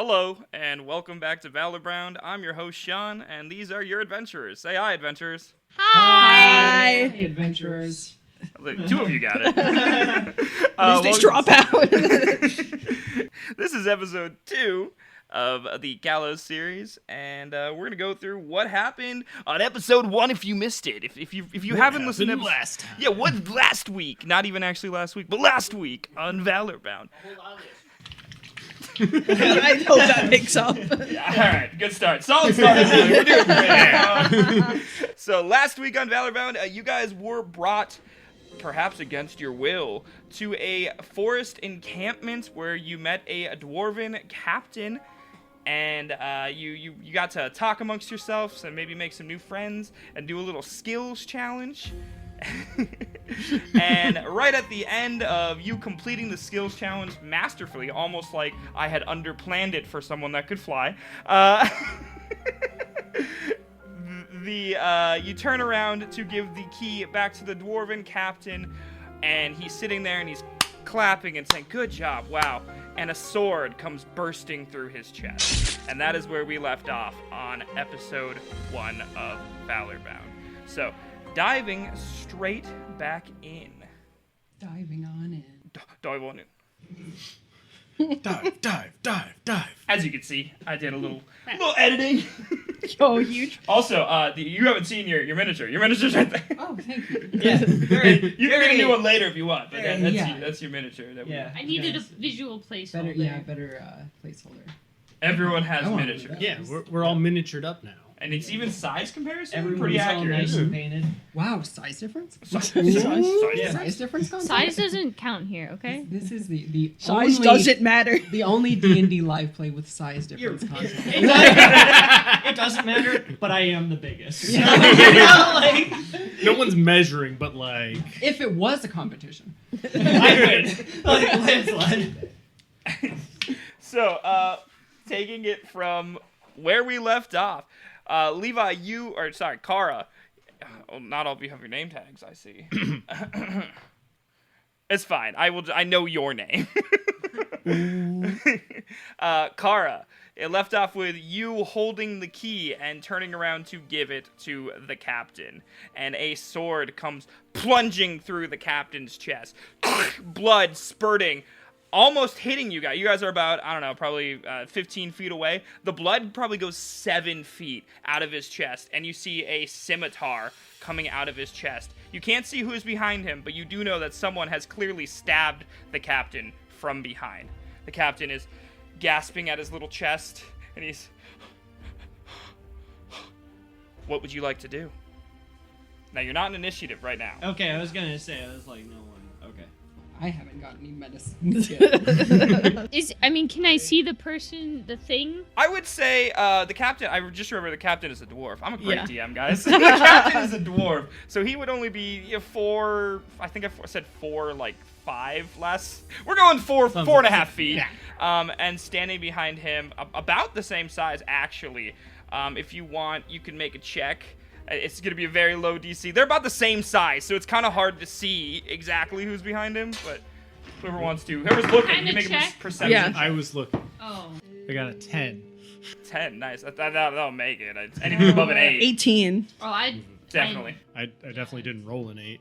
Hello, and welcome back to Valorbound. I'm your host, Sean, and these are your adventurers. Say hi, adventurers. Hi! Hey, adventurers. Look, two of you got it. These drop out. This is episode 2 of the Gallows series, and we're going to go through what happened on episode 1 if you missed it. If you haven't listened to last time. Yeah, what last week? Not even actually last week, but last week on Valorbound. I hope that picks up. Yeah, all right, good start. Solid start. We're doing great. So last week on Valorbound, you guys were brought, perhaps against your will, to a forest encampment where you met a dwarven captain, and you got to talk amongst yourselves and maybe make some new friends and do a little skills challenge. And right at the end of you completing the skills challenge masterfully, almost like I had underplanned it for someone that could fly, you turn around to give the key back to the dwarven captain, and he's sitting there and he's clapping and saying, "Good job, wow." And a sword comes bursting through his chest. And that is where we left off on episode 1 of Valorbound. So, diving straight back in. Diving on in. Dive on in. Dive. As you can see, I did a little editing. Yo, huge. Also, you haven't seen your miniature. Your miniature's right there. Oh, thank you. Yeah. You can get a new one later if you want, but that's your miniature. I needed a visual placeholder. Better placeholder. Everyone has I wanna miniatures. do that. Yeah, we're all miniatured up now. And it's even size comparison. Everyone's Pretty all accurate. nice and painted. Wow, size difference? Size Yeah. Size difference? Concept? Size doesn't count here, okay? This is the Size only, doesn't matter. the only D&D live play with size difference concept. It doesn't matter, but I am the biggest. Yeah. Like, No one's measuring, but like... If it was a competition. I would. Like, landslide. So, taking it from where we left off, Levi, Kara. Oh, not all of you have your name tags, I see. It's fine. I know your name. Kara. It left off with you holding the key and turning around to give it to the captain. And a sword comes plunging through the captain's chest. Blood spurting. Almost hitting you guys. You guys are about, I don't know, probably 15 feet away. The blood probably goes 7 feet out of his chest, and you see a scimitar coming out of his chest. You can't see who is behind him, but you do know that someone has clearly stabbed the captain from behind. The captain is gasping at his little chest, and he's... What would you like to do? Now, you're not in initiative right now. Okay, I was gonna say, I was like, no one. Okay. I haven't got any medicines yet. Can I see the person, the thing? I would say the captain, I just remember the captain is a dwarf. I'm a great Yeah. DM, guys. The captain is a dwarf. So he would only be 4, I think I said 4, like 5 last. We're going 4.5 feet. Yeah. And standing behind him, about the same size, actually. If you want, you can make a check. It's going to be a very low DC. They're about the same size, so it's kind of hard to see exactly who's behind him, but whoever's looking, Kinda you make check. a perception. Yeah. I was looking. Oh. I got a 10. 10, nice. That'll make it. Anything above an 8. 18. Oh, I... Definitely. I definitely didn't roll an 8.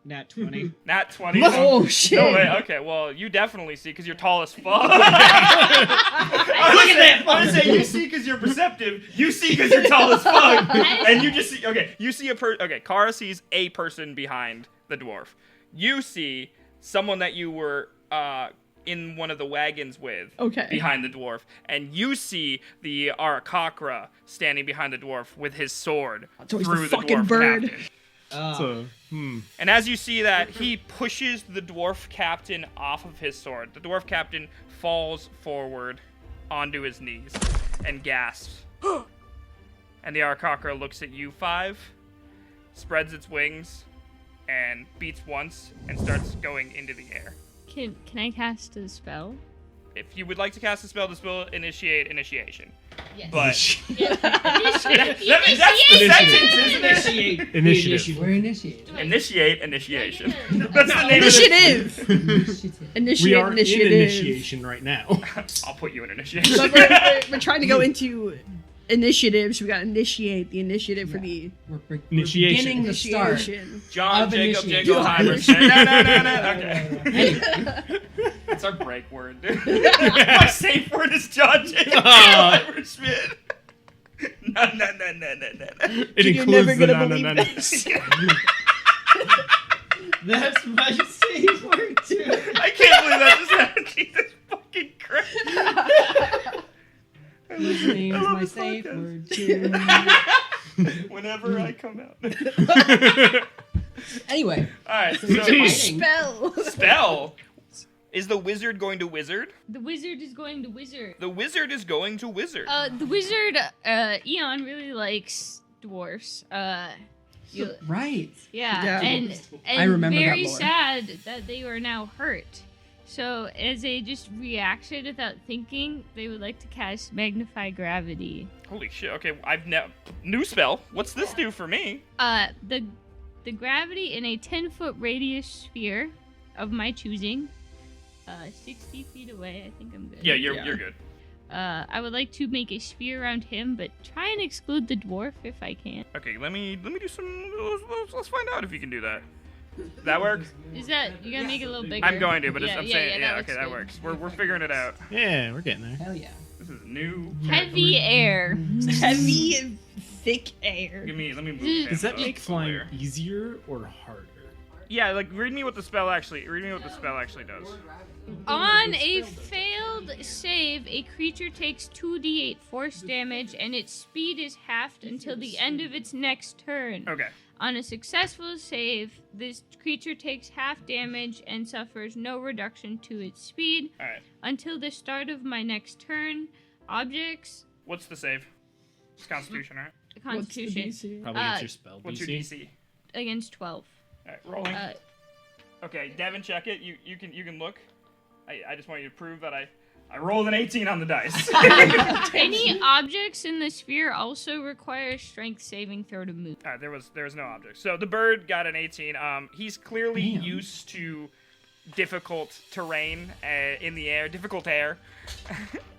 Nat 20. Nat 20. Oh, shit. No way. Okay, well, you definitely see because you're tall as fuck. Look at that. I'm gonna say you see because you're perceptive. You see because you're tall as fuck, and you just see. Okay, you see Okay, Kara sees a person behind the dwarf. You see someone that you were in one of the wagons with. Okay. Behind the dwarf, and you see the Arakakra standing behind the dwarf with his sword So he's through the the fucking dwarf bird. captain. So, And as you see that, he pushes the dwarf captain off of his sword. The dwarf captain falls forward onto his knees and gasps. And the Arakakra looks at you 5, spreads its wings, and beats once and starts going into the air. Can I cast a spell? If you would like to cast a spell initiation. Yes. But Yeah. that's the Initiate. sentence, isn't it? Initiate. Initiative. We're initiating. Initiate initiation. Yeah. That's the name Initiative. Initiative. Initiate We are in initiative. initiation right now. of it. I'll put you in initiation. But we're trying to go into initiatives. We got to initiate the initiative for the We're Initiation. beginning the start. initiation. John Of Jacob initiation. Jingleheimer. No. Okay. That's our break word, dude. My safe word is John Jacob Jingleheimer Schmidt. No. It You're includes never the gonna no. believe this. That's my safe word too. I can't believe that just happened. Jesus fucking Christ. Name is love my this safe podcast. word too. Whenever I come out. Anyway, Alright, so so we're fighting. Spell. spell. Is the wizard going to wizard? The wizard is going to wizard. The wizard is going to wizard. The wizard, Eon really likes dwarfs. Right. Yeah, Yeah. and I remember that very lore. sad that they are now hurt. So as a just reaction without thinking, they would like to cast Magnify Gravity. Holy shit, okay, new spell. What's this do for me? The gravity in a 10-foot radius sphere of my choosing, 60 feet away. I think I'm good. Yeah, you're good. I would like to make a sphere around him, but try and exclude the dwarf if I can. Okay, let me do some. Let's find out if you can do that. That work? Is that you gotta make it a little bigger? I'm going to, but yeah, I'm yeah, saying, yeah, okay, that looks works. We're figuring it out. Yeah, we're getting there. Hell yeah. This is new. good. Heavy air. Heavy and thick air. Let me move. Does that him make up flying there. easier or harder? Yeah, like read me what the spell actually does. On a failed save, a creature takes 2d8 force damage, and its speed is halved until the end of its next turn. Okay. On a successful save, this creature takes half damage and suffers no reduction to its speed. All right. Until the start of my next turn, objects, What's the save? It's Constitution, right? Constitution, What's the DC? Probably gets your spell What's DC. your DC? against 12. All right, rolling. Uh, Okay, Devin, check it. You can look. I just want you to prove that I rolled an 18 on the dice. any objects in the sphere also require strength saving throw to move. All right, there was no object. So the bird got an 18. He's clearly Damn. used to difficult terrain in the air, difficult air,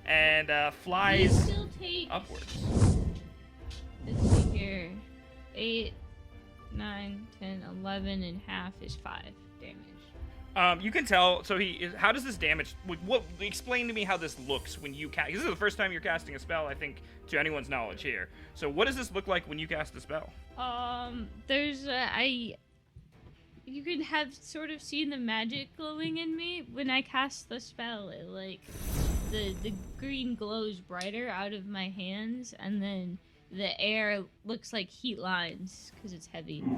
and You flies still take, upwards. let's see here, 8, 9, 10, 11 and half is 5 damage. You can tell. So how does this damage? What? Explain to me how this looks when you cast. This is the first time you're casting a spell, I think, to anyone's knowledge here. So what does this look like when you cast the spell? There's you could have sort of seen the magic glowing in me when I cast the spell. It like the green glows brighter out of my hands, and then the air looks like heat lines because it's heavy. That's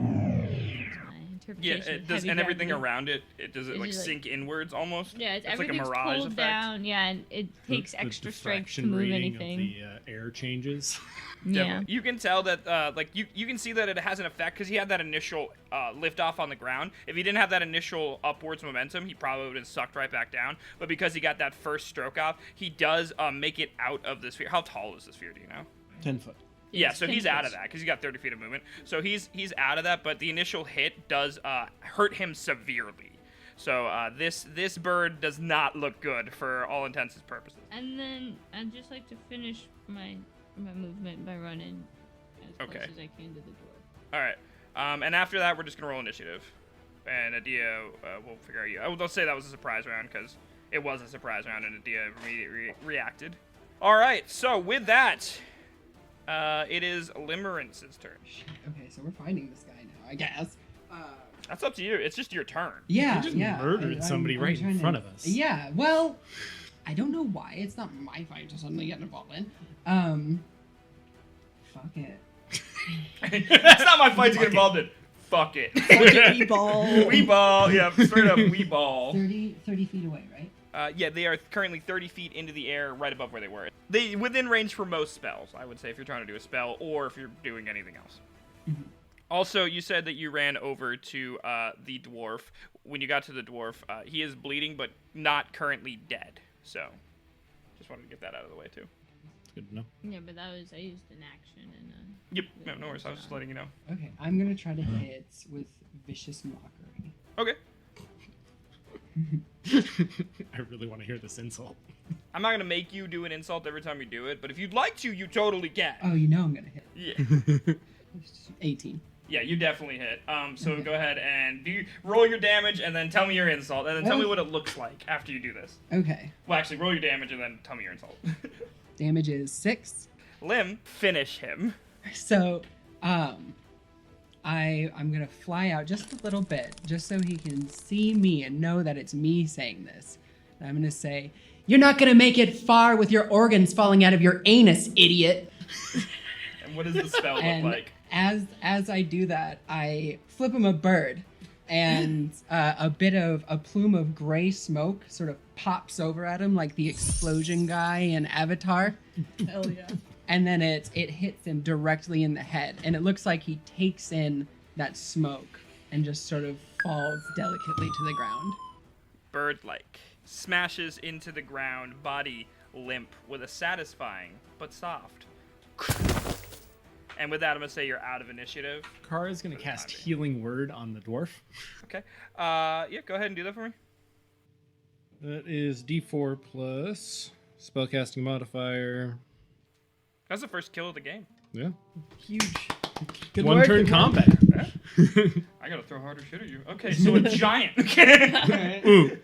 my Yeah, interpretation it of does, heavy and everything gravity. around it. Does it It's like just, like- sink inwards almost? Yeah, it's like a everything's mirage pulled effect. down. Yeah, and it takes The extra strength to diffraction move rating anything. Of the air changes. Yeah. Definitely. You can tell that, like, you can see that it has an effect because he had that initial lift off on the ground. If he didn't have that initial upwards momentum, he probably would have sucked right back down. But because he got that first stroke off, he does make it out of the sphere. How tall is the sphere, do you know? 10 foot. Yeah, It's so 10 he's out foot. of that because he got 30 feet of movement. So he's out of that, but the initial hit does hurt him severely. So this bird does not look good for all intents and purposes. And then I'd just like to finish my movement by running as Okay. close as I can to the door. All right, and after that, we're just gonna roll initiative, and Adia will figure out you. I will say that was a surprise round because it was a surprise round, and Adia immediately reacted. All right, so with that, it is Limerance's turn. Okay, so we're fighting this guy now, I guess. That's up to you. It's just your turn. Yeah, You just yeah. murdered somebody right in trying front of us. Yeah, well, I don't know why. It's not my fight to suddenly get involved in. Fuck it. That's not my fight to get involved in. Fuck it. We ball. We ball. Yeah, straight up we ball. 30 feet away, right? Yeah, they are currently 30 feet into the air, right above where they were. They within range for most spells, I would say, if you're trying to do a spell or if you're doing anything else. Mm-hmm. Also, you said that you ran over to the dwarf. When you got to the dwarf, he is bleeding, but not currently dead. So, just wanted to get that out of the way too. good to know. Yeah, but I used an action and Yep. No worries. I was just letting you know. Okay, I'm gonna try to hit with vicious mockery. Okay. I really want to hear this insult. I'm not gonna make you do an insult every time you do it, but if you'd like to, you totally can. Oh, you know I'm gonna hit. Yeah. 18. Yeah, you definitely hit. So go ahead and roll your damage, and then tell me your insult, and then tell me what it looks like after you do this. Okay. Well, actually, roll your damage, and then tell me your insult. Damage is 6. Lim, finish him. So, I'm gonna fly out just a little bit, just so he can see me and know that it's me saying this. And I'm gonna say, "You're not gonna make it far with your organs falling out of your anus, idiot." And what does the spell look And like? as I do that, I flip him a bird, and a plume of gray smoke sort of pops over at him like the explosion guy in Avatar. Hell yeah. And then it hits him directly in the head, and it looks like he takes in that smoke and just sort of falls delicately to the ground. Bird-like. Smashes into the ground, body limp, with a satisfying but soft. And with that, I'm going to say you're out of initiative. Kara's going to cast Healing Word on the dwarf. Okay. Yeah, go ahead and do that for me. That is D4 plus spellcasting modifier. That's the first kill of the game. Yeah. Huge. Good One work, turn good work. combat. I got to throw harder shit at you. Okay, so a giant. Alright. Ooh.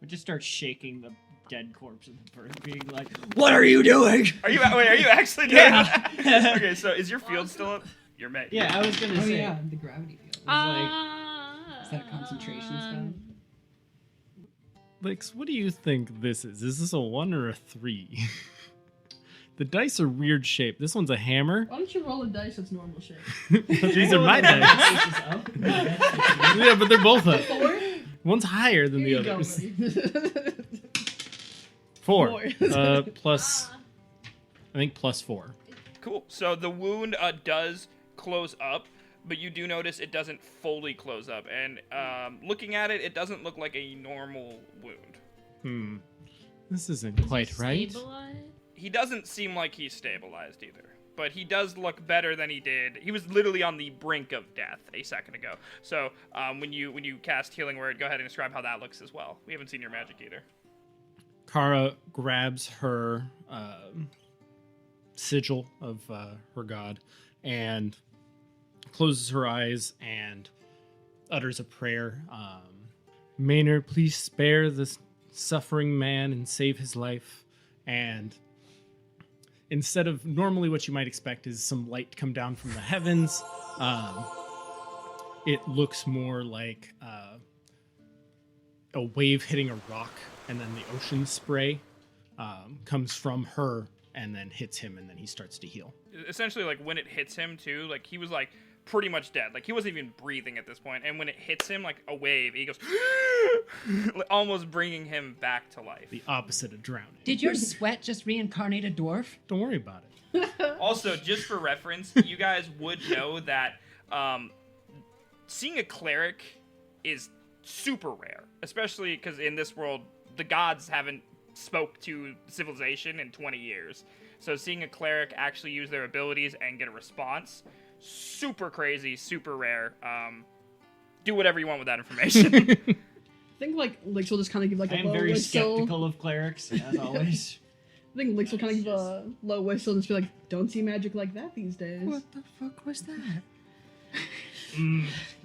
We just start shaking the dead corpse of the bird, being like, "What are you doing?" Are you actually doing that? Okay, so is your field still up? Your mate. Yeah, I was gonna Oh say. yeah, the gravity field. It's like, Is that a concentration spell? Lix, what do you think this is? Is this a 1 or a 3? The dice are weird shape. This one's a hammer. Why don't you roll a dice that's normal shape? These are my dice. Yeah, but they're both up. 4? One's higher than Here the you others. go, buddy. 4. Four. Plus, I think plus 4. Cool. So the wound does close up, but you do notice it doesn't fully close up. And looking at it, it doesn't look like a normal wound. This isn't quite right. Stabilized? He doesn't seem like he's stabilized either. But he does look better than he did. He was literally on the brink of death a second ago. So when you cast Healing Word, go ahead and describe how that looks as well. We haven't seen your magic either. Kara grabs her sigil of her god and closes her eyes and utters a prayer. Maynard, please spare this suffering man and save his life. And instead of normally what you might expect is some light come down from the heavens, it looks more like a wave hitting a rock, and then the ocean spray comes from her and then hits him, and then he starts to heal. Essentially, like, when it hits him, too, like, he was, like, pretty much dead. Like, he wasn't even breathing at this point. And when it hits him, like, a wave, he goes, almost bringing him back to life. The opposite of drowning. Did your sweat just reincarnate a dwarf? Don't worry about it. Also, just for reference, you guys would know that seeing a cleric is super rare. Especially because in this world, the gods haven't spoke to civilization in 20 years. So seeing a cleric actually use their abilities and get a response, super crazy, super rare. Do whatever you want with that information. I think like Lix will just kind of give like I a am low very whistle. skeptical of clerics, as always. I think Lix will kind of give a low whistle and just be like, "Don't see magic like that these days." What the fuck was that?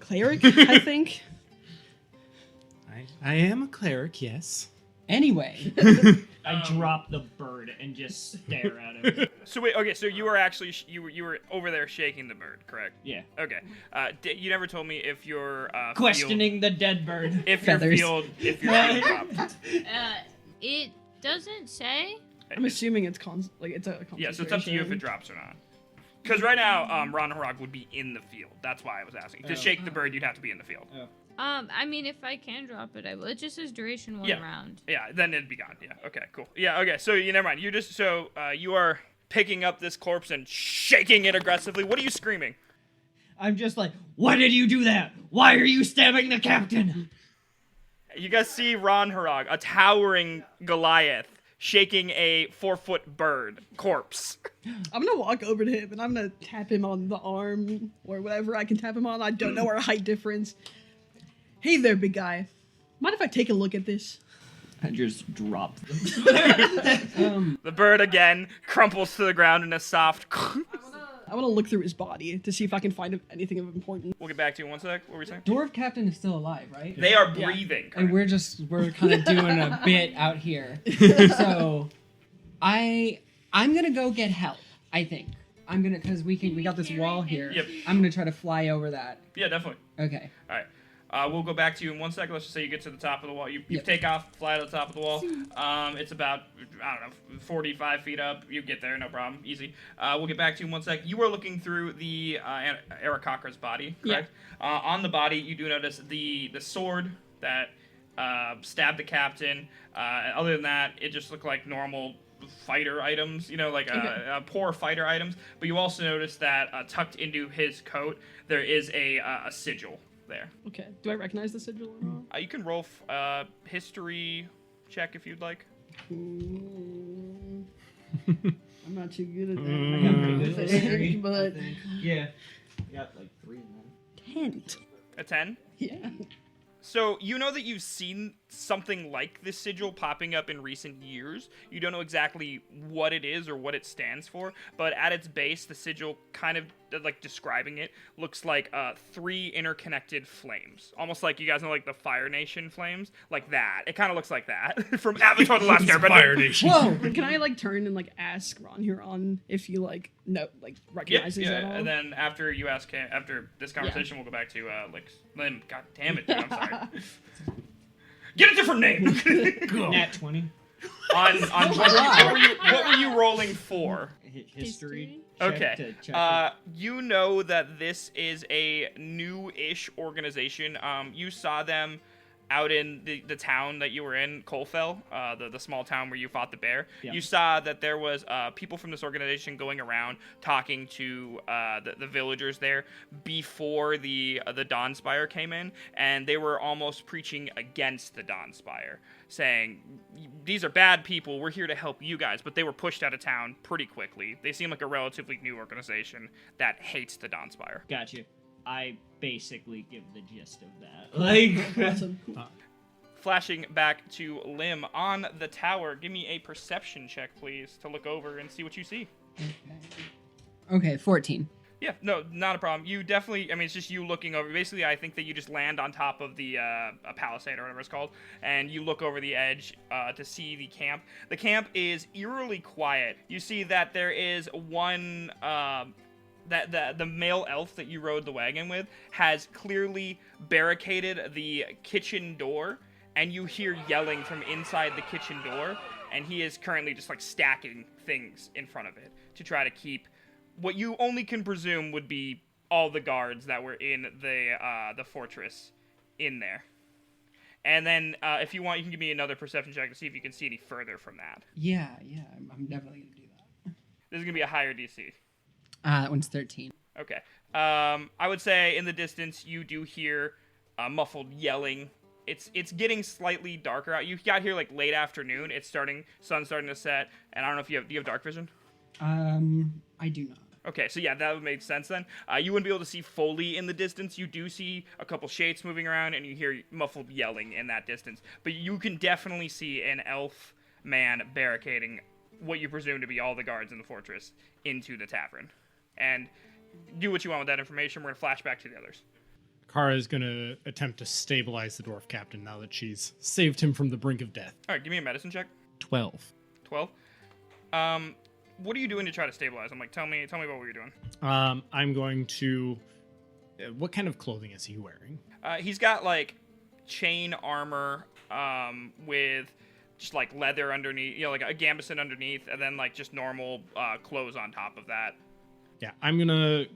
Cleric, I think. I am a cleric, yes. Anyway, I drop the bird and just stare at him. So wait, okay, so you were actually you were over there shaking the bird, correct? Yeah. Okay. You never told me if your Questioning the dead bird. field, if Feathers. your field dropped. It doesn't say. I'm assuming it's it's a Yeah, so it's up to you if it drops or not. Because right now, Ron Harag would be in the field. That's why I was asking. To shake the bird, you'd have to be in the field. I mean, if I can drop it, I will. It just says duration 1 Yeah. round. Yeah, then it'd be gone. Yeah. Okay. Cool. Yeah. Okay. So you never mind. You just you are picking up this corpse and shaking it aggressively. What are you screaming? I'm just like, why did you do that? Why are you stabbing the captain? You guys see Ron Harag, a towering Goliath, shaking a 4-foot bird corpse. I'm gonna walk over to him and I'm gonna tap him on the arm or whatever I can tap him on. I don't know our height difference. Hey there, big guy. Mind if I take a look at this? I just dropped them. The bird again crumples to the ground in a soft. I want to look through his body to see if I can find anything of importance. We'll get back to you in 1 sec. What were we saying? Dwarf Captain is still alive, right? They are breathing. And we're kind of doing a bit out here. So I'm gonna go get help, I think. Because we got this wall here. Yep. I'm gonna try to fly over that. Yeah, definitely. Okay. All right. We'll go back to you in 1 second. Let's just say you get to the top of the wall. You Yep. take off, fly to the top of the wall. It's about, 45 feet up. You get there, no problem. Easy. We'll get back to you in 1 sec. You are looking through the Arakocra's body, correct? Yeah. On the body, you do notice the sword that stabbed the captain. Other than that, it just looked like normal fighter items, poor fighter items. But you also notice that tucked into his coat, there is a sigil there. Okay. Do I recognize the sigil or not? You can roll history check if you'd like. I'm not too good at that. I got pretty good at history, but I think. Yeah. I got like 3 in there. 10. A 10? Yeah. So you know that you've seen something like this sigil popping up in recent years. You don't know exactly what it is or what it stands for, but at its base, the sigil, kind of like describing it, looks like 3 interconnected flames. Almost like, you guys know, like the Fire Nation flames? Like that. It kind of looks like that from Avatar The Last Airbender. Fire Nation. Whoa! Can I turn and ask Ron Huron if you recognizes yeah. that all? And then after you ask him, after this conversation, we'll go back to Lim. God damn it, dude, I'm sorry. Get a different name. Nat 20. on what were you rolling for? History. Okay. You know that this is a new-ish organization. You saw them out in the town that you were in, Colfell, the small town where you fought the bear. Yeah. You saw that there was people from this organization going around talking to the villagers there before the Dawnspire came in, and they were almost preaching against the Dawnspire, saying, these are bad people, we're here to help you guys, but they were pushed out of town pretty quickly. They seem like a relatively new organization that hates the Dawnspire. Gotcha. I basically give the gist of that. Awesome. Flashing back to Lim on the tower, give me a perception check, please, to look over and see what you see. Okay, 14. Yeah, no, not a problem. You definitely, it's just you looking over. Basically, I think that you just land on top of the a palisade or whatever it's called, and you look over the edge to see the camp. The camp is eerily quiet. You see that there is one... that the male elf that you rode the wagon with has clearly barricaded the kitchen door, and you hear yelling from inside the kitchen door, and he is currently just stacking things in front of it to try to keep what you only can presume would be all the guards that were in the fortress in there. And then if you want, you can give me another perception check to see if you can see any further from that. Yeah, I'm definitely gonna do that. This is gonna be a higher DC. That one's 13. Okay. I would say in the distance you do hear muffled yelling. It's getting slightly darker out. You got here late afternoon. Sun's starting to set, and I don't know if do you have dark vision? I do not. Okay, so yeah, that would make sense then. You wouldn't be able to see fully in the distance. You do see a couple shapes moving around, and you hear muffled yelling in that distance. But you can definitely see an elf man barricading what you presume to be all the guards in the fortress into the tavern. And do what you want with that information. We're going to flash back to the others. Kara is going to attempt to stabilize the dwarf captain now that she's saved him from the brink of death. All right, give me a medicine check. 12. 12. What are you doing to try to stabilize him? Tell me about what you're doing. I'm going to... what kind of clothing is he wearing? He's got, chain armor with just, leather underneath, a gambeson underneath, and then, just normal clothes on top of that. Yeah, I'm going to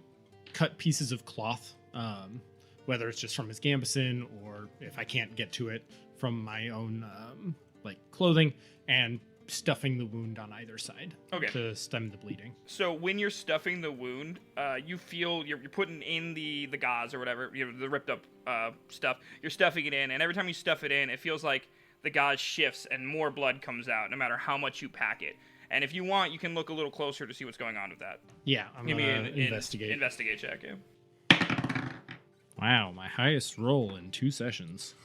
cut pieces of cloth, whether it's just from his gambeson or if I can't get to it from my own clothing, and stuffing the wound on either side to stem the bleeding. So when you're stuffing the wound, you feel you're putting in the gauze or whatever, the ripped up stuff. You're stuffing it in, and every time you stuff it in, it feels like the gauze shifts and more blood comes out, no matter how much you pack it. And if you want, you can look a little closer to see what's going on with that. Yeah, I'm Give me gonna an investigate. investigate check. Yeah. Wow, my highest roll in 2 sessions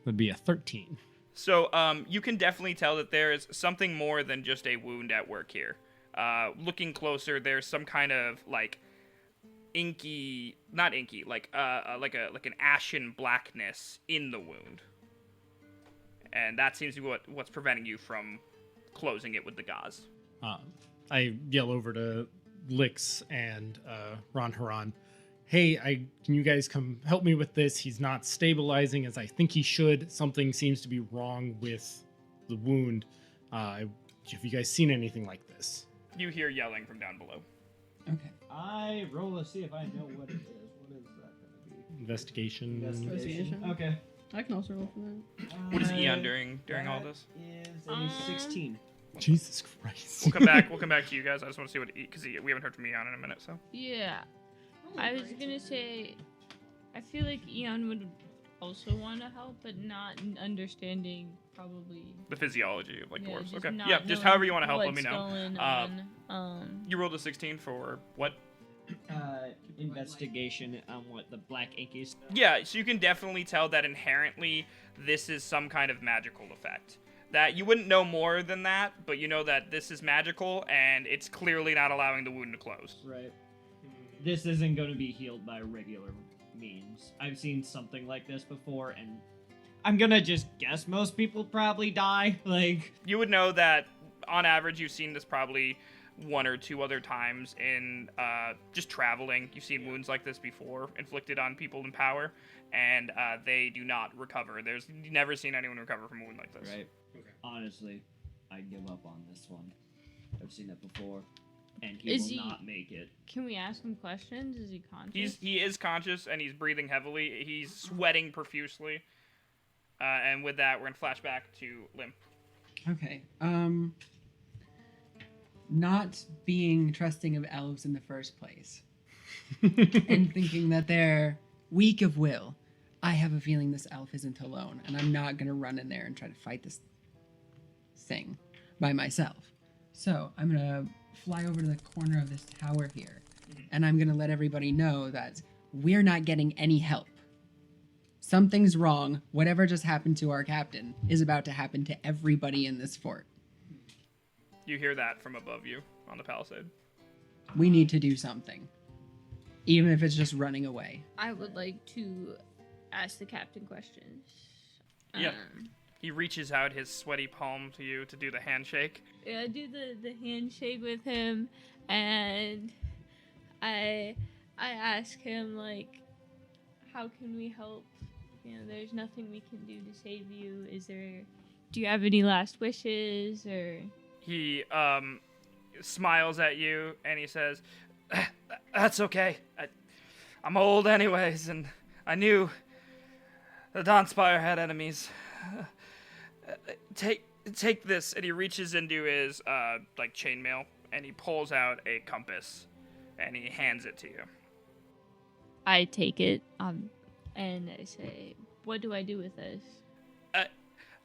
would be a 13. So you can definitely tell that there is something more than just a wound at work here. Looking closer, there's some kind of like inky, not inky, like an ashen blackness in the wound, and that seems to be what's preventing you from closing it with the gauze. I yell over to Lix and Ron Haran. Hey, can you guys come help me with this? He's not stabilizing as I think he should. Something seems to be wrong with the wound. Have you guys seen anything like this? You hear yelling from down below. Okay. I roll to see if I know what it is. What is that going to be? Investigation. Investigation. Okay. I can also roll for that. What is Eon during all this? Is a 16. Jesus Christ. We'll come back to you guys. I just want to see what because we haven't heard from Eon in a minute. So Yeah. I was gonna say, I feel like Eon would also want to help, but not understanding probably. the physiology of like Yeah, dwarves. just Okay. not Yeah. Just knowing however you want to help. Let me what's know. going on. You rolled a 16 for what? Investigation on what the black ink is. Yeah, so you can definitely tell that inherently this is some kind of magical effect. That you wouldn't know more than that, but you know that this is magical and it's clearly not allowing the wound to close. Right. This isn't going to be healed by regular means. I've seen something like this before, and I'm gonna just guess most people probably die. Like, You would know that on average you've seen this probably 1 or 2 other times in just traveling. You've seen wounds like this before inflicted on people in power, and they do not recover. You've never seen anyone recover from a wound like this. right? Okay. Honestly, I'd give up on this one. I've seen it before, and he Is will he- not make it. Can we ask him questions? Is he conscious? He is conscious and he's breathing heavily. He's sweating profusely. And with that, we're gonna flash back to Lim. Okay. Not being trusting of elves in the first place, and thinking that they're weak of will, I have a feeling this elf isn't alone, and I'm not gonna run in there and try to fight this thing by myself. So I'm gonna fly over to the corner of this tower here, and I'm gonna let everybody know that we're not getting any help. Something's wrong. Whatever just happened to our captain is about to happen to everybody in this fort. You hear that from above you on the palisade. We need to do something. Even if it's just running away. I would like to ask the captain questions. Yeah. He reaches out his sweaty palm to you to do the handshake. Yeah, I do the handshake with him, and I ask him, like, how can we help? You know, there's nothing we can do to save you. Do you have any last wishes, or... He smiles at you and he says, "That's okay. I'm old anyways, and I knew the Dawnspire had enemies. Take this." And he reaches into his like chainmail and he pulls out a compass and he hands it to you. I take it, and I say, what do I do with this? I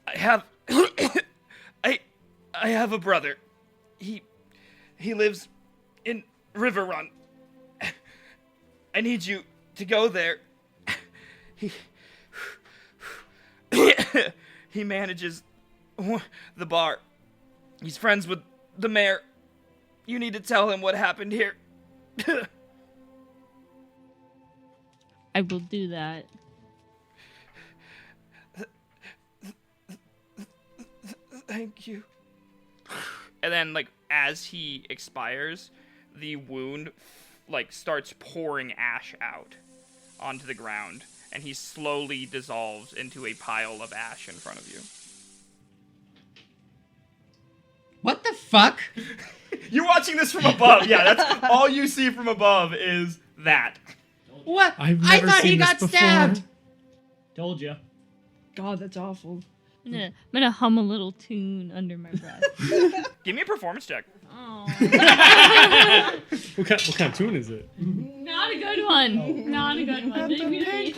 have I have a brother. He lives in River Run. I need you to go there. He manages the bar. He's friends with the mayor. You need to tell him what happened here. I will do that. Thank you. And then, like, as he expires, the wound, like, starts pouring ash out onto the ground, and he slowly dissolves into a pile of ash in front of you. What the fuck? You're watching this from above. Yeah, that's all you see from above is that. What? I've I never thought he seen this got before. stabbed. Told ya. God, that's awful. I'm gonna hum a little tune under my breath. Give me a performance check. Oh, What kind of tune is it? not a good one. Not a good one. Maybe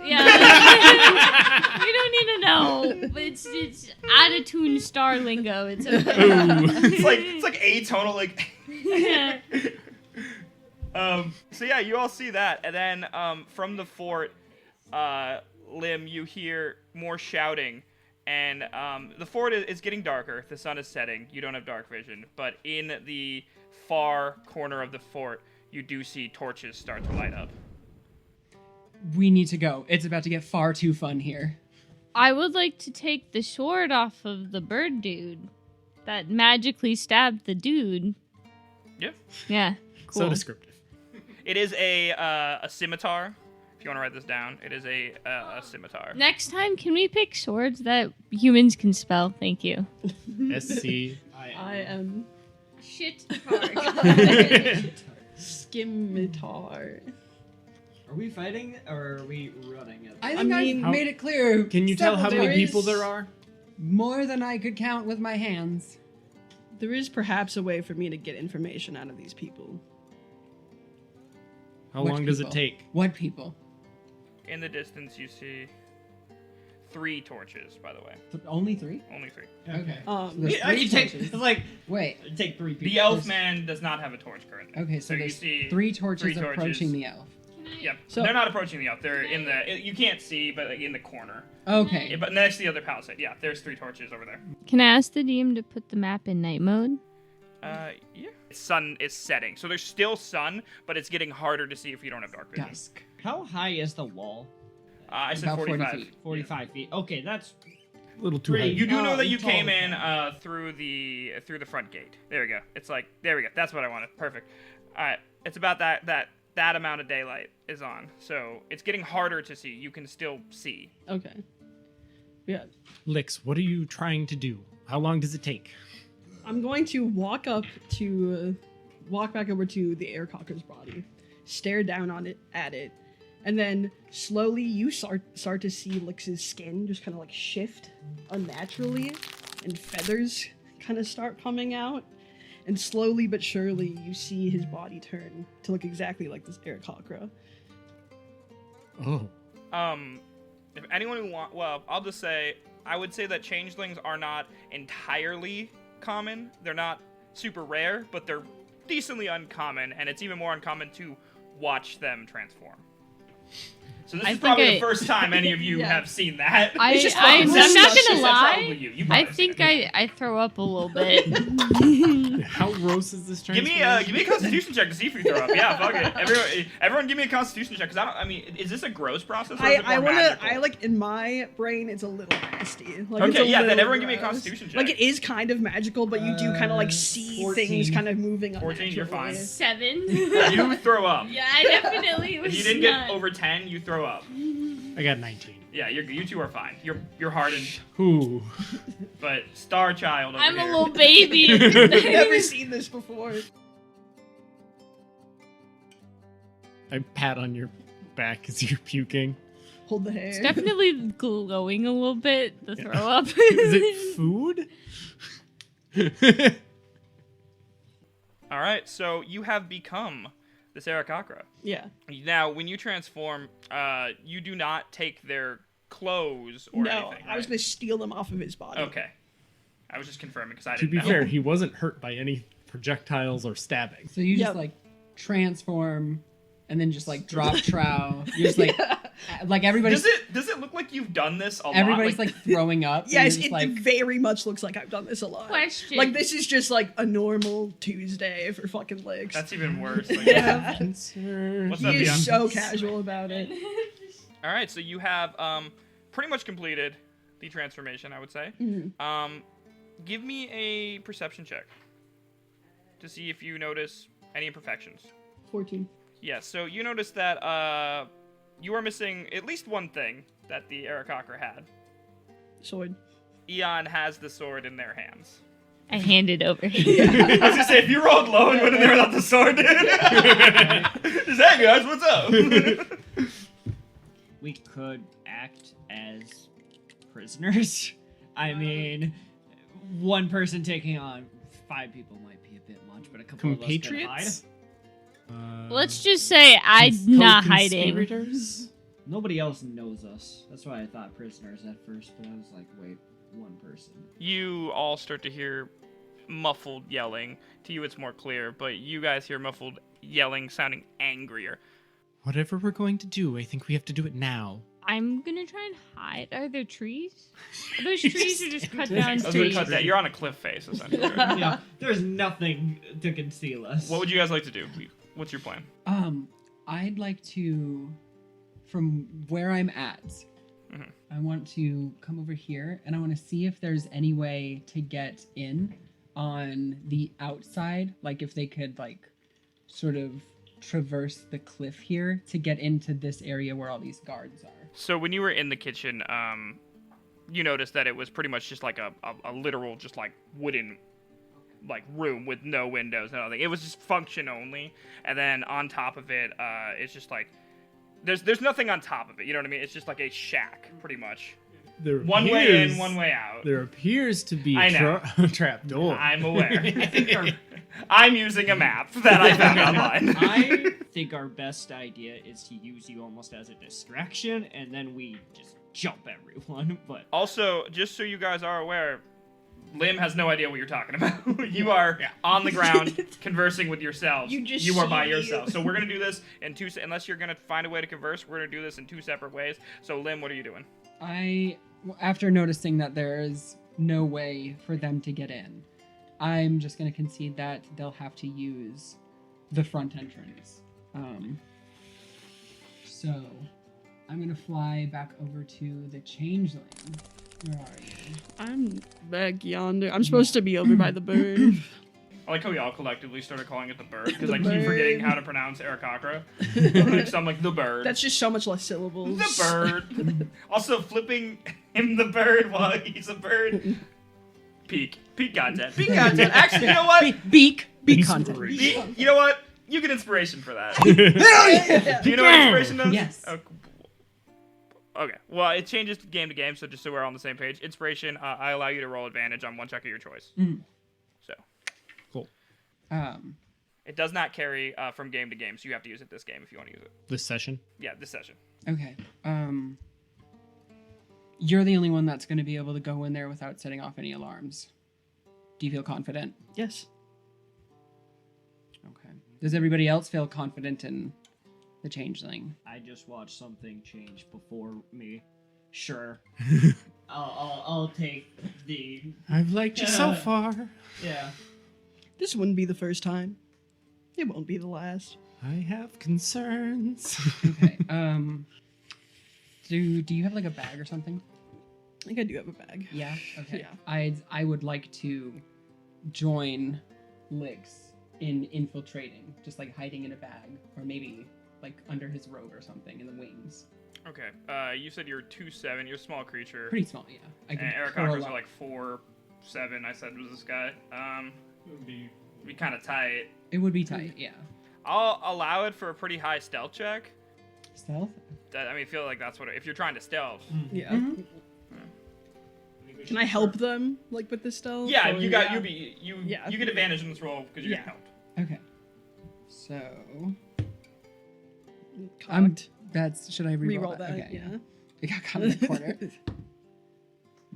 Yeah. We don't need to know. But it's out of tune star lingo. It's okay. It's like atonal, like. Yeah. So yeah, you all see that, and then from the fort, Lim, you hear more shouting, and the fort is getting darker. The sun is setting. You don't have dark vision, but in the far corner of the fort, you do see torches start to light up. We need to go. It's about to get far too fun here. I would like to take the sword off of the bird dude that magically stabbed the dude. Yeah. Yeah. Cool. So descriptive. It is a scimitar. If you want to write this down, it is a scimitar. Next time, can we pick swords that humans can spell? Thank you. SC. I am Shit. Scimitar. Are we fighting or are we running? I think I mean- made it clear. Can you tell how several many times. people there are? More than I could count with my hands. There is perhaps a way for me to get information out of these people. How Which long does it people? take? What people? In the distance, you see 3 torches. By the way, Only 3? only 3. Okay. There's Yeah, you take torches. like Wait. take 3 people. The elf man does not have a torch currently. Okay, so you there's see 3 torches 3 torches. approaching the elf. Yep. So- They're not approaching the elf. They're in the. You can't see, but in the corner. Okay. Yeah, but next to the other palisade. Yeah, there's 3 torches over there. Can I ask the DM to put the map in night mode? Yeah. Sun is setting, so there's still sun, but it's getting harder to see if you don't have dark vision. Dusk. How high is the wall? I said About 40 45. feet. 45 feet. Okay, that's A little too Pretty- high. You do know Oh, that you tall. came in through the front gate. There we go. It's like there we go. That's what I wanted. Perfect. All right. It's about that amount of daylight is on, so it's getting harder to see. You can still see. Okay. Yeah. Lix, what are you trying to do? How long does it take? I'm going to walk back over to the aircocker's body, stare down on it, at it, and then slowly you start to see Lix's skin just kind of like shift unnaturally, and feathers kind of start coming out, and slowly but surely you see his body turn to look exactly like this aircocker. Oh. If anyone who well, I'll just say I would say that changelings are not entirely common. They're not super rare, but they're decently uncommon, and it's even more uncommon to watch them transform. So this I is think probably I- the first time any of you Yeah. have seen that. I'm It's just not probably- gonna it's lie. probably you. You I probably have think seen it. I throw up a little bit. How gross is this Give me transformation? a Constitution check to see if you throw up. Yeah, fuck it. Everyone, give me a Constitution check because I mean, is this a gross process? Or is it more magical? In my brain it's a little nasty. Like, Okay, it's a yeah, then little everyone give me a gross. Constitution check. Like, it is kind of magical, but you do kind of like see 14. things kind of moving 14, you're unnaturally. fine. 7. You throw up. Yeah, I definitely was If you didn't get not. over 10, you throw up. I got 19. Yeah, you two are fine. You're hardened, Ooh. but Star Child over I'm a here. little baby. I've never seen this before. I pat on your back as you're puking. Hold the hair. It's definitely glowing a little bit, the throw up. Is it food? All right, so you have become this Arakakra. Yeah. Now, when you transform, you do not take their clothes or No, anything. I was right? gonna steal them off of his body. Okay. I was just confirming because I To didn't be know. fair, he wasn't hurt by any projectiles or stabbing. So you just Yep. like transform and then just like drop trow. You're just like everybody's Does it look like you've done this a lot? everybody's like throwing up. and Yes, you're it just like very much looks like I've done this a lot. Question. Like, this is just like a normal Tuesday for fucking Licks. That's even worse. Like, Yeah. Concern. What's up, He Dion? is so casual about it. All right, so you have pretty much completed the transformation, I would say. Mhm. Give me a perception check to see if you notice any imperfections. 14. Yeah, so you notice that you are missing at least one thing that the Arakakra had. Sword. Eon has the sword in their hands. I hand it over. I was gonna say, if you rolled low and went in there without the sword, dude. Just, hey guys, what's up? we could act as prisoners. I mean, one person taking on 5 people might be a bit much, but a couple of us could hide. Compatriots? Let's just say I'm not hiding. Co-conspirators? Nobody else knows us. That's why I thought prisoners at first, but I was like, wait, one person. You all start to hear muffled yelling. To you, it's more clear, but you guys hear muffled yelling, sounding angrier. Whatever we're going to do, I think we have to do it now. I'm gonna try and hide. Are there trees? Are those trees are just cut down Those are trees? cut down. You're on a cliff face, essentially. Yeah, there's nothing to conceal us. What would you guys like to do? What's your plan? I'd like to, from where I'm at, Mhm. I want to come over here and I want to see if there's any way to get in on the outside, like if they could like sort of traverse the cliff here to get into this area where all these guards are. So when you were in the kitchen, you noticed that it was pretty much just like a literal, just like wooden, like room with no windows and nothing. It was just function only, and then on top of it, it's just like there's nothing on top of it. You know what I mean? It's just like a shack, pretty much. One way in, one way out. There appears to be I a know. trap door. I'm aware. I'm using a map that I found online. I think our best idea is to use you almost as a distraction, and then we just jump everyone. But Also, just so you guys are aware, Lim has no idea what you're talking about. You are on the ground conversing with yourselves. You are by see- yourself. So we're gonna do this in two. Unless you're gonna find a way to converse, we're gonna do this in two separate ways. So Lim, what are you doing? After noticing that there is no way for them to get in, I'm just going to concede that they'll have to use the front entrance. So I'm going to fly back over to the Changeling. Where are you? I'm back yonder. I'm supposed to be over by the bird. I like how we all collectively started calling it the bird because I The keep forgetting bird. how to pronounce Arakakra. So I'm like the bird. That's just so much less syllables. the bird. Also flipping him the bird while he's a bird. Peak content. Peak content. Actually, you know what? Beak content. You know what? You get inspiration for that. Yeah. Do you know what inspiration does? Yes. Okay. Well, it changes game to game, so just so we're all on the same page. Inspiration, I allow you to roll advantage on one check of your choice. So. Cool. It does not carry from game to game, so you have to use it this game if you want to use it. This session? Yeah, this session. Okay. You're the only one that's going to be able to go in there without setting off any alarms. Do you feel confident? Yes. Okay. Does everybody else feel confident in the Changeling? I just watched something change before me. Sure. I'll take the I've liked you so far. yeah. This wouldn't be the first time. It won't be the last. I have concerns. Okay. Do you have like a bag or something? I think I do have a bag. Yeah. Okay. Yeah. I would like to join Lix in infiltrating, just like hiding in a bag, or maybe like under his robe or something in the wings. Okay. You said you're 2'7". You're a small creature. Pretty small, yeah. I And can Eric curl Cockers up. are like 4'7". I said was this guy. Be kind of tight. It would be tight, yeah. I'll allow it for a pretty high stealth check. Stealth? I mean, I feel like that's what if you're trying to stealth. Yeah. Mhm. Can I help them, like, with the stealth? Yeah, Or- you got Yeah. you get advantage in this roll because you're Yeah. getting helped. Okay. So Cocked. should I re-roll Reroll that, Okay. yeah. We got caught in the corner.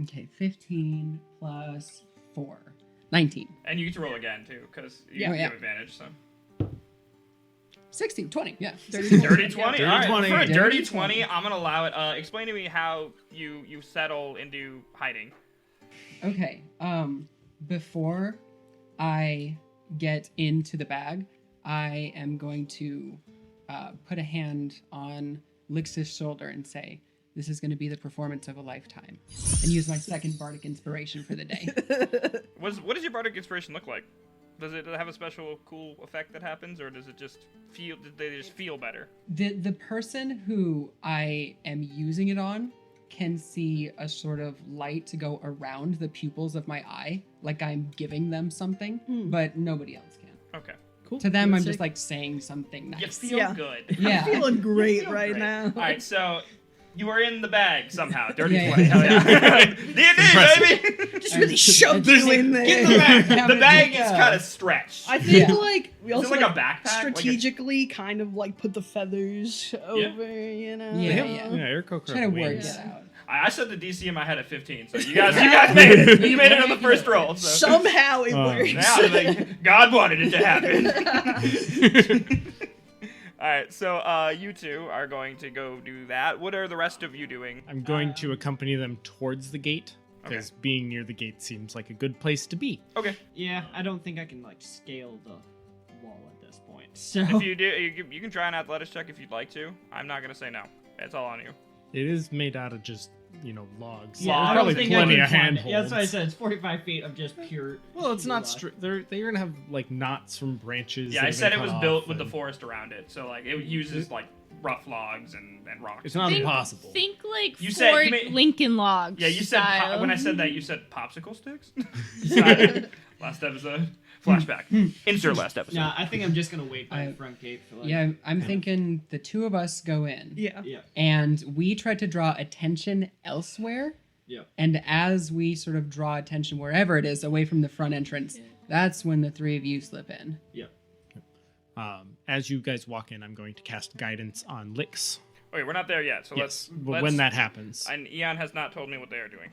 Okay, 15 plus 4. 19. And you get to roll again too because you Yeah. have advantage. So 16, 20, yeah. Dirty dirty 20. Dirty All right, 20. for a Dirty dirty 20. 20, I'm gonna allow it. Explain to me how you settle into hiding. Okay. Before I get into the bag, I am going to put a hand on Lix's shoulder and say, "This is going to be the performance of a lifetime," and use my second bardic inspiration for the day. What does your bardic inspiration look like? Does it have a special cool effect that happens, or does it just feel? Did they just feel better? The person who I am using it on can see a sort of light to go around the pupils of my eye, like I'm giving them something, but nobody else can. Okay. Cool. To them, That's I'm just sick. like saying something nice. You feel Yeah. good. Yeah. I'm feeling great feel right great. now. All right, so you are in the bag somehow. Dirty Yeah, 20. yeah. Hell yeah. D&D, baby. just really shoved you in there. Get the bag. How The did bag you is go? kind of stretched. I think Yeah. like we Is also it like a backpack? strategically kind of like put the feathers over, you know. Yeah, Yeah, Aircoker Try to work wings. it out. I set the DC in my head at 15, so you guys made it. You made it on the first roll. So. Somehow it works. Yeah, like, God wanted it to happen. All right, so you two are going to go do that. What are the rest of you doing? I'm going to accompany them towards the gate because being near the gate seems like a good place to be. Okay. Yeah, I don't think I can like scale the wall at this point. So If you do, you can try an athletics check if you'd like to. I'm not gonna say no. It's all on you. It is made out of just, logs. yeah, Well, I Probably don't think plenty I of can climb it. handholds. Yeah, that's what I said. It's 45 feet of just pure. Well, it's not log. You're gonna have like knots from branches. Yeah, that I have said been it was cut built off with the and- forest around it, so like it uses like rough logs and rocks. It's not Think- impossible. Think like You said- Fort you may- Lincoln Logs. Yeah, you said style. when I said that you said popsicle sticks. Sorry. Last episode. Flashback. Insert last episode. Nah, I think I'm just gonna wait by I- the front gate for like. Yeah, I'm thinking the two of us go in. Yeah. Yeah. And we try to draw attention elsewhere. Yeah. And as we sort of draw attention wherever it is, away from the front entrance, that's when the three of you slip in. Yeah. As you guys walk in, I'm going to cast guidance on Lix. Wait, we're not there yet, so Yes, but let's. when that happens, And Eon has not told me what they are doing.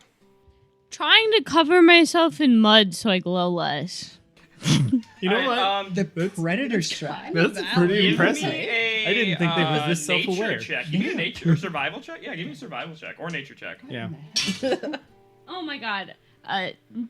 Trying to cover myself in mud so I glow less. you know Alright, what? The That's- predator strike. That's pretty Give impressive. me a, I didn't think they were this nature self-aware. check. Give me a nature or survival check. Yeah, give me a survival check or nature check. Yeah. Oh my god.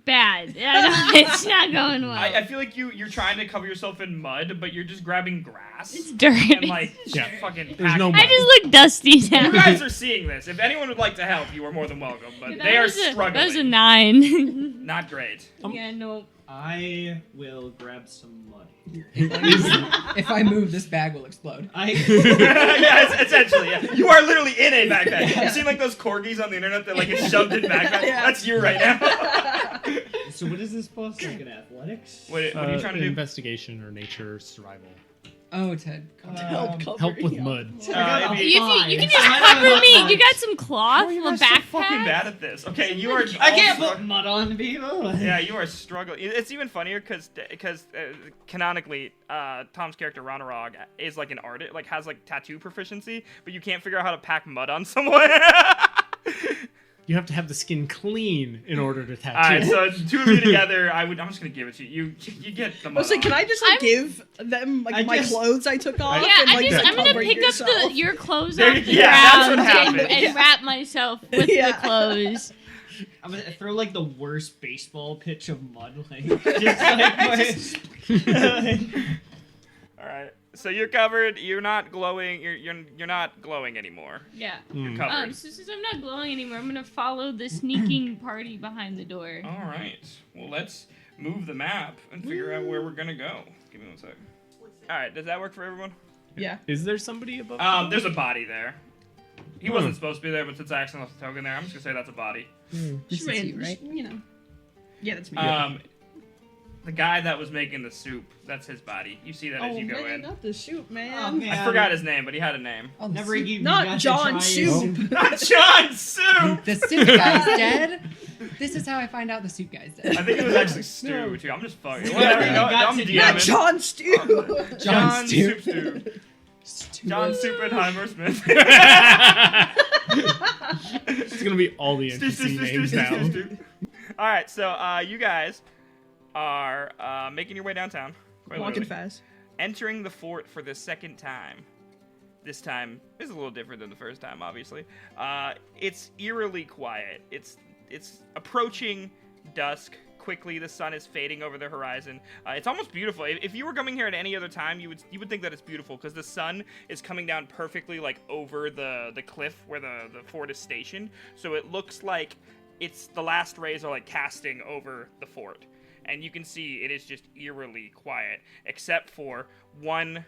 Bad. It's not going well. I feel like you're trying to cover yourself in mud, but you're just grabbing grass It's dirty. and like Yeah. fucking. There's no packing- I mud. just look dusty now. You guys are seeing this. If anyone would like to help, you are more than welcome. But That they are was struggling. That was a 9. Not great. Yeah, no. I will grab some mud. If I move, this bag will explode. Yeah, essentially. Yeah. You are literally in a backpack. You've seen like those corgis on the internet that like get shoved in backpack. That's you right now. So what is this plus? Like an athletics? what are you trying to do? Investigation or nature survival. Oh, Ted. Help cover Help with you. mud. it'd be- You can just cover me. You got some cloth, Oh, you a guys are so fucking backpack. bad at this. Okay, you are. I can't all put mud on people. Yeah, you are struggling. It's even funnier because canonically, Tom's character Ronarog is like an artist, like has like tattoo proficiency, but you can't figure out how to pack mud on someone. You have to have the skin clean in order to tattoo. All right, so two of you together, I'm just gonna give it to you. You get the I mud. was like, can I just like, I'm- give them like I my just- clothes I took off? Yeah, and, like, I'm gonna cover pick up yourself? your clothes There- off the yeah, that's what ground happened. and wrap myself with Yeah. the clothes. I'm gonna throw like the worst baseball pitch of mud, like just like. All right, so you're covered. You're not glowing. You're not glowing anymore. Yeah. You're covered. So since I'm not glowing anymore, I'm gonna follow the sneaking party behind the door. All right. Well, let's move the map and figure out where we're gonna go. Give me 1 sec. All right. Does that work for everyone? Yeah. Is there somebody above? There's a body there. He wasn't supposed to be there, but since I accidentally left the token there, I'm just gonna say that's a body. This is you, right? You know. Yeah, that's me. The guy that was making the soup, that's his body. You see that as you go man, in. not the soup, man. Oh, man. I forgot his name, but he had a name. Oh, the Never soup- even Not got to John try Soup. it. Not John Soup! The soup guy's dead. This is how I find out the soup guy's dead. I think it was actually Stu, too. I'm just fucking. We Whatever. never No, got I'm to- DMing. Not John Stew. John Stu. Soup Stew. John Suppenheimer Smith. It's gonna be all the NPC names now. All right, so you guys are making your way downtown. Quite Walking literally. fast. Entering the fort for the second time. This time is a little different than the first time, obviously. It's eerily quiet. It's approaching dusk quickly. The sun is fading over the horizon. It's almost beautiful. If you were coming here at any other time, you would think that it's beautiful because the sun is coming down perfectly like over the cliff where the fort is stationed. So it looks like it's the last rays are like casting over the fort. And you can see it is just eerily quiet, except for one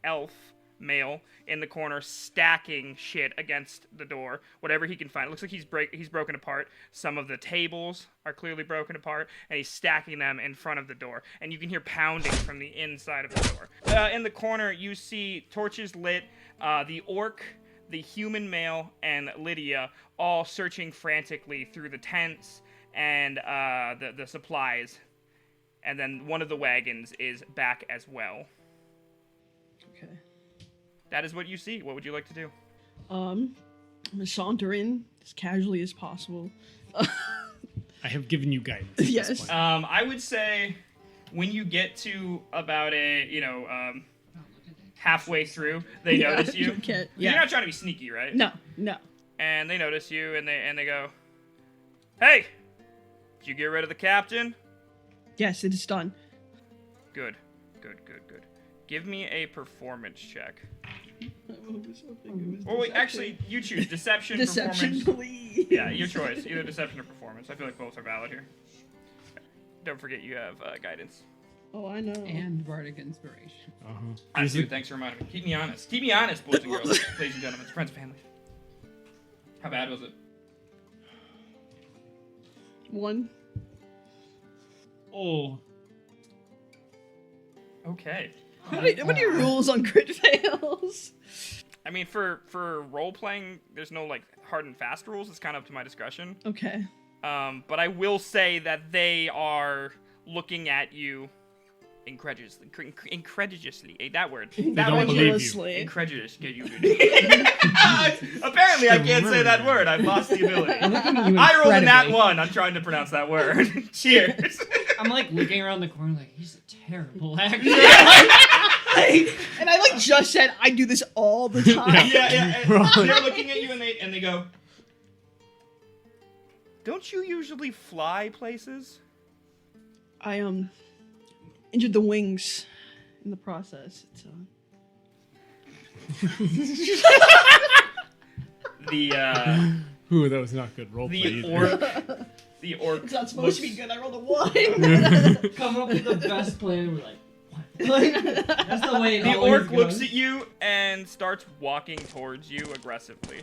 elf male in the corner stacking shit against the door, whatever he can find. It looks like he's broken apart. Some of the tables are clearly broken apart, and he's stacking them in front of the door. And you can hear pounding from the inside of the door. In the corner, you see torches lit. The orc, the human male, and Lydia all searching frantically through the tents and the supplies, and then one of the wagons is back as well. Okay. That is what you see. What would you like to do? I'm gonna saunter in as casually as possible. I have given you guidance. At Yes. This point. I would say when you get to about halfway through, they Yeah, notice you. okay, You're yeah. not trying to be sneaky, right? No. And they notice you, and they go, "Hey, did you get rid of the captain?" Yes, it is done. Good. Give me a performance check. Or wait, actually, you choose deception, Deception, performance. please. Yeah, your choice. Either deception or performance. I feel like both are valid here. Don't forget you have guidance. Oh, I know. And bardic inspiration. I do. Thanks for reminding me. Keep me honest. Keep me honest, boys and girls, ladies and gentlemen, friends and family. How bad was it? 1. Oh. Okay. What are your rules on crit fails? I mean, for role playing, there's no like hard and fast rules. It's kind of up to my discretion. Okay. But I will say that they are looking at you incredulously. That word. That don't one. believe you. Incredulously. Incredulous. Apparently, I can't say that word. I've lost the ability. I'm looking at you I rolled a nat incredibly. 1. I'm trying to pronounce that word. Cheers. I'm like looking around the corner like, he's a terrible actor. And I like just said I do this all the time. Yeah. And Right. they're looking at you and they go, "Don't you usually fly places?" I injured the wings in the process. It's The Ooh, that was not good roleplay the either. orc. it's not supposed to be good. I rolled a 1. Come up with the best plan. And we're like, what? That's the way. it The always orc looks goes. at you and starts walking towards you aggressively.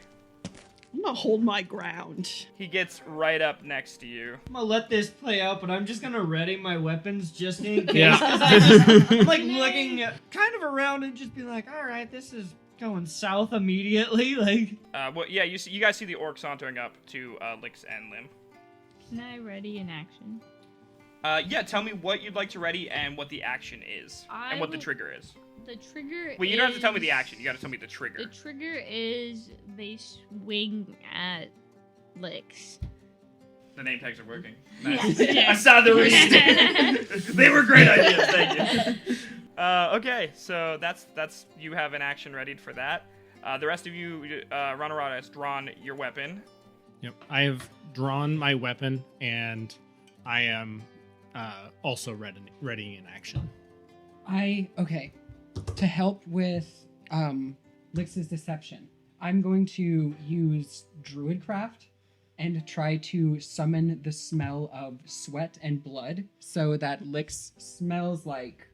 I'm gonna hold my ground. He gets right up next to you. I'm gonna let this play out, but I'm just gonna ready my weapons just in case. Yeah. 'Cause I'm like looking kind of around and just be like, all right, this is going south immediately. Like, You guys see the orc sauntering up to Lix and Lim. Can I ready an action? Tell me what you'd like to ready and what the action is. And what the trigger is. The trigger Wait, you don't have to tell me the is- action. You gotta tell me the trigger. The trigger is they swing at Lix. The name tags are working. Yeah. Nice. Yeah. I saw the roost. They were great ideas. Thank you. Okay, so that's you have an action readied for that. The rest of you, Ranarada has drawn your weapon. Yep. I have drawn my weapon, and I am also readying an action. Okay. To help with Lix's deception, I'm going to use Druidcraft and try to summon the smell of sweat and blood so that Lix smells like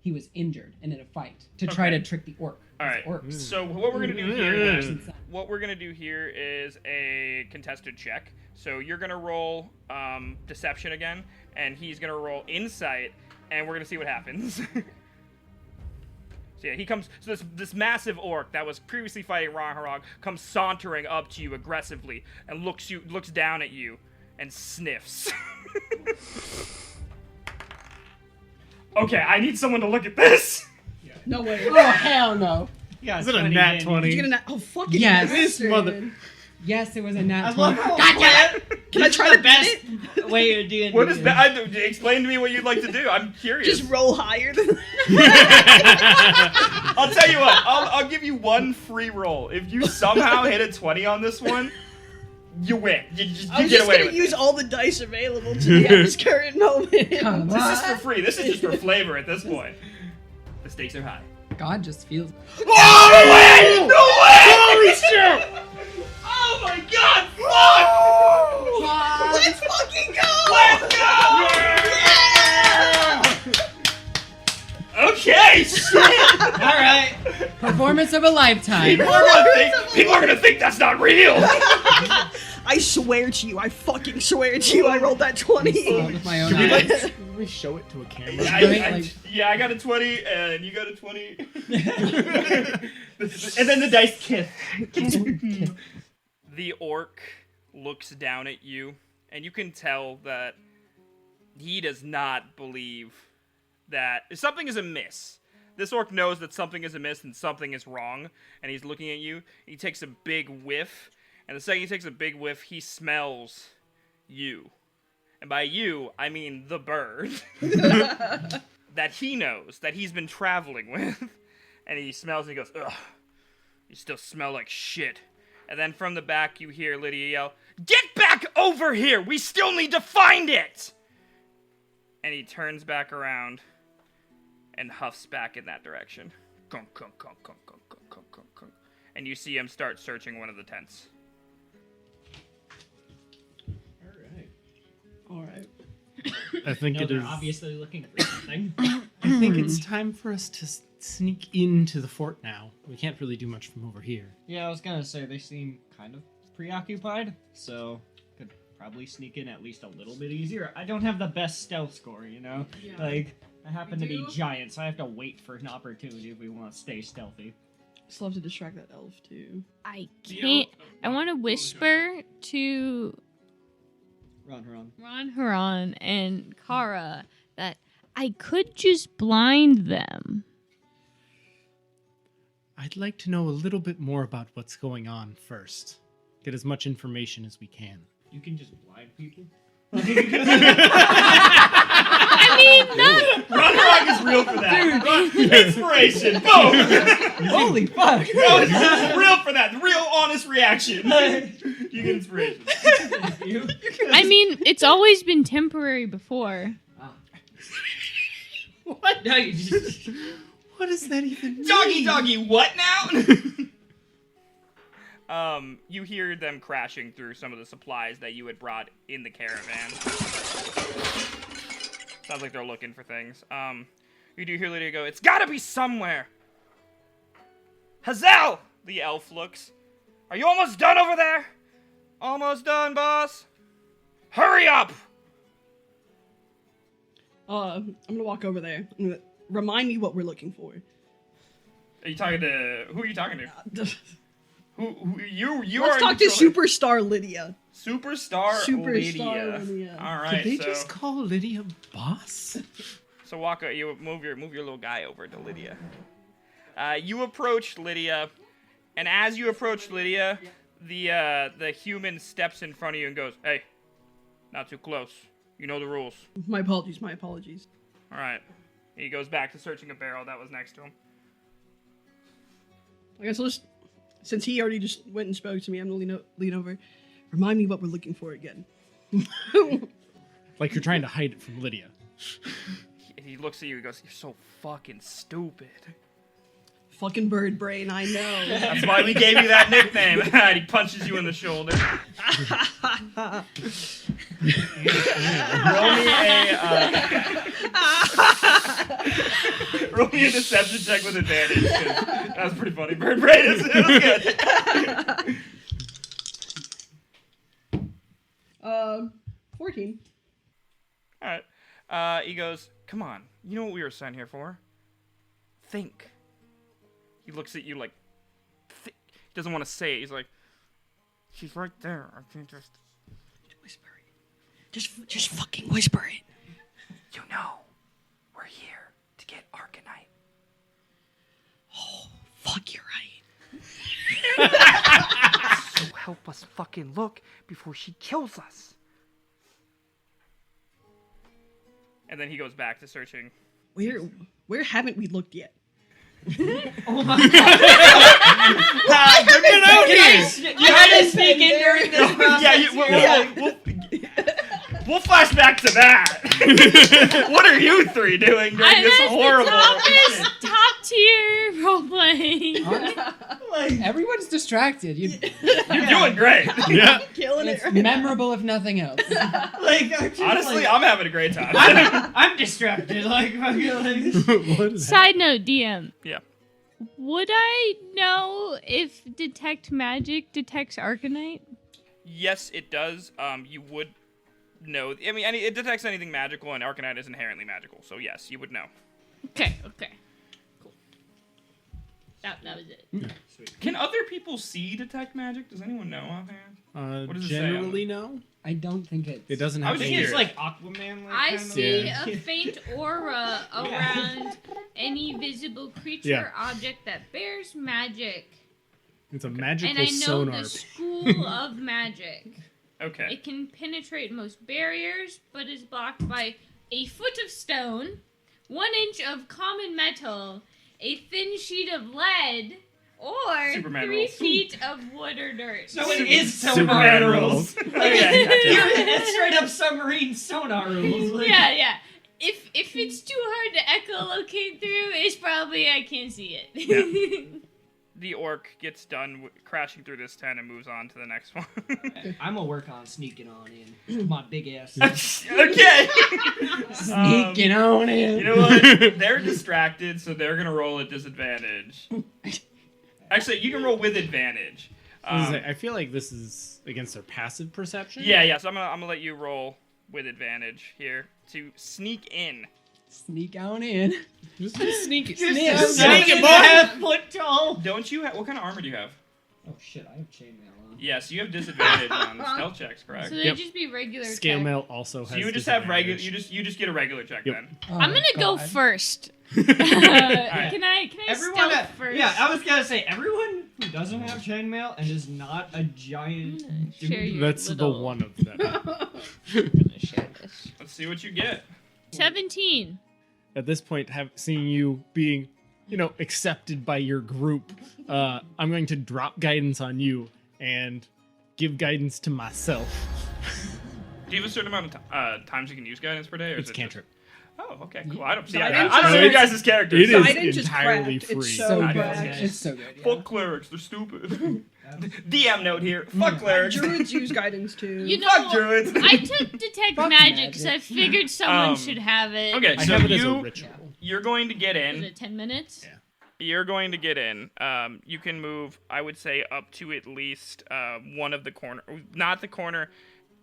he was injured and in a fight to try Okay. to trick the orc. All right. Orcs. So what we're gonna do here Mm. is a contested check. So you're gonna roll deception again, and he's gonna roll insight, and we're gonna see what happens. So yeah, he comes. So this massive orc that was previously fighting Raharog comes sauntering up to you aggressively and looks down at you and sniffs. Okay, I need someone to look at this. No way. Oh, hell no. yeah, Is it a nat 20? Did you get a nat? Oh, fucking Yes. bastard. Mother- Yes, it was a nat I 20. love how Can I try to best beat it? way to do it. What is that? Explain to me what you'd like to do. I'm curious. Just roll higher than I'll tell you what. I'll give you one free roll. If you somehow hit a 20 on this one, you win. You I was get just away gonna with use it. all the dice available to me at this current moment. Come This is on. for free. This is just for flavor at this point. The stakes are high. God just feels. Oh, no way! No way! Holy shit! Oh my god! Fuck! Let's fucking go! Let's go! Okay, shit! All right. Performance of a lifetime. People are gonna think that's not real. I swear to you, I fucking swear to you, I rolled that 20. With my own Can we, eyes. can we show it to a camera? I got a 20, and you got a 20. And then the dice kiss. The orc looks down at you and you can tell that he does not believe that something is amiss. This orc knows that something is amiss and something is wrong, and he's looking at you. He takes a big whiff, and the second he takes a big whiff, he smells you. And by you, I mean the bird that he knows, that he's been traveling with. And he smells and he goes, ugh, you still smell like shit. And then from the back, you hear Lydia yell, get back over here! We still need to find it! And he turns back around and huffs back in that direction. Gunk, gunk, gunk, gunk, gunk, gunk, gunk, gunk, gunk. And you see him start searching one of the tents. All right. I think it they're is. obviously looking for something. I think it's time for us to sneak into the fort now. We can't really do much from over here. Yeah, I was gonna say they seem kind of preoccupied, so could probably sneak in at least a little bit easier. I don't have the best stealth score, you know? Yeah. Like, I happen to You be do? giant, so I have to wait for an opportunity if we want to stay stealthy. Still have to distract that elf too. I can't. I want to whisper to Run. Ron Huron and Kara that I could just blind them. I'd like to know a little bit more about what's going on first. Get as much information as we can. You can just blind people? I mean, not. Run is real for that. Inspiration. Boom. Holy fuck! No, it's real for that. Real honest reaction. You get inspiration. I mean, it's always been temporary before. What? No, you just... What does that even mean? Doggy, what now? You hear them crashing through some of the supplies that you had brought in the caravan. Sounds like they're looking for things. You do hear Lydia go, it's gotta be somewhere! Hazel! The elf looks. Are you almost done over there? Almost done, boss. Hurry up! I'm gonna walk over there. I'm gonna remind me what we're looking for. Are you talking to... Who are you talking to? Who you Let's are talk to controlling- Superstar Lydia. Superstar Lydia. Lydia. All right, Did they so... just call Lydia boss? So Waka, you move your little guy over to Lydia. You approach Lydia, and as you approach Lydia, the human steps in front of you and goes, "Hey, not too close. You know the rules." My apologies. All right. He goes back to searching a barrel that was next to him. I guess let's, since he already just went and spoke to me, I'm gonna lean over. Remind me what we're looking for again. Like you're trying to hide it from Lydia. He looks at you and goes, "You're so fucking stupid." Fucking bird brain, I know. That's why we gave you that nickname. And he punches you in the shoulder. Roll me a deception check with advantage. 'Cause that was pretty funny. Bird brain, it was good. 14. All right. He goes, "Come on. You know what we were sent here for? Think." He looks at you like, he doesn't want to say it. He's like, "She's right there. I can just Whisper it. Just fucking whisper it. You know, we're here to get Arcanite." Oh, fuck, you're right. So help us fucking look before she kills us. And then he goes back to searching. Where haven't we looked yet? You had to sneak in during this process. We'll flash back to that. What are you three doing during this horrible? Top tier roleplaying. Everyone's distracted. You're doing great. Yeah. Killing It's memorable if nothing else. Honestly, I'm having a great time. I'm distracted. Like, What is Side note, DM. Yeah. Would I know if detect magic detects Arcanite? Yes, it does. You would know. I mean, it detects anything magical, and Arcanite is inherently magical. So yes, you would know. Okay. Cool. That was it. Sweet. Can other people see detect magic? Does anyone know offhand? What does it say on Generally, no. I don't think It doesn't I have was I to think here. it's like Aquaman. Like, I kind of- see Yeah. a faint aura around any visible creature Yeah. or object that bears magic. It's a magical And I know sonar. the school of magic. Okay. It can penetrate most barriers, but is blocked by a foot of stone, 1 inch of common metal, a thin sheet of lead, or Superman 3 rules. feet of wood or dirt. So it is Superman sonar rules. rules. Oh, yeah, It's straight up submarine sonar rules. Like, Yeah. If it's too hard to echolocate through, it's probably I can't see it. The orc gets done crashing through this tent and moves on to the next one. I'm gonna work on sneaking on in. My big ass. Okay. Sneaking on in. You know what? They're distracted, so they're gonna roll at disadvantage. Actually, you can roll with advantage. I feel like this is against their passive perception. Yeah. So I'm gonna let you roll with advantage here to sneak in. Sneak on in. Just sneak it. Sneak it, boy. Half-foot tall. Don't you have? What kind of armor do you have? Oh shit! I have chainmail on. Yes, you have disadvantage on stealth checks, correct? So they'd Yep. just be regular Scale attack. mail also has. So you just have regular. disadvantage. You just get a regular check Yep. then. Oh, I'm gonna go God. first. Can I Everyone, stealth first? yeah, I was gonna say everyone who doesn't have chainmail and is not a giant. I'm gonna dude- share your That's little- the one of them. I'm gonna share this. Let's see what you get. 17. At this point, seeing you being, accepted by your group, I'm going to drop guidance on you and give guidance to myself. Do you have a certain amount of times you can use guidance per day, or It's is it cantrip. Just... Oh, okay, cool. I don't see. Guidance I don't know is- you guys' characters. It is Guidance entirely is cracked. free. It's so So I good. know, cracked. It's so good. Yeah. Fuck clerics, they're stupid. DM note here. Fuck clerics. Druids use guidance too. You know, Fuck druids. I took detect Fuck magic because I magic. figured someone Um, should have it. Okay, I so have it as a you ritual. you're going to get Is in. it 10 minutes? Yeah. You're going to get in. You can move. I would say up to at least one of the corner. Not the corner.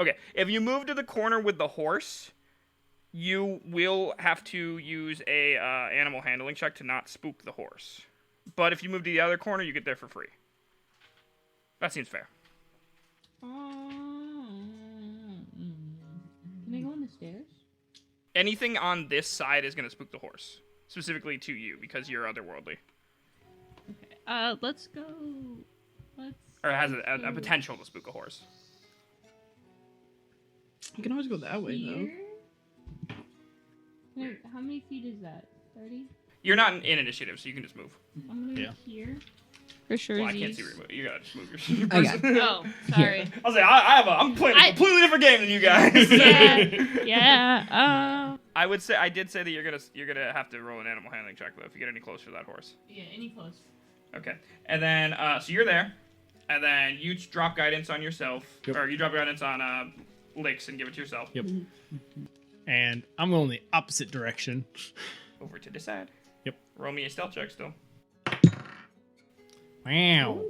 Okay, if you move to the corner with the horse, you will have to use a animal handling check to not spook the horse. But if you move to the other corner, you get there for free. That seems fair. Can I go on the stairs? Anything on this side is going to spook the horse, specifically to you because you're otherworldly, Okay. Let's go. Let's. or it has a potential to spook a horse. You can always go that way Here? How many feet is that? 30? You're not in initiative, so you can just move. I'm gonna Yeah. go here. For sure. Well, I can't see where you gotta just move your I got person. Oh, sorry. I was like, I'm playing a completely different game than you guys. Yeah. I would say I did say that you're gonna have to roll an animal handling check though if you get any closer to that horse. Yeah. Any close? Okay, and then so you're there, and then you drop guidance on yourself, Yep. or you drop guidance on Licks and give it to yourself. Yep. And I'm going the opposite direction. Over to this side. Yep. Roll me a stealth check still. Wow.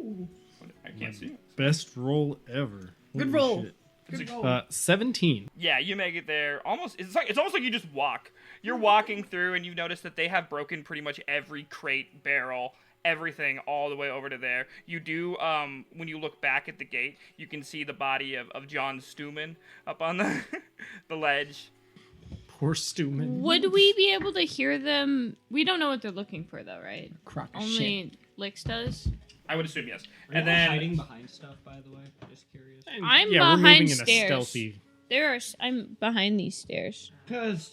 I can't see. Best roll ever. Good Holy roll. shit. Good roll. 17. Yeah, you make it there. Almost. It's almost like you just walk. You're walking through, and you notice that they have broken pretty much every crate, barrel, everything, all the way over to there. You do. When you look back at the gate, you can see the body of John Stuman up on the the ledge. Poor Stuman. Would we be able to hear them? We don't know what they're looking for, though, right? Crock of Only Licks does. I would assume yes. Are And you all then hiding behind stuff, by the way? Just curious. And, I'm yeah, we're behind moving in stairs. a stealthy. I'm behind these stairs. Because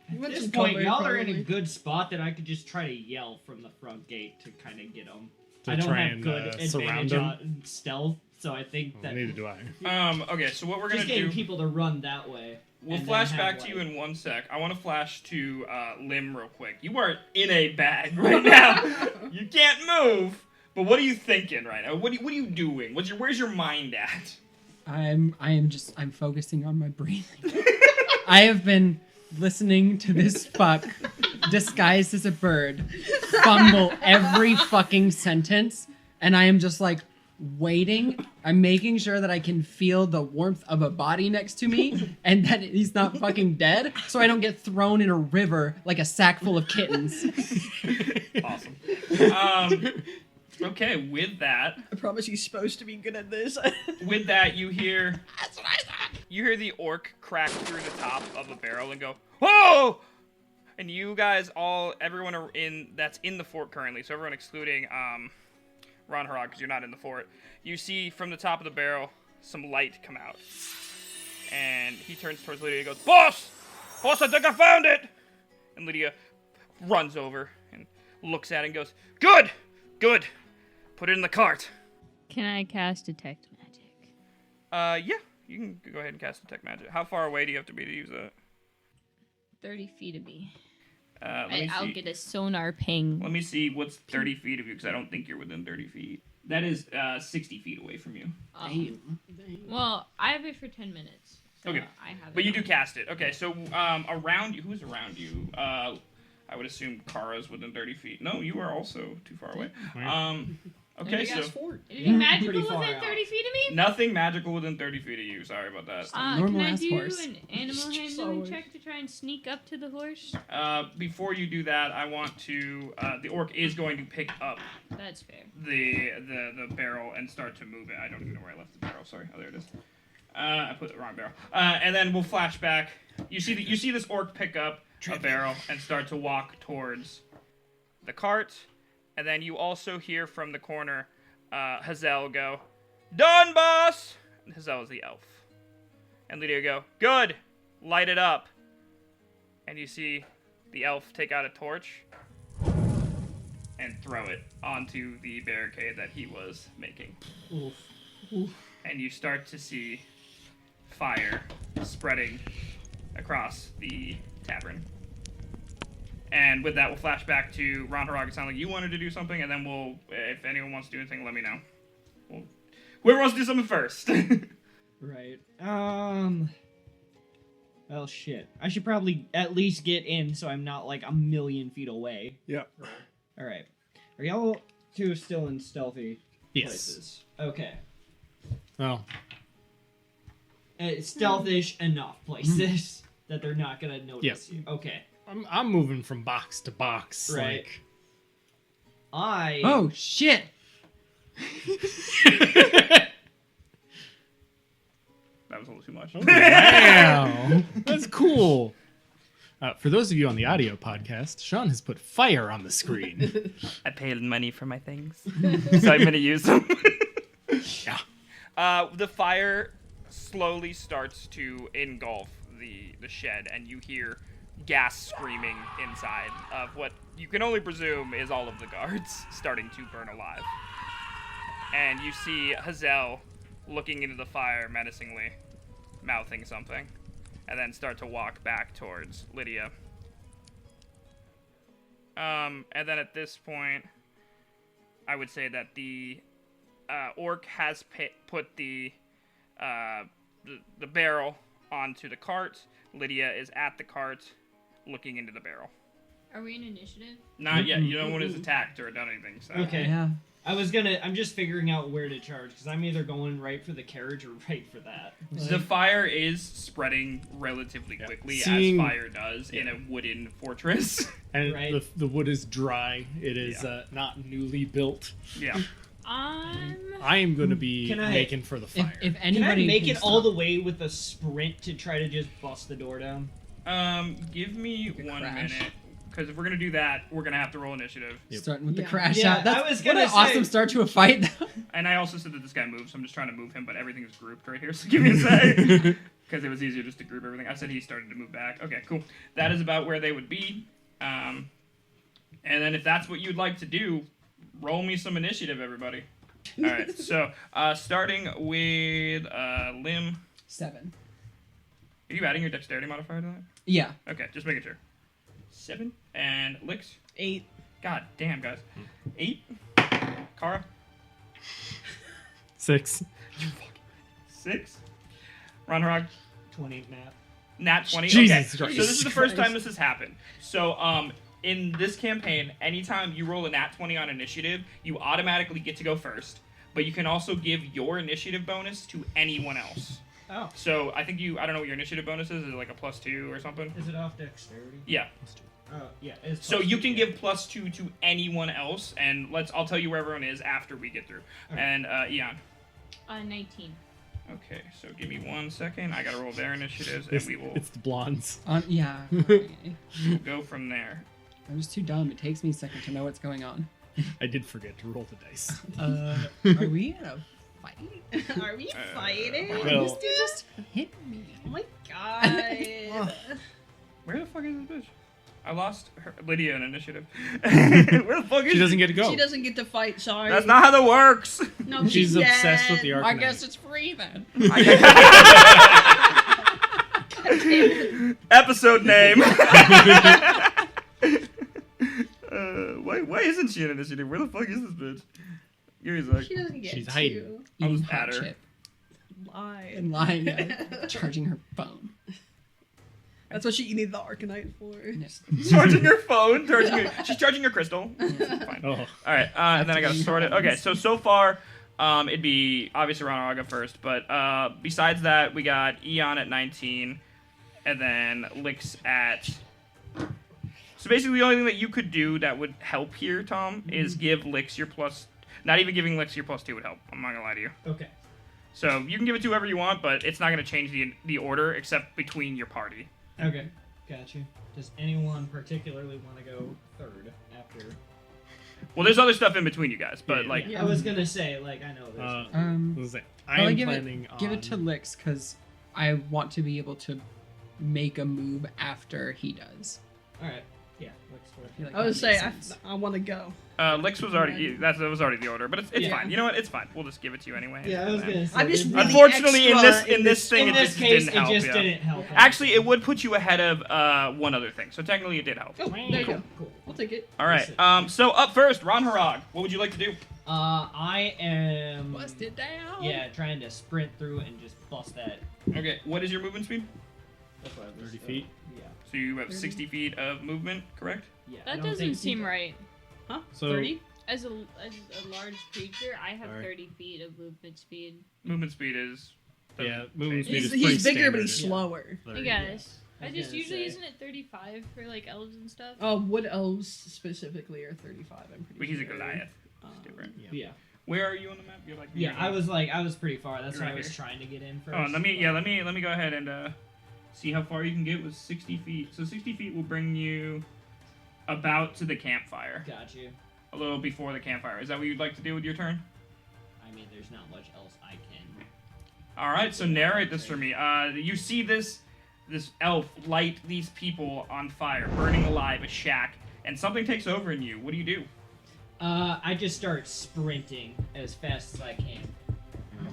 You at want this some point, cover, y'all are in a probably. good spot that I could just try to yell from the front gate to kind of get them. To I don't try have and, good surround advantage 'em? on stealth, so I think Well, that neither do I. Okay, so what we're gonna just getting do? people to run that way. We'll and flash then back have, to you like- in 1 sec. I want to flash to Lim real quick. You are in a bag right now. You can't move. But what are you thinking right now? What are you doing? Where's your mind at? I'm focusing on my breathing. I have been listening to this fuck disguised as a bird fumble every fucking sentence, and I am just like waiting. I'm making sure that I can feel the warmth of a body next to me and that he's not fucking dead, so I don't get thrown in a river like a sack full of kittens. Awesome. Okay, with that, I promise he's supposed to be good at this. with that, you hear. That's what I thought. You hear the orc crack through the top of a barrel and go, "Whoa!" And you guys everyone are that's in the fort currently, so everyone excluding Ron Harag, because you're not in the fort. You see from the top of the barrel some light come out, and he turns towards Lydia and goes, "Boss! Boss, I think I found it!" And Lydia runs over and looks at it and goes, "Good! Good! Put it in the cart." Can I cast Detect Magic? Yeah, you can go ahead and cast Detect Magic. How far away do you have to be to use that? 30 feet of me. I'll get a sonar ping. Let me see what's 30 feet of you, because I don't think you're within 30 feet. That is 60 feet away from you. Well, I have it for 10 minutes. So Okay, I have but it you do on. cast it. Okay, so around you, who's around you? I would assume Kara's within 30 feet. No, you are also too far away. Okay, so Anything magical pretty far within out. 30 feet of me? nothing magical within 30 feet of you. Sorry about that. Can Normal I ass do horse. an animal handling check to try and sneak up to the horse? Before you do that, I want to. The orc is going to pick up That's fair. the barrel and start to move it. I don't even know where I left the barrel. Sorry. Oh, there it is. I put the wrong barrel. And then we'll flash back. You see this orc pick up a barrel and start to walk towards the cart, and then you also hear from the corner Hazel go, "Done, boss!" And Hazel is the elf. And Lydia go, "Good! Light it up." And you see the elf take out a torch and throw it onto the barricade that he was making. And you start to see fire spreading across the tavern. And with that, we'll flash back to Ron Harag. It sounded like you wanted to do something, and then we'll, if anyone wants to do anything, let me know. Whoever wants to do something first. Right. Well, shit. I should probably at least get in so I'm not like a million feet away. Yep. All right. Are y'all two still in stealthy Yes. places? Okay. Oh. Stealthish enough places that they're not gonna notice you. Okay. I'm moving from box to box. Right. Like, Oh shit! That was a little too much. wow. That's cool. For those of you on the audio podcast, Sean has put fire on the screen. I paid money for my things, so I'm gonna use them. Yeah. The fire slowly starts to engulf the shed, and you hear gas screaming inside of what you can only presume is all of the guards starting to burn alive. And you see Hazel looking into the fire menacingly, mouthing something, and then start to walk back towards Lydia. And then at this point, I would say that the orc has put the barrel onto the cart. Lydia is at the cart, looking into the barrel. Are we in initiative? Not yet. You know one has attacked or done anything. So. Okay. Yeah. I'm just figuring out where to charge, because I'm either going right for the carriage or right for that. The fire is spreading relatively quickly, Seeing- as fire does in a wooden fortress. And Right. the wood is dry. It is not newly built. Yeah. I am going to be Can I- making for the fire. If Can I anybody make can it all stop- the way with a sprint to try to just bust the door down? Give me Like a 1 crash. minute, because if we're gonna do that, we're gonna have to roll initiative. Starting with the Yeah. crash Yeah, out. That's I was what gonna an say- awesome start to a fight. And I also said that this guy moves, so I'm just trying to move him, but everything is grouped right here, so give me a sec. Because it was easier just to group everything. I said he started to move back. Okay, cool. That is about where they would be. And then if that's what you'd like to do, roll me some initiative, everybody. All right, so starting with Lim. 7. Are you adding your dexterity modifier to that? Yeah. Okay, just making sure. 7. And Lix? 8. God damn, guys. 8. Kara? 6. 6. Ron Harag? 20 nap. Nat 20. Jesus okay. Christ. So this is the first time this has happened. So in this campaign, anytime you roll a nat 20 on initiative, you automatically get to go first. But you can also give your initiative bonus to anyone else. Oh. So I think I don't know what your initiative bonus is. Is it like a +2 or something? Is it off dexterity? Yeah. Yeah. It's So plus you 2, can yeah. give +2 to anyone else, and I'll tell you where everyone is after we get through. Okay. And Eon. 19. Okay, so give me 1 second. I gotta roll their initiatives, and we will It's the blondes. Yeah. Okay. go from there. I'm just too dumb. It takes me a second to know what's going on. I did forget to roll the dice. Are we in a fight? Are we fighting? Well- This dude just hit me. Oh my god. Where the fuck is this bitch? I lost Lydia in initiative. Where the fuck is She doesn't get to go. She doesn't get to fight, sorry. That's not how that works. No, She's obsessed with the dead. Arcanine. I guess it's free then. Episode name. Why isn't she in initiative? Where the fuck is this bitch? Give me a sec. She doesn't get She's to. hiding. I'll Eating just pat hot her. chip Lie. and lying, charging her phone. That's what she needed the Arcanite for. Charging her phone. She's charging her crystal. Fine. Oh, All right, and then I gotta sort it. Okay, so far, it'd be obviously Ronaraga first, but besides that, we got Eon at 19, and then Lix at. So basically, the only thing that you could do that would help here, Tom, is give Lix your plus. Not even giving Lix your +2 would help. I'm not gonna lie to you. Okay. So you can give it to whoever you want, but it's not gonna change the order except between your party. Okay. Got you. Does anyone particularly want to go third after? Well, there's other stuff in between you guys, but Yeah. like. Yeah. I was gonna say, like, I know there's. Um, what was that? Probably I'm give planning on. Give it to Lix because I want to be able to make a move after he does. All right. Yeah. Looks for I feel like I would that say makes I sense. want to go. Lix was already that was already the order, but it's Yeah. fine. You know what? It's fine. We'll just give it to you anyway. Yeah, I was gonna say. I'm just this- really Unfortunately, in extra this thing, in it this just case, didn't help. it just yeah. didn't help. Actually, it would put you ahead of one other thing. So technically, it did help. Oh, there you go. Cool. I'll take it. All right. So up first, Ron Harag. What would you like to do? I am. Bust it down. Yeah, trying to sprint through and just bust that. Okay. What is your movement speed? That's what I was, 30 feet? Yeah. So you have 30. 60 feet of movement, correct? Yeah. I That don't doesn't think seem he- right. Huh? So 30? As a large creature, I have Alright. 30 feet of movement speed. Movement speed is. Yeah, movement speed He's, is pretty he's bigger, but standard. he's slower. I 30. guess. I I was just gonna usually say. isn't it 35 for like elves and stuff? Wood elves specifically are 35. I'm pretty But he's a sure. Goliath. Um, It's different. Yeah. Where are you on the map? You're like. Yeah, I was pretty far. That's You're why I right was here. trying to get in first. Oh, let me go ahead and see how far you can get with 60 feet. So 60 feet will bring you about to the campfire. Got you. A little before the campfire. Is that what you'd like to do with your turn? I mean, there's not much else I can. All right, so narrate this for me. You see this elf light these people on fire, burning alive a shack, and something takes over in you. What do you do? I just start sprinting as fast as I can.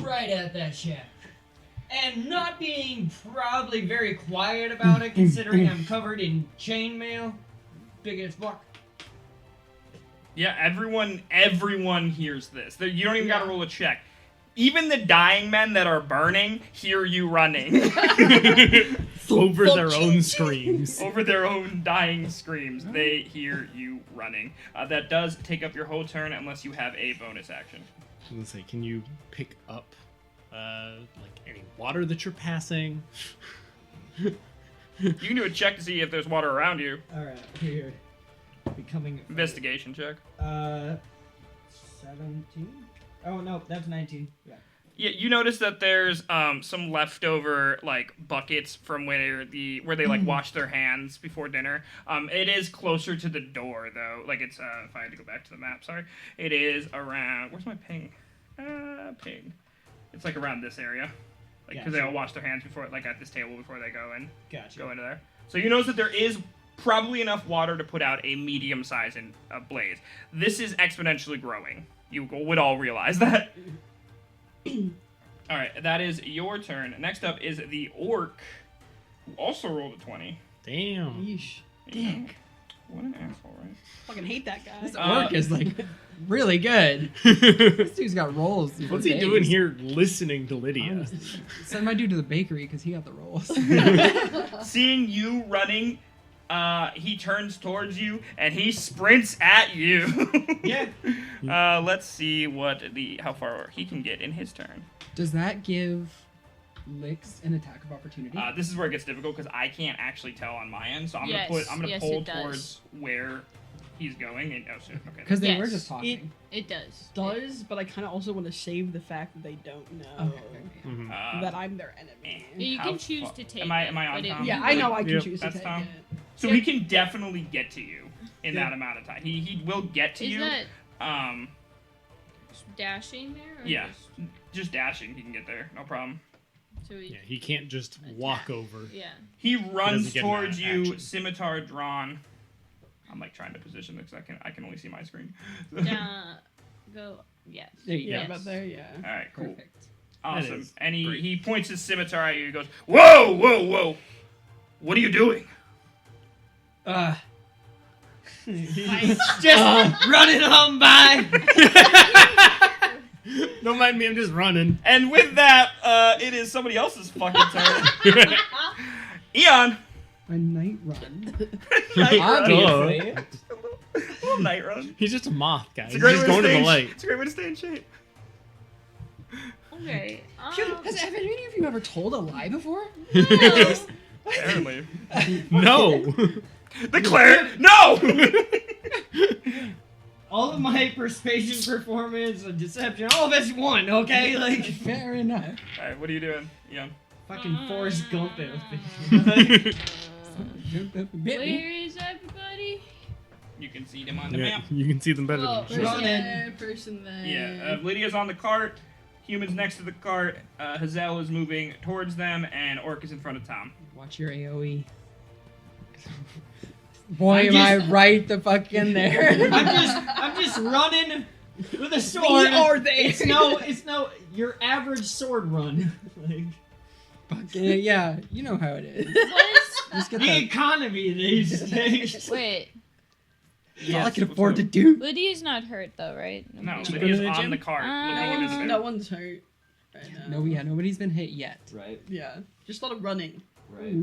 Right at that shack. And not being probably very quiet about it, considering I'm covered in chainmail. Big as fuck. Yeah, everyone hears this. You don't even gotta Yeah. roll a check. Even the dying men that are burning hear you running Over their own screams. over their own dying screams. They hear you running. That does take up your whole turn unless you have a bonus action. I was gonna say, can you pick up like any water that you're passing? You can do a check to see if there's water around you. Alright, here. Becoming. Investigation check. 17? Oh, no, that's 19. Yeah. Yeah, you notice that there's some leftover like buckets from where they like wash their hands before dinner. It is closer to the door though. Like it's if I had to go back to the map, sorry. It is around. Where's my ping? Ping. It's like around this area. Like because they all wash their hands before, like at this table before they go and Gotcha. go into there. So you notice that there is probably enough water to put out a medium size blaze. This is exponentially growing. You would all realize that. All right, that is your turn. Next up is the orc, who also rolled a 20. Damn. Yeesh. Dick. What an asshole, right? Fucking hate that guy. This orc is like really good. This dude's got rolls. for What's he days. doing here listening to Lydia? Honestly. Send my dude to the bakery because he got the rolls. Seeing you running, he turns towards you and he sprints at you. Yeah. Let's see how far he can get in his turn. Does that give Licks an attack of opportunity? This is where it gets difficult because I can't actually tell on my end, so I'm Yes, gonna yes, pull it does. towards where he's going. And oh shit, okay. Because they were Yes. just talking. It does. Does, but I kind of also want to save the fact that they don't know Mhm. that I'm their enemy. Yeah, you How can choose fu- to take am I- it, am I on but it- Tom? Yeah, I know I can Yep, choose to that's take fine. it. So he can definitely get to you in Yeah. that amount of time. He will get to Is you. that Um, dashing there? Or yeah, just dashing. He can get there, no problem. So we, Yeah, he can't just walk over. yeah. He runs doesn't get towards an you, action. scimitar drawn. I'm like trying to position this. I can only see my screen. Down. Go. Yes. There you Yeah, go. about there, yeah. All right, cool, Perfect. awesome. is And great. he points his scimitar at you. He goes, "Whoa, whoa, whoa! What are you doing?" Just running on by. Don't mind me, I'm just running. And with that, it is somebody else's fucking turn. Eon. A night run. Night run. Obviously. Little night run. He's just a moth, guys. It's a He's great just way going to stay the in- light. It's a great way to stay in shape. Okay. Have any of you ever told a lie before? No. Apparently. No! Declare no! All of my persuasion, performance, and deception, all of it's one, okay? Like, Fair enough. Alright, what are you doing, Eon? fucking Forrest Gump it. Jumped up and bit me. Where is everybody? You can see them on the Yeah, map. you can see them better Oh, than me. Run in. there, person there. Yeah, Lydia's on the cart. Humans next to the cart. Hazel is moving towards them, and Orc is in front of Tom. Watch your AoE. Boy, I'm am I just- right the fuck in there. I'm just running with a We sword. are there. It's no your average sword run. Like, Fucking, yeah, you know how it is. What? Just get the the. economy these days. Wait. That's all I Yes, can what's afford to up? do. Lydia's not hurt though, right? No, Nobody's Should hurt. we go Lydia's to the on the gym? cart. Ah. looking at No one's hurt right now. No, yeah, nobody's been hit yet. Right. Yeah, just a lot of running. Right.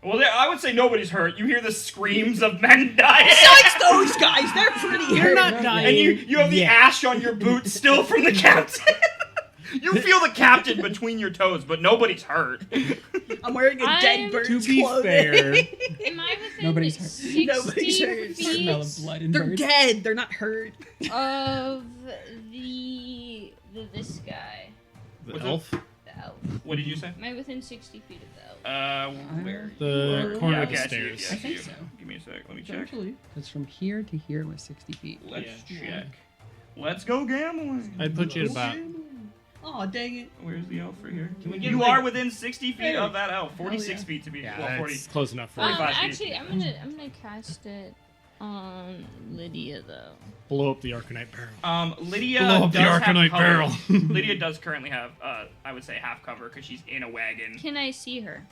Well, I would say nobody's hurt. You hear the screams of men dying. Besides those guys, they're pretty You're hurt. not dying. And you have the Yeah. ash on your boot still from the captain. You feel the captain between your toes, but nobody's hurt. I'm wearing a dead I'm- bird's To be clothing. fair, Am I within Nobody's hurt. 60 Nobody's hurt. Smell of feet blood and They're birds. dead. They're not hurt. of this guy? the What's elf, The elf. What did you say? Am I within 60 feet of the elf? Where? the corner Yeah, of the okay, I see you, stairs. yeah, I think see you. so. Give me a sec. Let me check. Actually, Because from here to here was 60 feet. Let's Yeah. check. Let's go gambling. I'd put you at about. oh dang it. Where's the elf for here? Can we get, You like- are within 60 feet Hey. of that elf. 46 yeah. feet to be. Yeah, well, 40. that's close enough for 45 feet. Actually, I'm gonna cast it on Lydia though. blow up the Arcanite barrel. Lydia Blow up the does have Arcanite cover. barrel. Lydia does currently have, I would say, half cover because she's in a wagon. Can I see her?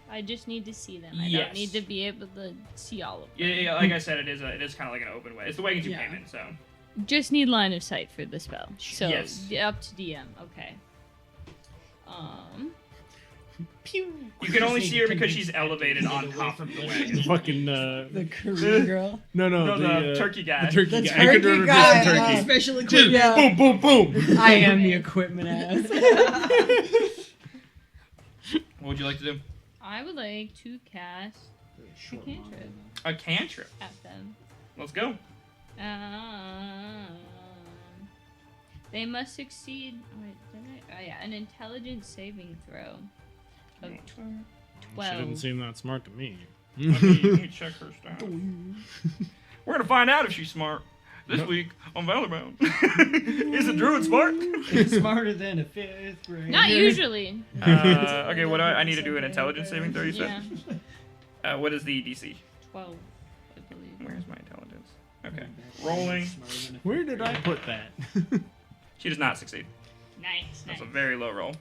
I just need to see them. I Yes. don't need to be able to see all of them. Yeah, like I said, it is kind of like an open way. It's the wagons you Yeah. came in, so. Just need line of sight for the spell. So Yes. up to DM. Okay. You can only see her because she's elevated on top of the The wagon. fucking The Korean girl. no, No, the turkey guy. The turkey The guy. I could turkey never guy, miss the yeah. turkey. Special Just equipment. Yeah. boom, boom, boom. I am the equipment ass. What would you like to do? I would like to cast a cantrip A cantrip. at them. Let's go. They must succeed. Wait, did I? Oh yeah, an intelligence saving throw of She 12. didn't seem that smart to me. Let me check her stats. We're gonna find out if she's smart this week on Valorbound. Is the druid smart? Smarter than a fifth grader. Not usually. Okay, what do I need to do? An intelligence saving throw, you said? Yeah, What is the DC? 12, I believe. Where's my intelligence? Okay. Rolling. Where did I put that? She does not succeed. Nice, That's nice. a very low roll.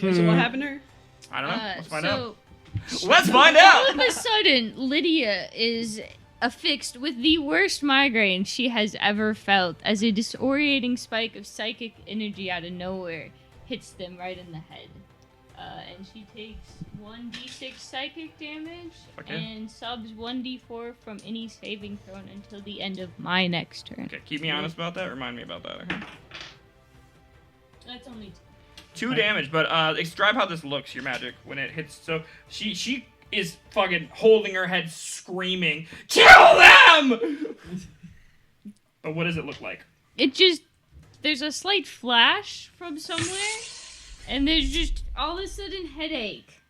So what happened to her? I don't know. Let's find out. so Let's find all out! of a sudden, Lydia is affixed with the worst migraine she has ever felt as a disorientating spike of psychic energy out of nowhere hits them right in the head. And she takes 1d6 psychic damage Okay. and subs 1d4 from any saving thrown until the end of my next turn. Okay, keep me honest about that. Remind me about that, okay? That's only 2 damage, but describe how this looks, your magic, when it hits. So she is fucking holding her head, screaming, "Kill them!" But what does it look like? There's a slight flash from somewhere, and there's just all of a sudden headache.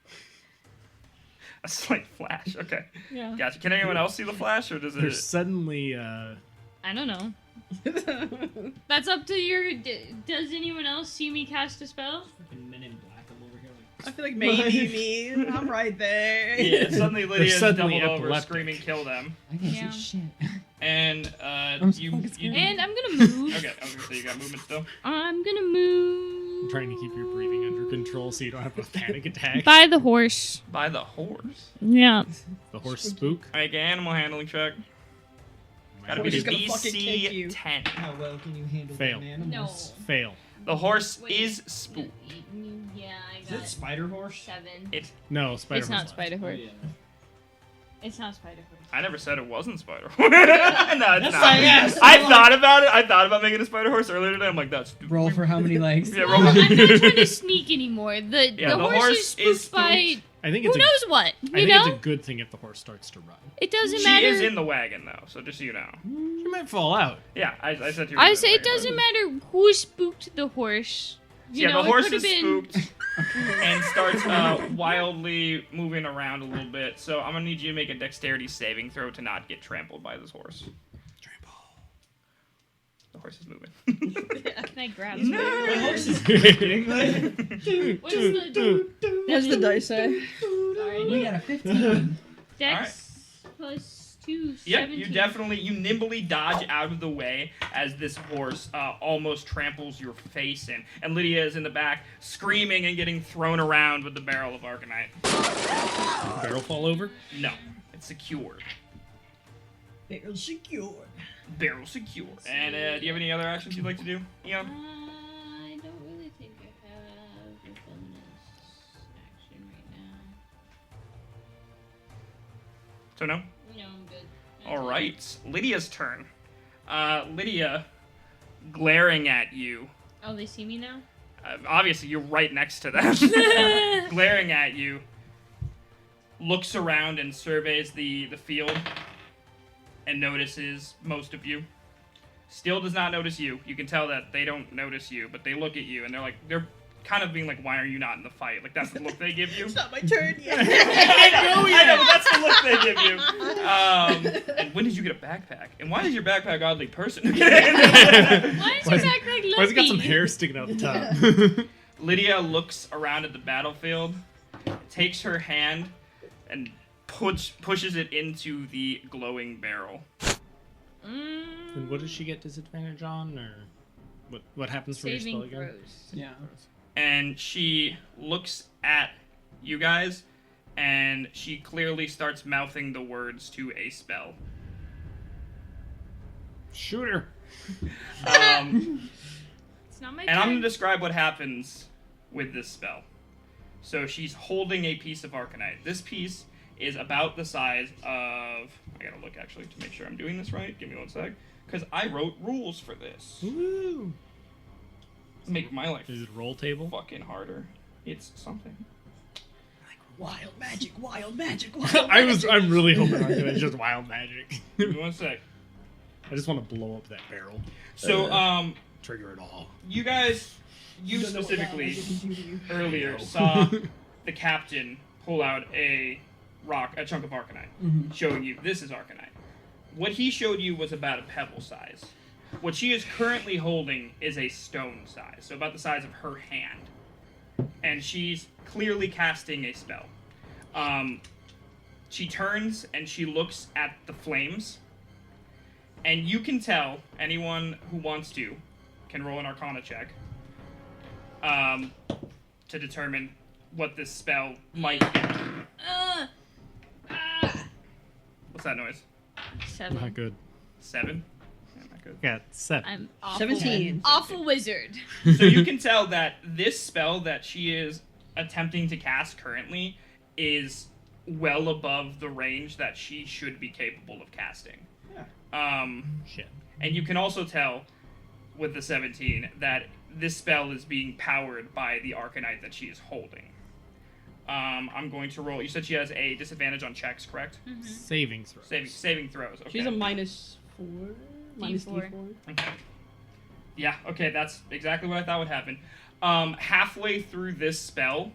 A slight flash. Okay. Yeah. Gotcha. Can anyone else see the flash, or does it? There's suddenly I don't know. That's up to your. Does anyone else see me cast a spell? Fucking Men in Black, I'm over here like. I feel like maybe me. I'm right there. Yeah. Suddenly Lydia's suddenly doubled over, epileptic. screaming, "Kill them!" I can't Yeah. see shit. And so you. fucking scared. And I'm gonna move. Okay. I was gonna say you got movement still. I'm gonna move. I'm trying to keep your breathing under control so you don't have a panic attack. By the horse. By the horse. Yeah. The horse spook. Make an animal handling check. Gotta be Horse is gonna fucking kick you. DC 10. How well can you handle Fail. them animals? Fail. The horse Wait. is spooked. Yeah, I Is got it Spider Horse? 7. It's. No, spider It's not horse. Spider Oh, Horse. yeah. It's not Spider Horse. I never said it wasn't Spider Horse. No, it's That's not. like, yes, I I'm thought about it. I thought about making a Spider Horse earlier today. I'm like, that's stupid. Roll for how many legs? Yeah, No, roll. I'm not trying to sneak anymore. The Yeah, the horse horse is is spooked by spooked. I think who it's knows what. I You think know, it's a good thing if the horse starts to run. it doesn't She matter. is in the wagon though, so just so you know. She might fall out. Yeah, I said you. I say it doesn't matter who spooked the horse. You Yeah, know, the horse it could is have been. spooked and starts wildly moving around a little bit. So I'm gonna need you to make a dexterity saving throw to not get trampled by this horse. The horse is moving. Can I grab The it? horse is kicking, like. What is the What's the dice say? We Sorry. got a 15. Dex plus 2. Yep, 17. you nimbly dodge out of the way as this horse almost tramples your face in. And Lydia is in the back, screaming and getting thrown around with the barrel of Arcanite. Barrel fall over. No, it's secured. Barrel secure. Barrel secure. And do you have any other actions you'd like to do, Eon? I don't really think I have a bonus action right now. So no? No, I'm good. All right, Lydia's turn. Lydia, glaring at you. Oh, they see me now? Obviously, you're right next to them. Glaring at you, looks around and surveys the field and notices most of you. Still does not notice you. You can tell that they don't notice you, but they look at you and they're kind of being like, why are you not in the fight? Like, that's the look they give you. It's not my turn yet. I know, but that's the look they give you. And when did you get a backpack? And why is your backpack oddly personal? Why is your backpack lumpy? Why's it got some hair sticking out the top? Lydia looks around at the battlefield, takes her hand, and pushes it into the glowing barrel. And what does she get disadvantage on, or what happens for your spell Saving again? throws. Yeah. And she looks at you guys, and she clearly starts mouthing the words to a spell. Shoot her. It's not my And I'm turn. going to describe what happens with this spell. So she's holding a piece of Arcanite. This piece is about the size of... I gotta look, actually, to make sure I'm doing this right. Give me one sec. Because I wrote rules for this. Woo. Make my life Is it roll table? fucking harder. It's something. Wild magic, wild magic, wild magic. I'm really hoping it's just wild magic. Give me one sec. I just want to blow up that barrel. So, Trigger it all. you guys... You don't know what wild specifically... magic can do to you. earlier saw the captain pull out a chunk of Arcanite, showing you this is Arcanite. What he showed you was about a pebble size. What she is currently holding is a stone size, so about the size of her hand. And she's clearly casting a spell. She turns and she looks at the flames, and you can tell, anyone who wants to can roll an Arcana check, to determine what this spell might be. What's that noise? 7. Not good. 7? Yeah, not good. Yeah, 7. I'm awful. 17. Awful wizard. So you can tell that this spell that she is attempting to cast currently is well above the range that she should be capable of casting. Shit. And you can also tell with the 17 that this spell is being powered by the Arcanite that she is holding. I'm going to roll. You said she has a disadvantage on checks, correct? Saving throws. Saving throws. Okay. She's a -4. Minus D4. D4. Okay. Yeah, okay, that's exactly what I thought would happen. Halfway through this spell,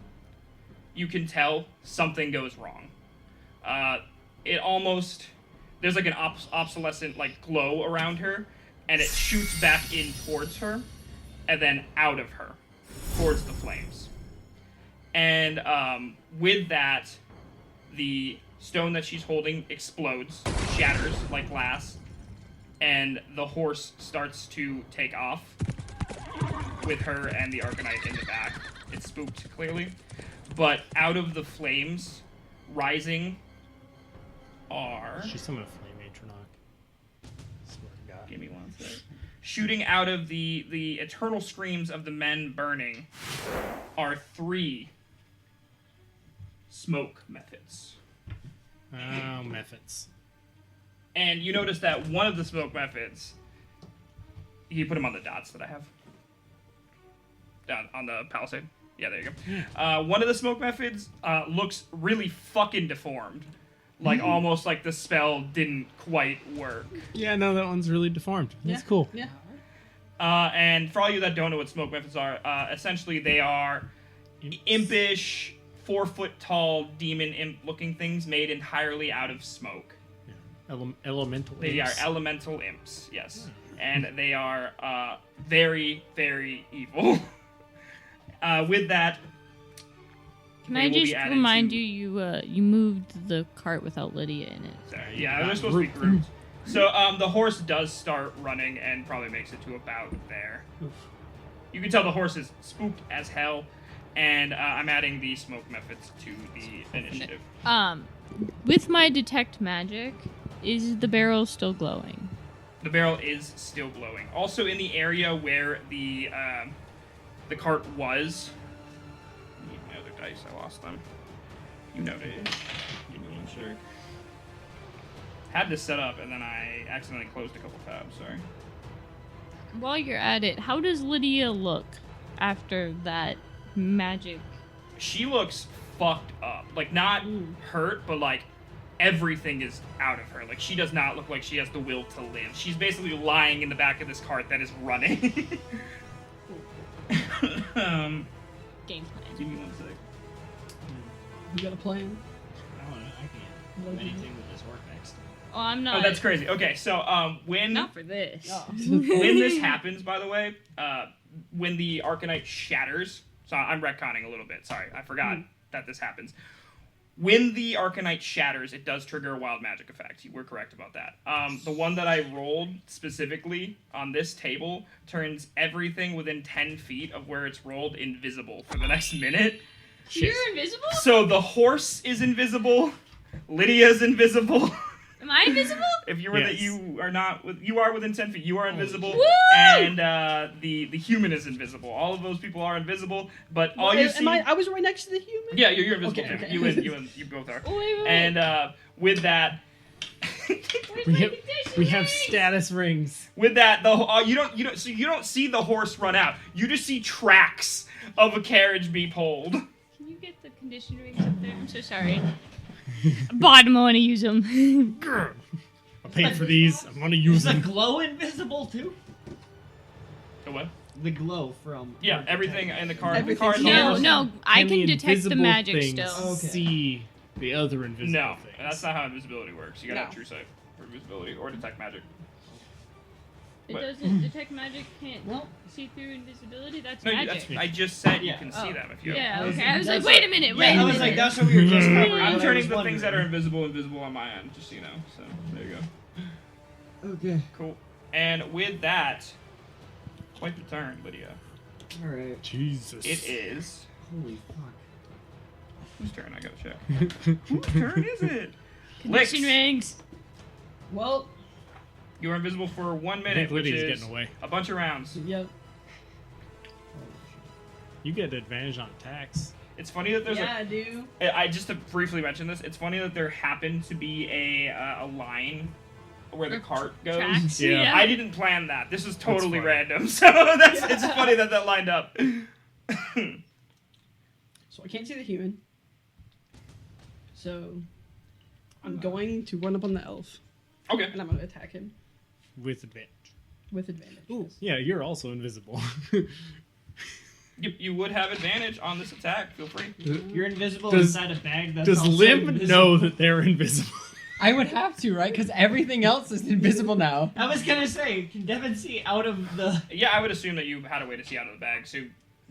you can tell something goes wrong. It almost... There's like an obsolescent like glow around her, and it shoots back in towards her, and then out of her, towards the flames. And with that, the stone that she's holding explodes, shatters like glass, and the horse starts to take off with her and the Arcanite in the back. It's spooked, clearly. But out of the flames, rising are... She's summoned a flame atronach. Swear to God. Give me one sec. Shooting out of the eternal screams of the men burning are 3 smoke methods. Oh, methods. And you notice that one of the smoke methods, you put them on the dots that I have. Down on the palisade. Yeah, there you go. One of the smoke methods looks really fucking deformed. Like, almost like the spell didn't quite work. Yeah, no, that one's really deformed. That's cool. Yeah. And for all you that don't know what smoke methods are, essentially they are impish, 4-foot-tall demon imp-looking things made entirely out of smoke. Yeah. Elemental. They imps. are elemental imps, yes. And they are very, very evil. With that, Can they I will be just added remind to- you moved the cart without Lydia in it. Sorry, yeah, they're supposed to be grouped. So the horse does start running and probably makes it to about there. You can tell the horse is spooked as hell, and I'm adding the smoke methods to the initiative. With my detect magic, is the barrel still glowing? The barrel is still glowing. Also, in the area where the cart was. I need my other dice. I lost them. You noted. Give me one sec. Had this set up, and then I accidentally closed a couple tabs. Sorry. While you're at it, how does Lydia look after that magic? She looks fucked up. Like, not hurt, but like everything is out of her. Like, she does not look like she has the will to live. She's basically lying in the back of this cart that is running. Game plan. Give me one sec. You got a plan? I don't know. I can't do anything with this work next. Oh, I'm not. Oh, that's crazy. Okay, so when Not for this. when this happens, by the way, when the Arcanite shatters, so I'm retconning a little bit. Sorry, I forgot that this happens. When the Arcanite shatters, it does trigger a wild magic effect. You were correct about that. The one that I rolled specifically on this table turns everything within 10 feet of where it's rolled invisible for the next minute. You're invisible? So the horse is invisible. Lydia's invisible. Am I invisible? If you were that Yes. you are not, you are within 10 feet. You are invisible, Woo! and the human is invisible. All of those people are invisible, but all you see. I was right next to the human? Yeah, you're invisible. Okay, too. okay. You both are. Oh, wait. And with that, Where's We my have, condition we have ring? status rings. with that, you don't see the horse run out. You just see tracks of a carriage be pulled. Can you get the condition rings up there? I'm so sorry. Bottom, I want to use them. I paid for these. I'm gonna Is use the them. glow invisible too? The what? The glow from. Yeah, everything in the car. The Everything's car and the No, horse. no, I Can can the detect the invisible magic things still. Okay. See the other invisible No, things. that's not how invisibility works. You gotta have No. true sight for invisibility or detect magic. It What? doesn't detect magic. Can't Well- see through invisibility. That's No, magic. I just said you Yeah. can see Oh. them if you. Yeah, That's- okay. I was like, that's wait what- a minute, Yeah, wait a I minute. was like, that's what we were just covering. I'm I turning was the things that are wondering. invisible on my end, just so you know. So there you go. Okay. Cool. And with that, quite the turn, Lydia. All right. Jesus. It is Holy fuck. whose turn? I gotta check. Whose turn is it? Condition Licks. rings. Well, You are invisible for 1 I minute, think which Lydia's is getting away. a bunch of rounds. yeah. You get advantage on attacks. It's funny that there's Yeah, I do. I just to briefly mention this. It's funny that there happened to be a line where the cart goes. Tracks. Yeah. I didn't plan that. This is totally fine. random. So it's funny that lined up. So I can't see the human. So I'm going to run up on the elf Okay. and I'm going to attack him With advantage. with advantage. Ooh, yeah, you're also invisible. You would have advantage on this attack. Feel free. You're invisible Does- inside a bag that's Does also Lim invisible. know that they're invisible? I would have to, right? Because everything else is invisible now. I was gonna say, can Devin see out of the... Yeah, I would assume that you had a way to see out of the bag, so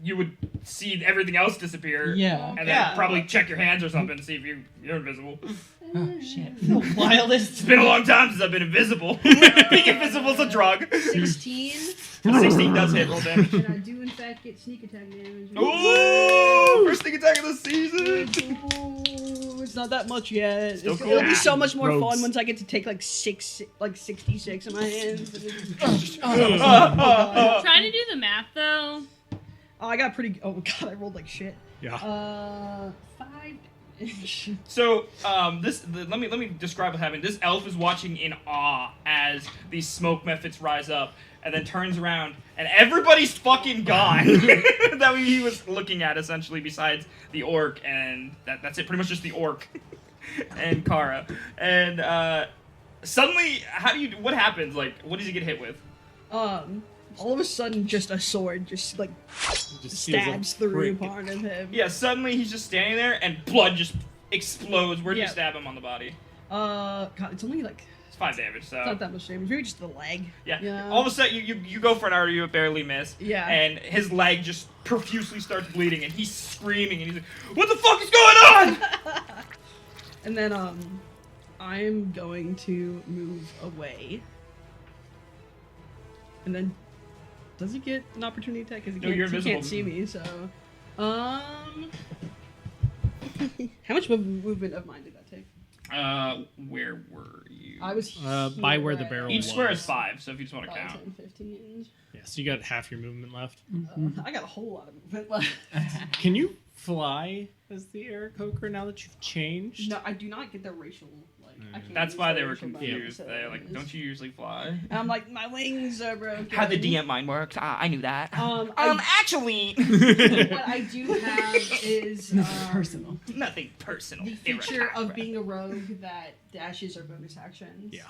you would see everything else disappear. Yeah. And then Yeah. probably check your hands or something to see if you're invisible. Oh shit. the wildest... It's been a long time since I've been invisible. Being invisible's a drug. 16, 16 does hit, roll damage. and I do in fact get sneak attack damage. Ooh! First sneak attack of the season! Ooh, it's not that much yet. Still It'll be cool. so much more Rogues. fun once I get to take like 66 in my hands. Trying to do the math though. Oh, I got pretty. Oh god, I rolled like shit. Yeah. 5. So, let me describe what happened. This elf is watching in awe as these smoke methods rise up, and then turns around, and everybody's fucking gone. That he was looking at, essentially, besides the orc, and that's it. Pretty much just the orc and Kara. And suddenly, what happens? Like, what does he get hit with? All of a sudden, just a sword just like Just feels stabs a through prick. part of him. Yeah, suddenly he's just standing there, and blood just explodes. Where'd you Yeah. stab him on the body? God, it's only like It's 5 damage, so. it's not that much damage. Maybe just the leg. Yeah. Yeah. All of a sudden, you go for an artery, you barely miss. Yeah. And his leg just profusely starts bleeding, and he's screaming, and he's like, "What the fuck is going on?" And then I'm going to move away. And then does he get an opportunity attack? Because No, you're he invisible. can't see me. So, how much movement of mine did that take? Where were you? I was By here where the at barrel Each was. square is 5, so if you just want to 5, count. 10, 15. Yeah, so you got half your movement left. I got a whole lot of movement left. Can you fly as the Eric Hoker now that you've changed? No, I do not get the racial. Like, I can't That's use why the they were racial confused. bonus, They're like, so- "Don't you usually fly?" And I'm like, my wings are broken. How the DM mind works? I knew that. Actually, What I do have is Personal. nothing personal. the feature Irritabra. of being a rogue that dashes are bonus actions. Yeah.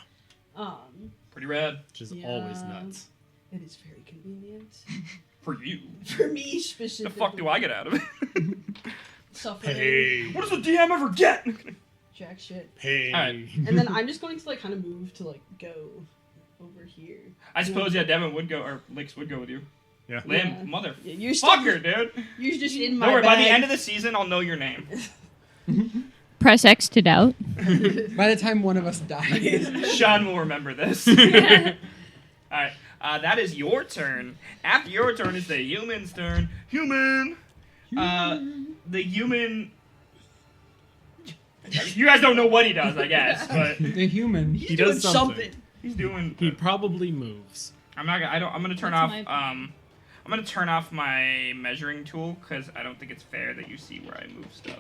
Pretty rad Which is Yeah. always nuts. It is very convenient for you. for me The specifically. fuck do I get out of it? Suffering, Hey. What does the DM ever get? jack shit. Hey. Alright. And then I'm just going to like kind of move to like go over here. I suppose Devin would go, or Lix would go with you. Yeah. Lim, Yeah. mother. Yeah, you're still, Fucker, dude. You're just in my Don't worry, by bag. the end of the season, I'll know your name. Press X to doubt. By the time one of us dies. Sean will remember this. Alright, that is your turn. After your turn is the human's turn. Human! The human... You guys don't know what he does, I guess, but The human. He's He doing does something. he's doing... He probably moves. I'm gonna turn That's off, my- I'm gonna turn off my measuring tool, because I don't think it's fair that you see where I move stuff,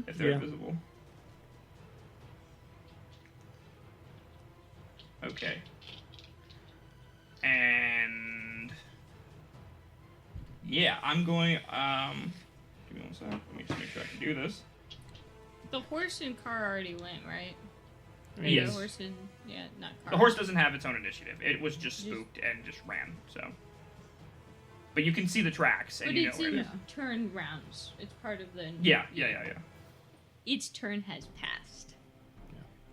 if they're Yeah. invisible. Okay. And yeah, I'm going. Give me one sec. Let me just make sure I can do this. The horse and car already went, right? Or Yes. The horse and not car. The horse doesn't have its own initiative. It was just spooked and just ran. So, but you can see the tracks and But you know it's where. in it is. turn rounds. It's part of the. Yeah. Its turn has passed.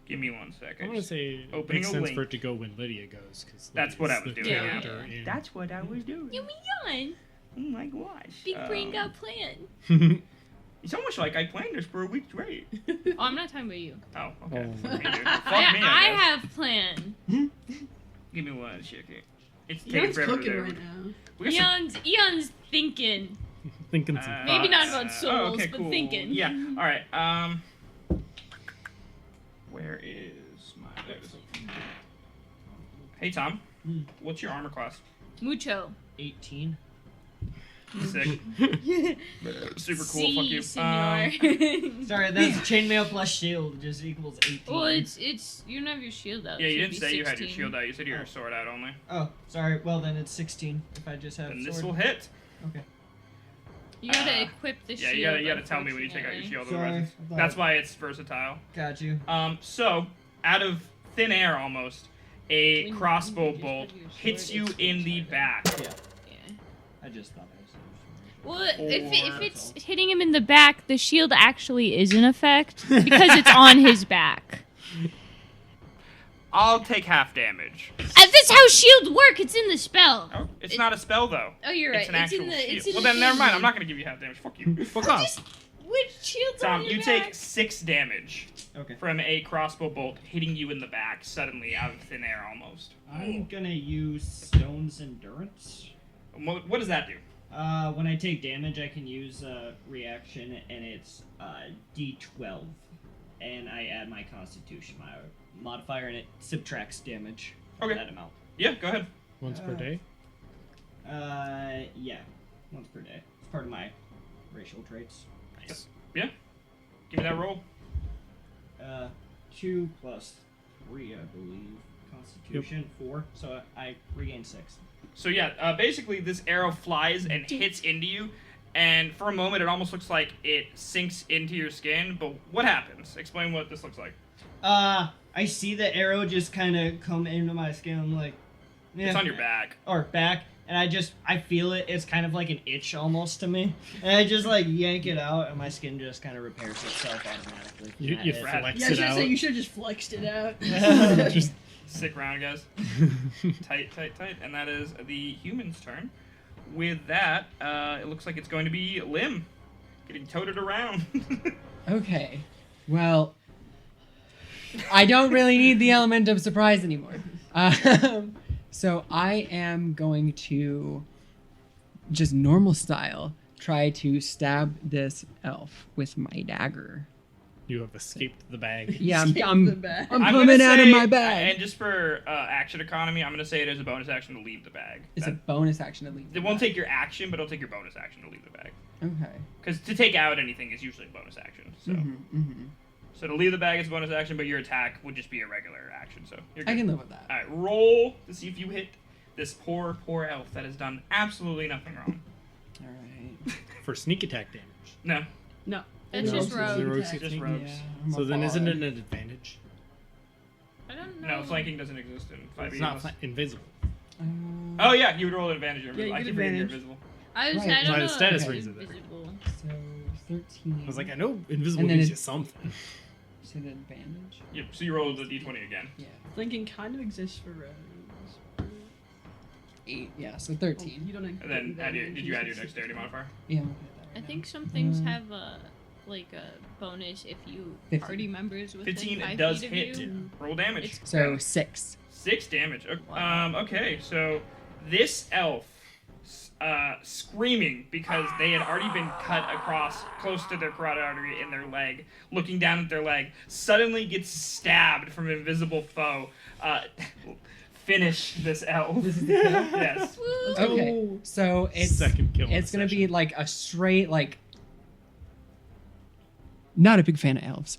Give me one sec. I'm gonna say it Opening makes a sense link. for it to go when Lydia goes, because That's what I was doing, yeah. in- That's what I was doing. You mean Oh my gosh. Big brain got planned. It's almost like I planned this for a week straight. Oh, I'm not talking about you. Oh, okay. Oh. Fuck me, dude. Fuck I, me, I I guess. have plan. Give me one second. It's taking Eon's forever to cooking do. right now. We got some- Eon's thinking. Thinking some Maybe not thoughts. about souls, okay, but cool. thinking. Yeah. All right. Where is my? There it is. Hey Tom, what's your armor class? Mucho. 18. Sick. Super cool. Fuck you. Senor. Sorry, that's chainmail plus shield just equals 18. Well, it's you don't have your shield out. Yeah, you Should didn't be say you had your 16. shield out. You said your sword out only. Oh, sorry. Well, then it's 16 if I just have And sword. this will hit. Okay. You gotta equip the Yeah, shield. you gotta tell me when you take out your shield. Sorry, Otherwise, I thought- that's why it's versatile. Got you. So out of thin air, almost, a When crossbow you just bolt have your sword, hits you it's in the upside back. Yeah, Yeah. I just thought I was. Well, if Or- it's hitting him in the back, the shield actually is in effect because it's on his back. I'll take half damage. That's how shields work. It's in the spell. Oh, it's not a spell though. Oh, you're right. It's an actual in the, shield. It's in Well, the then never mind. thing. I'm not gonna give you half damage. Fuck you. Fuck off. Which shield's on Tom, your you back? take 6 damage Okay. from a crossbow bolt hitting you in the back suddenly out of thin air almost. I'm gonna use Stone's Endurance. What does that do? When I take damage, I can use a reaction, and it's D12, and I add my Constitution modifier, and it subtracts damage from Okay. that amount. Yeah, go ahead. Once per day. Yeah, once per day. It's part of my racial traits. Nice. Yeah. Give me that roll. 2 plus 3, I believe. Constitution 4, so I regain 6. So yeah, basically this arrow flies and hits into you, and for a moment it almost looks like it sinks into your skin. But what happens? Explain what this looks like. I see the arrow just kind of come into my skin. I'm like, yeah. It's on your back. Or back, and I feel it. It's kind of like an itch almost to me, and I just like yank it out, and my skin just kind of repairs itself automatically. You That is- flex Yeah, I it should out. say you should have just flexed it out. Just Sick round, guys. Tight. And that is the human's turn. With that, it looks like it's going to be Lim getting toted around. Okay. Well, I don't really need the element of surprise anymore. So I am going to, just normal style, try to stab this elf with my dagger. you have escaped the bag. Yeah, Escape the I'm bag. coming out of my bag. And just for action economy, I'm going to say it is a bonus action to leave the bag. It's a bonus action to leave. It won't take your action, but it'll take your bonus action to leave the bag. Okay. Because to take out anything is usually a bonus action. So so to leave the bag is a bonus action, but your attack would just be a regular action. So you're good. I can live with that. All right, roll to see if you hit this poor elf that has done absolutely nothing wrong. All right. For sneak attack damage. No. No. That's No, just so rogue. the rogues Just sneak? rogues. I'm So a then isn't bard. it an advantage? I don't know. No, flanking doesn't exist in 5e. It's not invisible. Oh yeah, you would roll an advantage. You're Yeah, you invisible. I get keep reading you're advantage. invisible. I was. Right. I don't By the know. status if it's reason. invisible. So 13. I was like, I know invisible And then gives it- you something. Is it an advantage? Yep. So you roll the d20 again. Yeah. Flanking kind of exists for rogues. 8. Yeah, so Oh, 13. you don't And then did you add your dexterity modifier? Yeah, I'm looking at that right I now. think some things Mm. have a bonus if you 15. party members within 15 5 does feet of hit. you. Roll damage. It's- So 6. 6 damage. Wow. Okay, so this elf, screaming because they had already been cut across close to their carotid artery in their leg, looking down at their leg, suddenly gets stabbed from an invisible foe. Finish this elf. This is the kill? Yes. Woo! Okay, Oh. so it's Second kill in it's the gonna be session. like a straight like. Not a big fan of elves.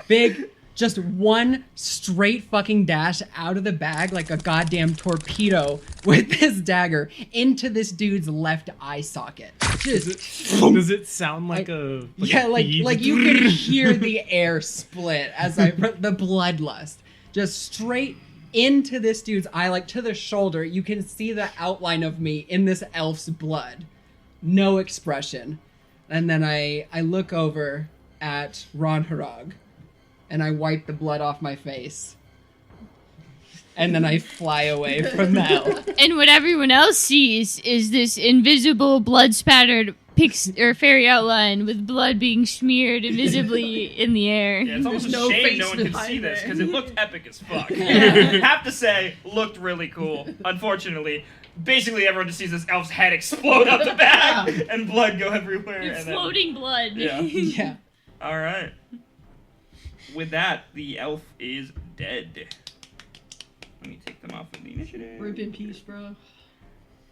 Big, just one straight fucking dash out of the bag like a goddamn torpedo with this dagger into this dude's left eye socket. Just Does it sound like a yeah, a like bead? you could hear the air split as the bloodlust just straight into this dude's eye, like to the shoulder. You can see the outline of me in this elf's blood. No expression. And then I look over at Ron Harag and I wipe the blood off my face. And then I fly away from the elf. And what everyone else sees is this invisible, blood-spattered fairy outline with blood being smeared invisibly in the air. Yeah, it's almost There's a no shame face no one could behind see this there. because it looked epic as fuck. Have to say, looked really cool. Unfortunately, basically everyone just sees this elf's head explode out the back and blood go everywhere. It's and then- floating blood. Yeah. Yeah. All right. With that, the elf is dead. Let me take them off of the initiative. Rip in peace, bro.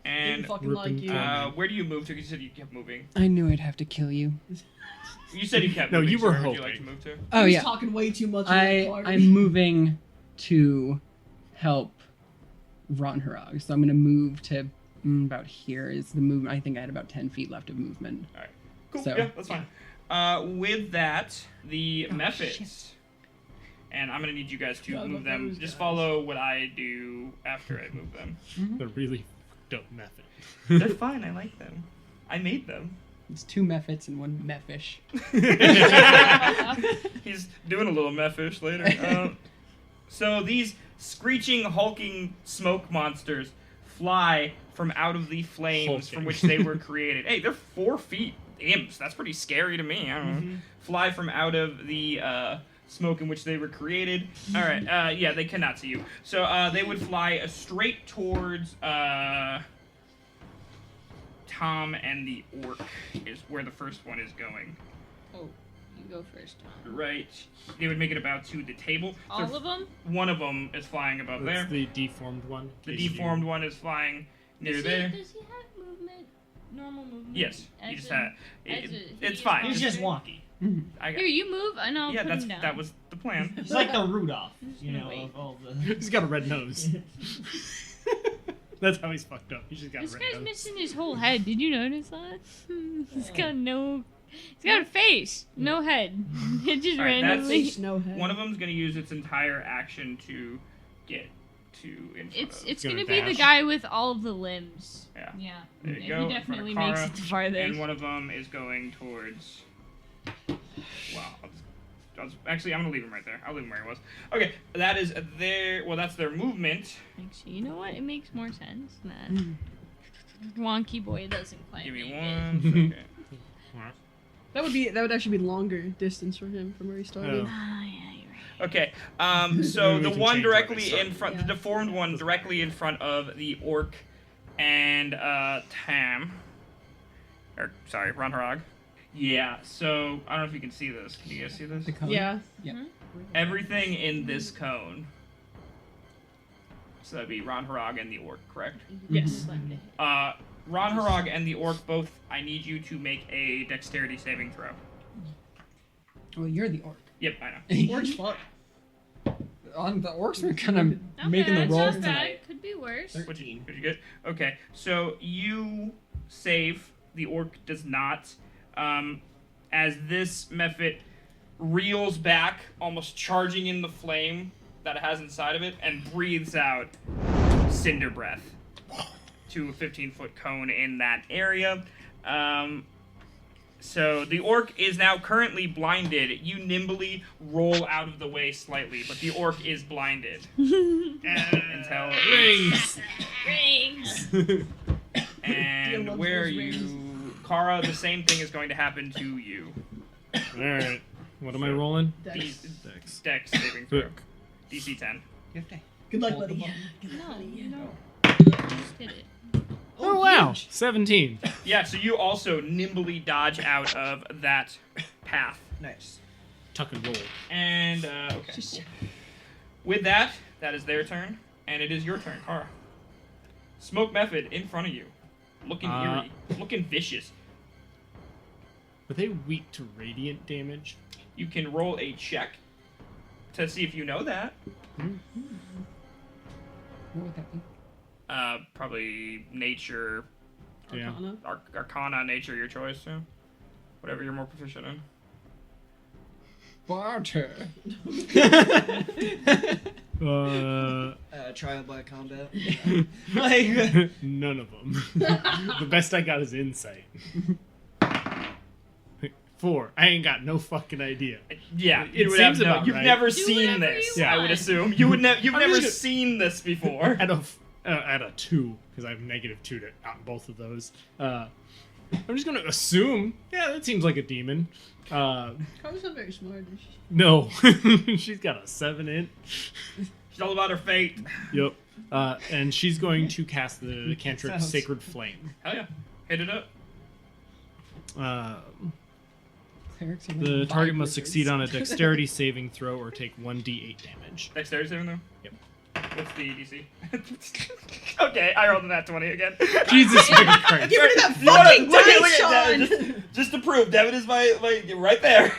And Didn't fucking like you. where do you move to? You said you kept moving. I knew I'd have to kill you. You said you kept No, moving. you so were where would you like to hoping. move to? Oh He's yeah, talking way too much. about the party. I'm moving to help Ron Harag. So I'm gonna move to about here is the movement. I think I had about 10 feet left of movement. All right. Cool. So- Yeah, that's fine. With that, the methods. And I'm gonna need you guys to God, move but them. those Just guys. follow what I do after I move them. The really fucked up method. They're fine. I like them. I made them. It's 2 mephits and 1 mephish. He's doing a little mephish later. So these screeching, hulking smoke monsters fly from out of the flames from Hulking. which they were created. Hey, they're 4 feet imps. That's pretty scary to me. I don't know. Fly from out of the smoke in which they were created. All right. Yeah, they cannot see you. So they would fly straight towards Tom and the orc is where the first one is going. Oh, you go first, Tom. Right. They would make it about to the table. So All of them? one of them is flying above there. That's the deformed one. The in case you- deformed one is flying near there. Does he have movement? Normal movement? Yes, he As just in- had. as a- It's he is fine. He's just monster? wonky. I got, Here, you move, and I'll yeah, put him down. that was the plan. He's like the Rudolph, you gonna know, wait. of all the. He's got a red nose. That's how he's fucked up. He's just got This a red guy's nose. missing his whole head. Did you notice that? He's got no. He's got a face, no head. It just All right, randomly. Face, no head. One of them's gonna use its entire action to get to in front It's of. gonna gonna be the dash. guy with all of the limbs. Yeah. Yeah. There you And go, in he front of definitely makes Kara, it the farthest. And one of them is going towards. Wow. Actually, I'm gonna leave him right there. I'll leave him where he was. Okay, that is their. Well, that's their movement. Actually, you know what? It makes more sense that Wonky Boy doesn't quite Give me make it. 1 second. That would actually be longer distance for him from where he started. Oh. Ah, yeah, you're right. Okay, so Maybe the we can one change where directly they start. in front, Yeah. the deformed one directly in front of the orc and Tam. Or, sorry, Ron Harag. Yeah, so, I don't know if you can see this. Can you guys see this? The cone? Yeah. Everything in this cone. So that'd be Ron Harag and the orc, correct? Yes. Ron Harag and the orc both, I need you to make a dexterity saving throw. Well, you're the orc. Yep, I know. Works fuck. The orcs were kind of Okay, making the that's rolls not bad. tonight. Could be worse. What'd you get? Okay, so you save. The orc does not. As this mephit reels back, almost charging in the flame that it has inside of it, and breathes out cinder breath to a 15-foot cone in that area. So the orc is now currently blinded. You nimbly roll out of the way slightly, but the orc is blinded. Until Rings. Rings. And loves where are those you? rings. Kara, the same thing is going to happen to you. Alright. What am I rolling? Dex. Dex. Dex saving throw. Book. DC 10. You have to Good luck, hold the buddy. button. No, you don't. Just did it. Oh, wow. 17. Yeah, so you also nimbly dodge out of that path. Nice. Tuck and roll. And, okay. With that, that is their turn, and it is your turn, Kara. Smoke method in front of you. Looking eerie. Looking vicious. Are they weak to radiant damage? You can roll a check to see if you know that. What would that be? Probably nature, Yeah. Arcana. arcana, nature, your choice, yeah. Whatever you're more proficient in. Barter. Trial by combat. None of them. The best I got is insight. 4. I ain't got no fucking idea. Yeah, It you would have seems no, about you've right. never Do seen whatever this. you I would want. assume you've I'm never just gonna- seen this before. At a 2, because I have -2 to on both of those. I'm just gonna assume. Yeah, that seems like a demon. Kara's not very smart, is she? No, she's got a 7 in. She's all about her fate. Yep. And she's going to cast the cantrip Sounds- Sacred Flame. Hell yeah, hit it up. Clerics are The like target vibrators. must succeed on a dexterity saving throw or take 1d8 damage. Dexterity saving though. Yep. What's the DC? Okay, I rolled a nat 20 again. Jesus fucking Christ. Get rid of that You wanna- fucking look dice, at Sean! Devin, just to prove, Devin is my right there.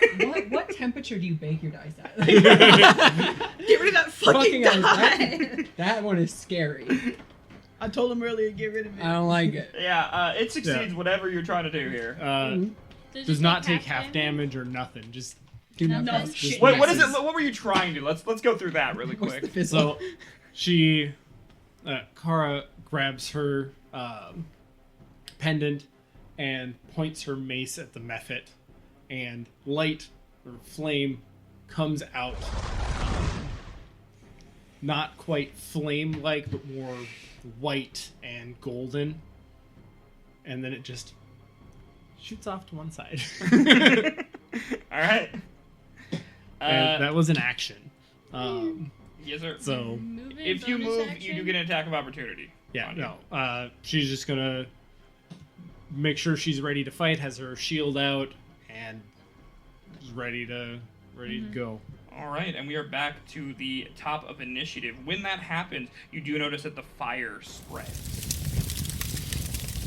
What temperature do you bake your dice at? Get rid of that fucking Fucking die! That one is scary. I told him earlier, get rid of it. I don't like it. Yeah, it succeeds whatever you're trying to do here. Does not take half damage or nothing. Just Do not No press shit. this. What is it? What were you trying to do? Let's go through that really What's quick. the fizzle? so she, Kara grabs her pendant and points her mace at the Mephit, and light or flame comes out. Not quite flame-like, but more white and golden, and then it just shoots off to one side. All right. And that was an action. Yes, sir. So Movement, If you bonus move, action? you do get an attack of opportunity. yeah, on you. no. She's just gonna make sure she's ready to fight, has her shield out, and is ready to go. All right, and we are back to the top of initiative. When that happens, you do notice that the fire spreads.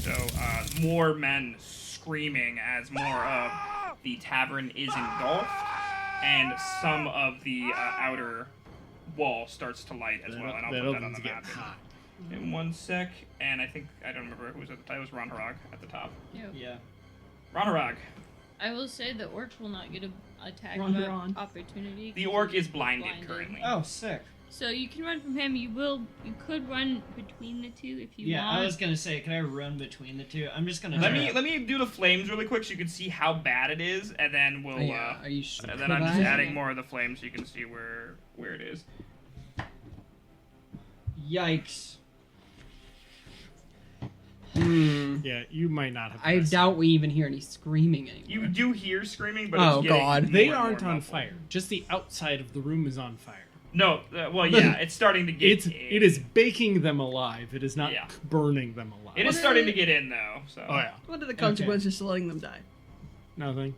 So more men screaming as more of the tavern is engulfed, and some of the outer wall starts to light as well. And I'll that put that on opens the get map. hot. In 1 sec, and I don't remember who was at the top. It was Ronharog at the top. Yep. Yeah. Ronharog. I will say the orc will not get a attack Run her of on. opportunity. The orc is blinded currently. Oh, sick. So you can run from him. You could run between the two if you Yeah, want. I was gonna say, can I run between the two? I'm just gonna. Let try- me do the flames really quick so you can see how bad it is, and then we'll. Yeah, are you sure? And then Could I'm just I? adding more of the flames so you can see where it is. Yikes. Yeah, you might not have. I pressed doubt we even hear any screaming anymore. You do hear screaming, but Oh, it's getting God. more They and aren't more on muffled. fire. Just the outside of the room is on fire. No, well, yeah, it's starting to get. It is baking them alive. It is not Yeah. burning them alive. It is starting to get in though. So. Oh yeah, What are the consequences to letting them die? nothing.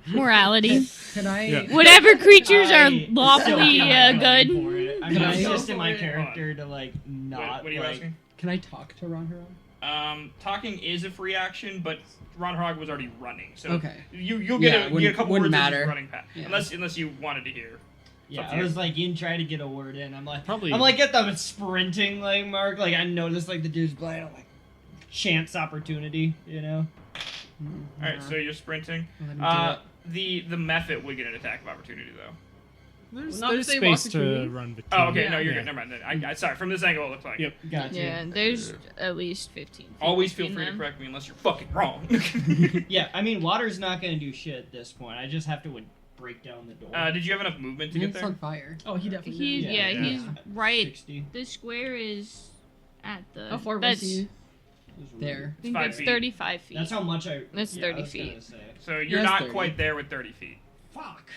Morality. Could I? Yeah. Whatever creatures are I lawfully still can't good. run for it. I'm Can not I- just in my Go for it. character to like not. What are you like, asking? Can I talk to Ronharon? Talking is a free action, but Ronharog was already running, so Okay. you'll get Yeah, a couple words wouldn't of matter. just running past, Yeah. unless you wanted to hear. Yeah, up to I you. was like in trying to get a word in. I'm like Probably- at them sprinting like Mark. Like I noticed like the dude's blind. I'm like chance opportunity, you know. All right, so you're sprinting. Let him do it. The Mephit would get an attack of opportunity though. There's, Not there's if they walk space between to me. run between. Oh, okay, no, Yeah. you're good. Never mind. I sorry. From this angle, it looks like. Yep. Gotcha. Yeah, there's at least 15. feet Always feel between free to them. correct me unless you're fucking wrong. Yeah, I mean water's not gonna do shit at this point. I just have to break down the door. Did you have enough movement to get It's there? on fire. Oh, he definitely He's did. yeah, Yeah. he's right. 60. The square is at the. How far was that's, he? There. I think 5 that's feet. 35 feet. That's how much I. That's yeah, I 30 was gonna feet. say. So you're Yeah, it's not 30. quite there with 30 feet. Fuck.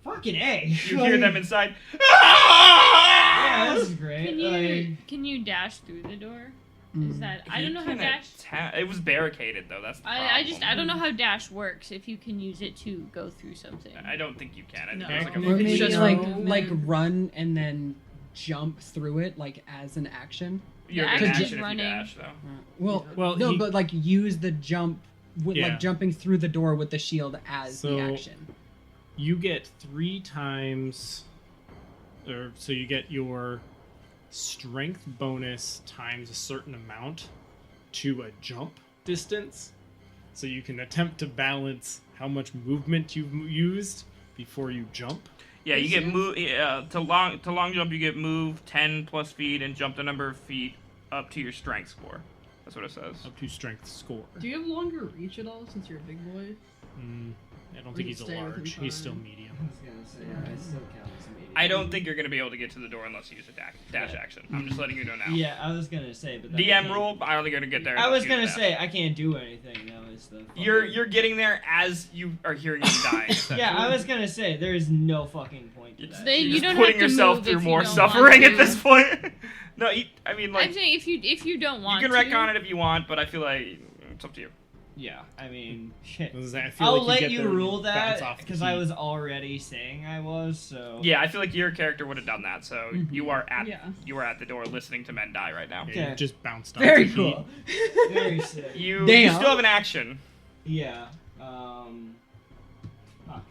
Fucking A. You hear them inside. Yeah, this is great. Can you dash through the door? Is that I don't know how You dash. can it was barricaded though. That's the problem. I don't know how dash works. If you can use it to go through something. I don't think you can. I think No. there's like a Or It's maybe just like movement. run and then jump through it like as an action. You're Yeah, gonna actually action if you running. dash though. Well, no, he- but like use the jump, with, Yeah. like jumping through the door with the shield as So- the action. You get 3 times, or so you get your strength bonus times a certain amount to a jump distance. So you can attempt to balance how much movement you've used before you jump. Yeah, you get move to long jump. You get move 10 plus feet and jump the number of feet up to your strength score. That's what it says. Up to strength score. Do you have longer reach at all since you're a big boy? I don't Or think you he's a stay within large. He's still time. medium. I was gonna say, yeah, I still count as a medium. I don't think you're gonna be able to get to the door unless you use a dash action. I'm just letting you know now. Yeah, I was gonna say, but that DM can't- rule. I don't think you're gonna get there. I unless was you use gonna a dash. say I can't do anything. Now is the. You're getting there as you are hearing him die. Yeah, I was gonna say there is no fucking point to that. They- You're you just don't putting have to yourself move through if you more don't suffering want at to. this point. No, I mean like I'm saying if you don't you want can to. retcon it if you want, but I feel like it's up to you. Yeah, I mean, shit. I feel I'll like let get you there and rule bounce that off the because I key. was already saying I was. So Yeah, I feel like your character would have done that. So you are at Yeah. the door listening to men die right now. Yeah, Okay. you just bounced off Very the key. cool. very sick. You Damn. still have an action. Yeah. Fuck.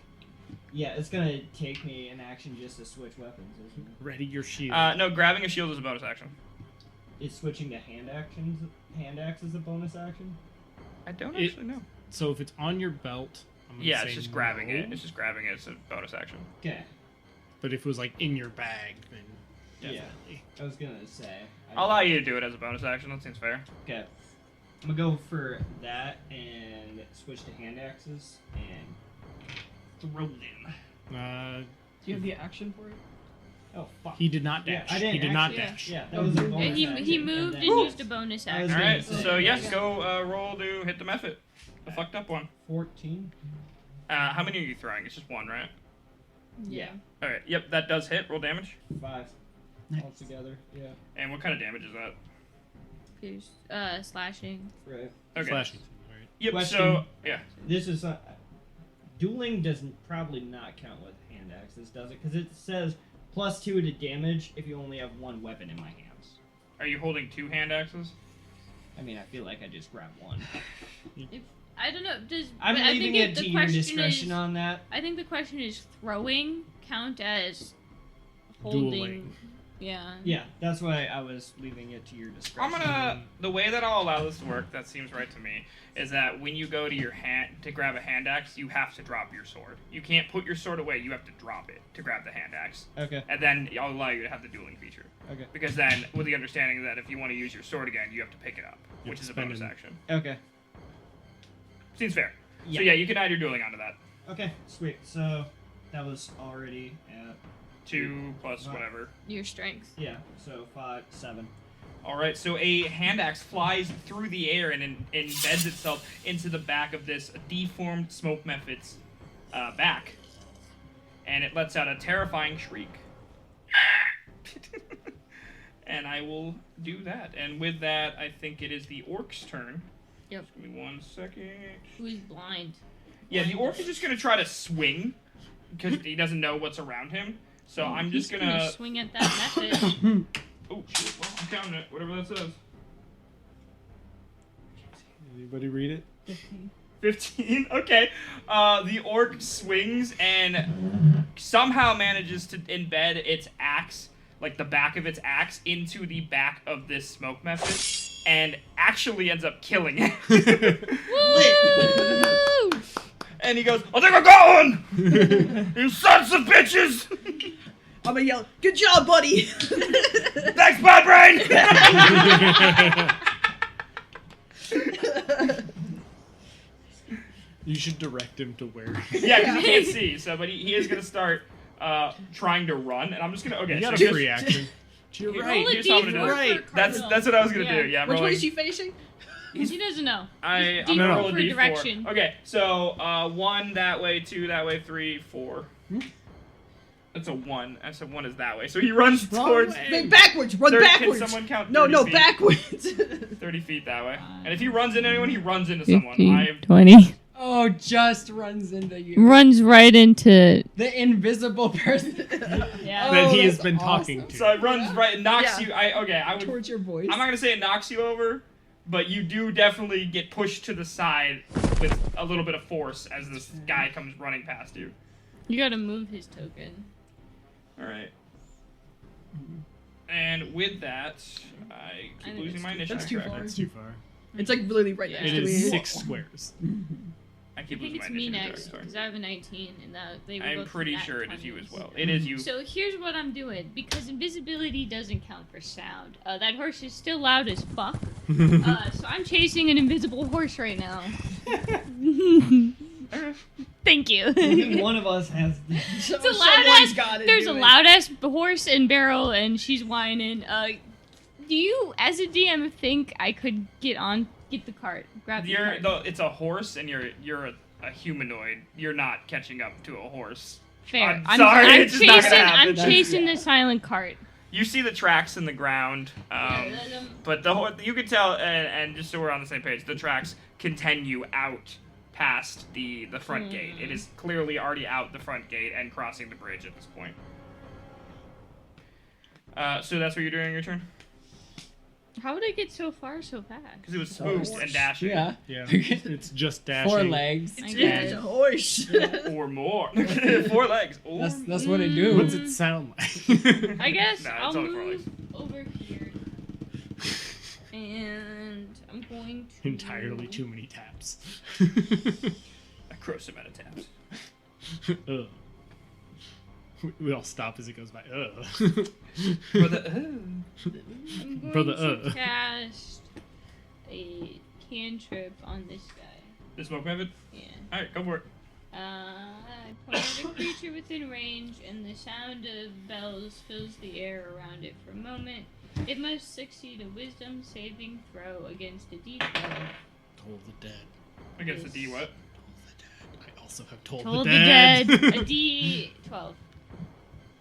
Yeah, it's gonna take me an action just to switch weapons, isn't it? Ready your shield. No, grabbing a shield is a bonus action. Is switching to hand axe is a bonus action? I don't It- actually know. So if it's on your belt, I'm gonna Yeah, say it's just grabbing no. it. It's just grabbing it. It's a bonus action. Okay. But if it was like in your bag, then Yeah. definitely. I was gonna say. I'll allow you to do it as a bonus action. That seems fair. Okay. I'm gonna go for that and switch to hand axes and throw them. Do you have the action for it? Oh fuck. He did not Yeah, dash. I didn't He did not actually- dash. Yeah, that was a Yeah, bonus he action, moved and and then used a bonus I was action. All right. gonna say- So yes, Yeah. go roll to hit the method. The fucked up one. 14. How many are you throwing? It's just one, right? Yeah. All right. Yep, that does hit. Roll damage. 5 Nice. altogether. Yeah. And what kind of damage is that? Pierce, slashing. Right. Okay. Flashing. Right. Yep. Question. So yeah. This is dueling doesn't probably not count with hand axes, does it? Because it says +2 to damage if you only have one weapon in my hands. Are you holding two hand axes? I mean, I feel like I just grabbed one. I don't know. I'm but I leaving think it the to your question discretion is, on that. I think the question is throwing count as holding. Dueling. Yeah. Yeah, that's why I was leaving it to your discretion. The way that I'll allow this to work, that seems right to me, is that when you go to your hand to grab a hand axe, you have to drop your sword. You can't put your sword away. You have to drop it to grab the hand axe, Okay. and then I'll allow you to have the dueling feature. Okay. Because then, with the understanding that if you want to use your sword again, you have to pick it up, You which have is a to spend bonus an- action. Okay. Seems fair. Yeah. So yeah, you can add your dueling onto that. Okay. Sweet. So that was already at 2 plus Wow. whatever. Your strength. yeah. So 5, 7. All right, so a hand axe flies through the air and embeds itself into the back of this deformed smoke method's back, and it lets out a terrifying shriek. And I will do that. And with that, I think it is the orc's turn. Yep. Just give me 1 second. Who's blind? Yeah, the orc is just gonna try to swing because he doesn't know what's around him. So I'm just He's gonna. swing at that method. Oh shit! Well, I'm counting it. Whatever that says. Anybody read it? 15. Okay. The orc swings and somehow manages to embed its axe, like the back of its axe, into the back of this smoke method, and actually ends up killing it. Woo! And he goes, "I think I'm going! You sons of bitches! I'm gonna yell, "Good job, buddy!" Thanks, Bad Brain!" You should direct him to where. Yeah, because he can't see. So, but he is gonna start trying to run, and I'm just gonna. Okay, You got so a free action. You're Roll right. a Here's how I'm D4 gonna do it. for That's Cardinal. what I was gonna Yeah. do. Yeah, I'm Which way rolling. is he facing? He doesn't know. I'm D4 gonna roll a for D4. direction. Okay, so 1 that way, 2 that way, 3, 4. That's a 1. That's a 1 is that way. So he runs towards. Wait, backwards! Run 30 backwards! Can someone count? No, 30 no, feet? backwards! 30 feet that way. And if he runs into anyone, he runs into someone. 20. Oh, just runs into you. Runs right into. The invisible person. Yeah. That he Oh, has that's been awesome. talking to. So it runs right, it knocks Yeah. you. I would. Towards your voice. I'm not gonna say it knocks you over, but you do definitely get pushed to the side with a little bit of force as this guy comes running past you. You gotta move his token. All right. And with that, I I keep think losing it's my too- initiative. That's too tracker. far. That's too far. It's like literally right Yeah. next It to me. is 6 squares. I I keep think losing it's my me initiative next tracker, because sorry. I have a 19, and that they will I'm go pretty through sure that it is you as 20s. well. It is you. So here's what I'm doing because invisibility doesn't count for sound. That horse is still loud as fuck. So I'm chasing an invisible horse right now. Thank you. Only one of us has. So, It's a loud someone's ass. gotta There's do a it. loud ass horse and barrel, and she's whining. Do you, as a DM, think I could get the cart, grab the cart? It's a horse, and you're a humanoid. You're not catching up to a horse. Fair. I'm sorry, I'm it's just not gonna chasing. happen. I'm chasing the silent cart. You see the tracks in the ground, but you can tell, and just so we're on the same page, the tracks continue out past the front gate. It is clearly already out the front gate and crossing the bridge at this point. So that's what you're doing on your turn? How would I get so far so fast? Because it was smooth and dashing. Yeah. Yeah, it's just dashing. 4 legs. I It's guess. a horse. Or more. 4 legs. Or That's what it do. What's it sound like? I guess Nah, it's I'll only 4 move legs. over here. And I'm going to... Entirely too many taps. a gross amount of taps. Ugh. We all stop as it goes by. Ugh. For the, I'm going For the, to cast a cantrip on this guy. the smoke method? Yeah. Alright, go for it. I point at a creature within range, and the sound of bells fills the air around it for a moment. It must succeed a wisdom saving throw against a d12. Toll the dead. Against the D what? Toll the dead. I also have told, Told the the dead. dead. A d12.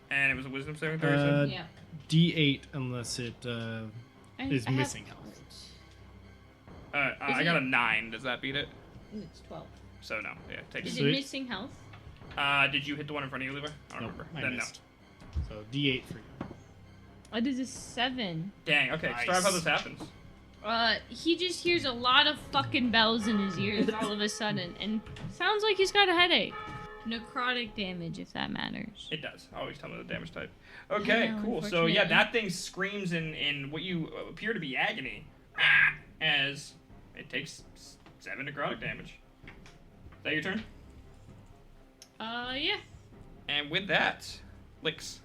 And it was a wisdom saving throw, you said? Yeah. D8 unless it is I have missing health. I got a 9. Does that beat it? It's 12. So no. Yeah, take Is it. it Sweet. missing health? Did you hit the one in front of you, Levi? I don't Nope, remember. I Then missed. So D8 for you. I did a 7. no. Dang, okay. Nice. Describe how this happens. He just hears a lot of fucking bells in his ears all of a sudden, and sounds like he's got a headache. Necrotic damage, if that matters. It does. Always tell me the damage type. Okay, Yeah, cool. So yeah, unfortunately. that thing screams in what you appear to be agony, as it takes 7 necrotic damage. Is that your turn? Yeah. And with that, Licks.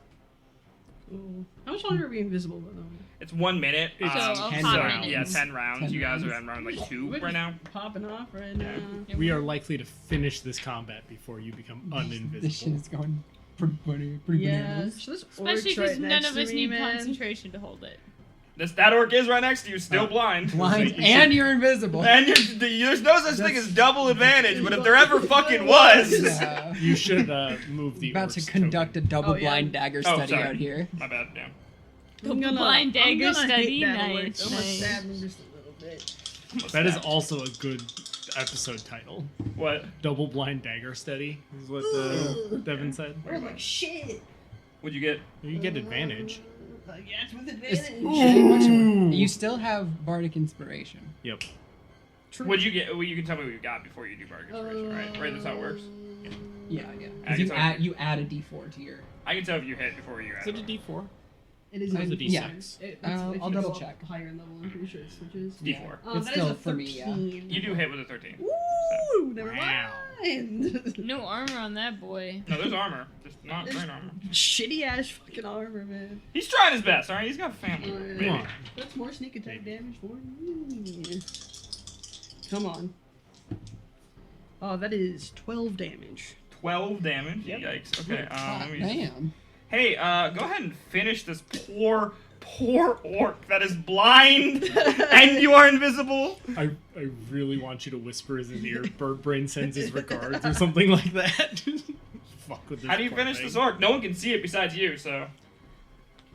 Ooh. How much longer are we invisible, by the way? It's 1 minute. It's So, 10 5 rounds. Yeah, 10 rounds. 10 you guys are rounds. at round like 2 We're right just now. popping off right now. We are likely to finish this combat before you become This uninvisible. shit is going pretty Yeah. bananas. So this Especially orc's because right none next of to us me, need man. concentration to hold it. That orc is right next to you, still blind. Blind, you and you're invisible. And there's no such thing as double advantage, but if there ever fucking was. Yeah. You should move the About to orc's conduct a double Oh, yeah. blind dagger Oh, study sorry. out here. My bad, yeah. I'm gonna, Blind I'm dagger gonna study, hit that nice, orc. I'm gonna nice. stab him just a little bit. Almost token. That is stabbed. also a good episode title. What? Double blind dagger study is what Devin said. Oh my shit! What'd you get? You get advantage. Yeah, it's with It's- advantage. You still have bardic inspiration. Yep. True. What'd you get? Well, you can tell me what you got before you do bardic inspiration, right? Right, that's how it works. Yeah. I 'Cause can tell you add a d4 to your. I can tell if you hit before you Is add. it a D4? It is It's a D6. D6. I'll double check. Higher level, I'm pretty sure it switches. D4. It's that still is a for me, yeah. 13. You do hit with a 13. Woo! Never Wow. mind. No armor on that boy. No, there's armor. Just not great armor. Shitty ass fucking armor, man. He's trying his best, alright? He's got a family. Alright. Maybe. Come on. That's more sneak attack damage for me. Come on. Oh, that is 12 damage. 12 damage. Yep. Yikes. Okay. Ah, Let me. damn. Hey, go ahead and finish this poor orc that is blind and you are invisible. I really want you to whisper in his ear, Bird Brain sends his regards, or something like that. Fuck with this. How do you poor finish thing. this orc? No one can see it besides you, so.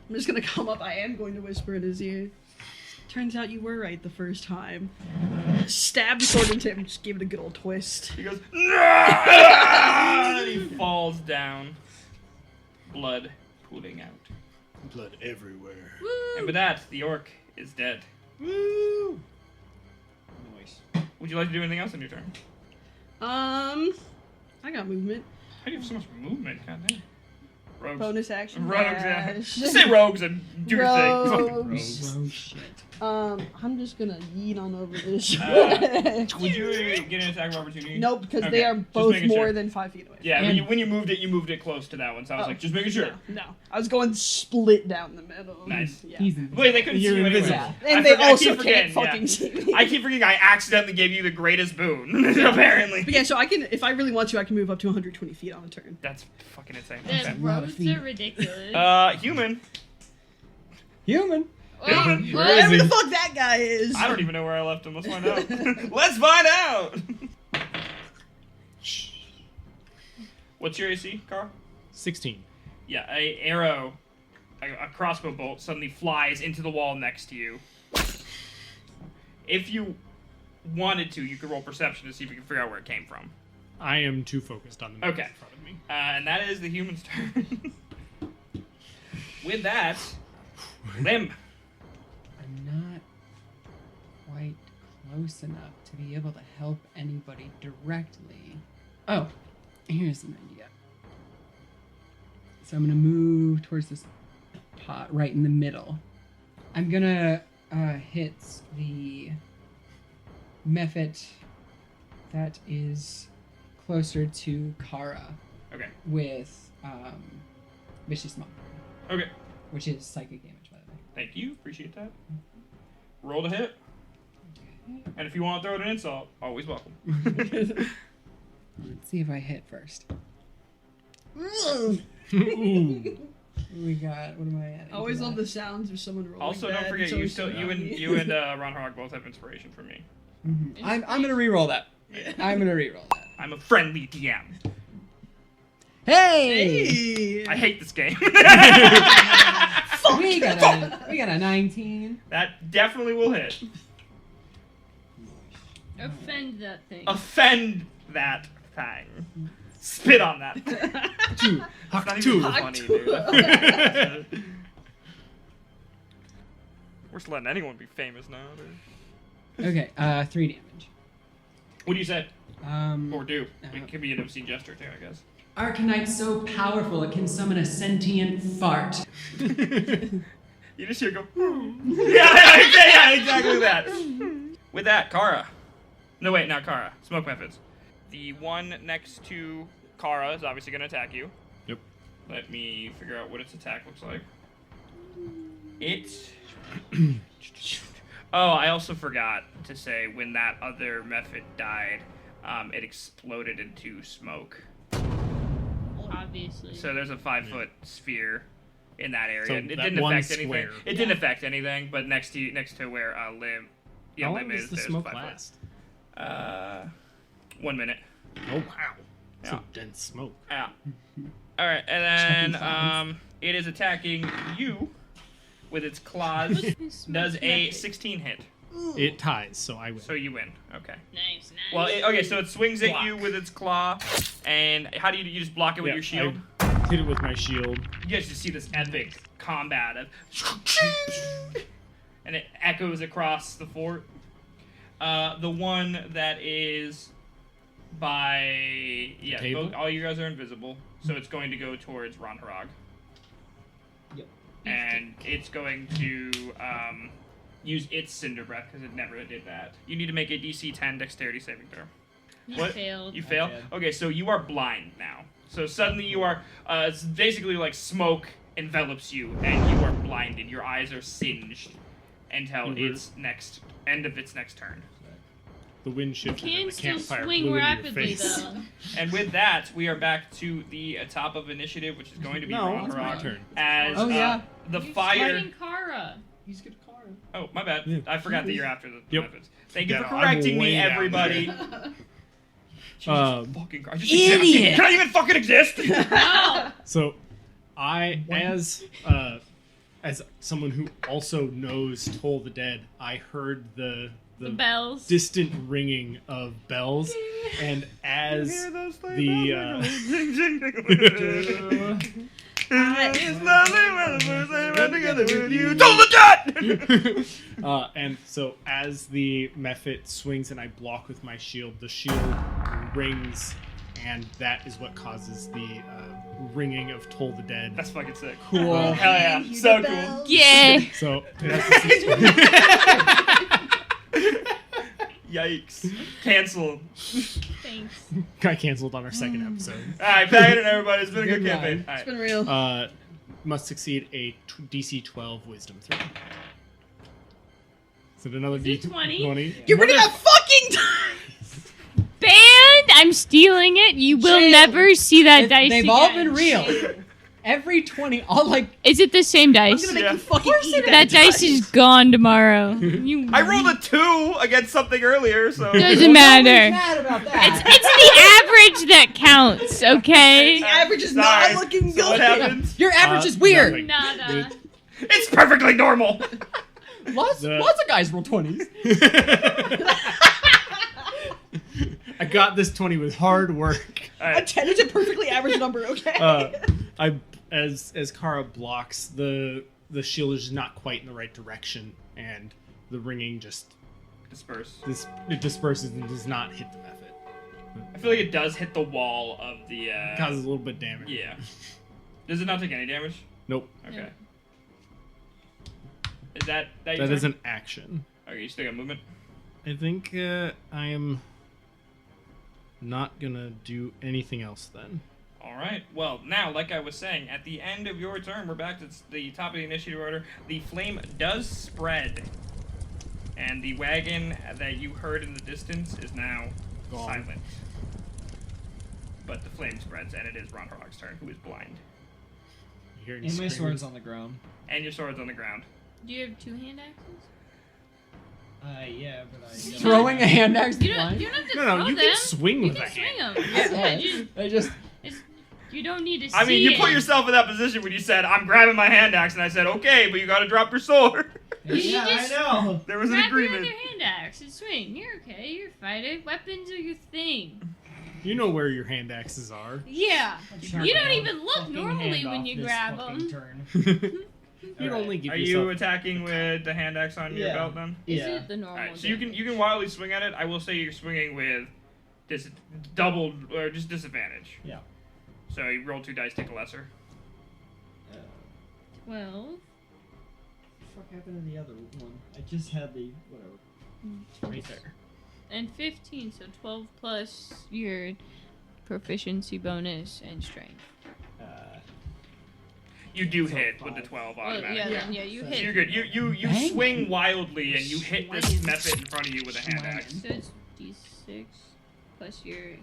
I'm just gonna come up. I am going to whisper in his ear. Turns out you were right the first time. Stab the sword into him. Just give it a good old twist. He goes, no! And he falls down. Blood pooling out. Blood everywhere. And with that, the orc is dead. Woo! Noise. Would you like to do anything else on your turn? I got movement. How do you have so much movement? God damn. Rogues. Bonus action. Rogues, yeah. dash. Just say rogues and do your thing. Fucking Rogues. rogues. Oh shit. I'm just gonna yeet on over this. Would you get an attack of opportunity? Nope, because Okay, they are just both making more sure. than 5 feet away. Yeah, And- when you moved it close to that one, so I was Oh. like, just making sure. No, I was going split down the middle. Nice. Yeah. He's Wait, they couldn't You're see you anyway. invisible. Yeah. And I they forget- I also keep can't forgetting, fucking yeah. see me. I keep forgetting I accidentally gave you the greatest boon, apparently. But yeah, so I can, if I really want to, I can move up to 120 feet on a turn. That's fucking insane. The Okay. Not a roads feat. are ridiculous. Human. Human. Well, Where well, is Whatever he? the fuck that guy is. I don't even know where I left him. Let's find out. Let's find out. What's your AC, Carl? 16. Yeah, a arrow a crossbow bolt suddenly flies into the wall next to you. If you wanted to, you could roll perception to see if you can figure out where it came from. I am too focused on the man Okay. in front of me. And that is the human's turn. With that, Limb. I'm not quite close enough to be able to help anybody directly. Oh, here's an idea. So I'm gonna move towards this pot right in the middle. I'm gonna hit the Mephit that is closer to Kara Okay. with Vicious Smoke, Okay. which is psychic damage, by the way. Thank you. Appreciate that. Roll to hit. And if you want to throw it an insult, always welcome. Let's see if I hit first. Ooh. We got. What am I at? I always love the sounds of someone rolling. Also, don't bad. forget, It's you always still so you and funny. you and Ron Harag both have inspiration from me. I'm gonna re-roll that. I'm gonna re-roll that. I'm a friendly DM. Hey! Hey! I hate this game. We got a 19. That definitely will hit. Offend that thing. Offend that thing. Spit on that thing. Two. It's not Two. even funny, dude. We're just letting anyone be famous now, dude. Okay, 3 damage. What do you say? Or do? Uh-huh. It could be an obscene gesture too, I guess. Arcanite's so powerful it can summon a sentient fart. You just hear go. yeah, exactly that. With that, Kara. No, wait, not Kara. Smoke methods. The one next to Kara is obviously going to attack you. Yep. Let me figure out what its attack looks like. It. Oh, I also forgot to say when that other method died, it exploded into smoke. Obviously. So there's a 5-foot sphere in that area. So It that didn't one affect anything. square. It didn't affect anything, but next to where Limb, How Limb long is, does the there's smoke 5 foot. last? 1 minute. Oh wow. Yeah. Some dense smoke. Yeah. All right, and Checking then it is attacking you with its claws. Does a 16 hit? It ties, so I win. So you win. Okay. Nice. Well, okay, so it swings at Block. you with its claw, and how do you just block it with Yeah, your shield? I hit it with my shield. You guys just see this epic combat of, and it echoes across the fort. The one that is by Table? all you guys are invisible, so it's going to go towards Ron Harag. Yep. And it's going to use its Cinder Breath because it never did that. You need to make a DC 10 Dexterity saving throw. You What? failed. You fail? failed. Okay, so you are blind now. So suddenly you are, it's basically like smoke envelops you and you are blinded. Your eyes are singed until Mhm. its end of its next turn. The wind shifted and Can the still campfire swing blew into your rapidly face. though. And with that, we are back to the top of initiative, which is going to be No, Ron it's my Harag. turn. As Oh, yeah. the You're fire. fighting Kara. He's good car. Oh, my bad. Yeah. I forgot that you're after the Yep. methods. Thank you Yeah, for I'm correcting me, way down everybody. there. Jesus fucking Christ. Just Idiot. Can I even fucking exist? No. So, I, as someone who also knows Toll the Dead, I heard the The bells. distant ringing of bells, and as the It's lovely when the first time I'm together with you. Told the Dead! and so as the Mephit swings and I block with my shield, the shield rings, and that is what causes the ringing of Toll the Dead. That's fucking sick. Cool. Hell yeah. So cool. Yeah. So it has Yikes. Canceled. Thanks. got canceled on our second episode. Alright, back it, everybody. It's been a good Good campaign. ride. Alright. It's been real. Must succeed a DC 12 Wisdom throw. Is it another Is it 20? 20? Get rid of that fucking time! Banned! I'm stealing it. You will Jail. never see that dice They've again. all been real. Every 20, all like Is it the same I'm dice? gonna make Yeah. you fucking eat That dice is gone tomorrow. You I rolled a 2 against something earlier, so. Doesn't matter. mad about about that. It's the average that counts, okay? The average is Sorry. not looking So what good. happens? Your average is weird. nothing. Nada. It's perfectly normal. Lots The- of guys roll 20s. I got this 20 with hard work. All A right. 10 is a perfectly average number, okay? As Kara blocks, the shield is not quite in the right direction, and the ringing just Disperse. it disperses and does not hit the method. I feel like it does hit the wall of the. Causes a little bit damage. Yeah. Does it not take any damage? Nope. Okay. Is that your That turn? is an action. Okay, you still got movement. I think I am not gonna do anything else then. All right. Well, now, like I was saying, at the end of your turn, we're back to the top of the initiative order. The flame does spread, and the wagon that you heard in the distance is now Gone. silent. But the flame spreads, and it is Ronharog's turn, who is blind. You hear any And my screaming? sword's on the ground. And your sword's on the ground. Do you have 2 hand axes? Yeah, but I. Throwing a hand axe You don't blind? have to No, throw you them. can swing You with can a swing hand. them. I just You don't need to see I mean, you put it. yourself in that position when you said, "I'm grabbing my hand axe," and I said, "Okay, but you got to drop your sword." Yeah, just- I know. There was an Grab your agreement. other hand axe and swing. You're okay. You're fighting. Weapons are your thing. You know where your hand axes are. Yeah. Sharp You don't my even look fucking normally hand when off you this grab fucking them. turn. You'd Alright. only give Are yourself. you attacking with the hand axe on your Yeah. belt then? Is Yeah. it the normal? Alright, so you can wildly swing at it. I will say you're swinging with doubled or just disadvantage. Yeah. So you roll 2 dice, take a lesser. 12. Fuck happened to the other one? I just had the whatever. right there. And 15, so 12 plus your proficiency bonus and strength. You do hit with the 12 Well, automatically. yeah, Yeah. then, yeah, you So hit. you're good. You Dang. swing wildly and you hit this Swinging. method in front of you with a hand axe. So it's d6 plus your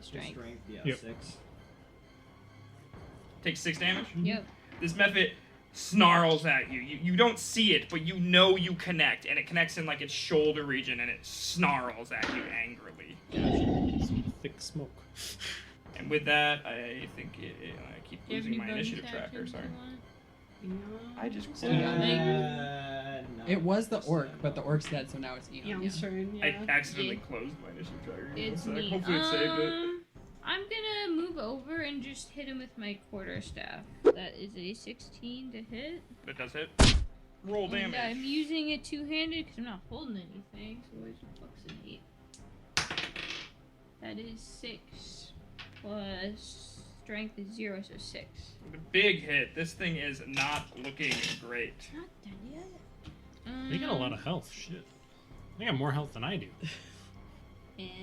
strength. Yeah, Yep. 6. Takes 6 damage. Yep. This method snarls at you. You don't see it, but you know you connect, and it connects in like its shoulder region, and it snarls at you angrily. Some thick smoke. And with that, I think I keep Do you have losing any my bonus initiative tracker. actions Sorry. you want? I just So you make- No, It was the it's orc, not. but the orc's dead, so now it's Eon. Eon's turn, I yeah. accidentally closed my initiative tracker. It's One sec. me. Hopefully it saved it. I'm gonna move over and just hit him with my quarterstaff. That is a 16 to hit. That does hit. Roll And damage. I'm using it two-handed because I'm not holding anything, so where's the fuck's an 8? That is 6 plus strength is 0, so 6. The big hit. This thing is not looking great. Not done yet. They got a lot of health. Shit. They got more health than I do. And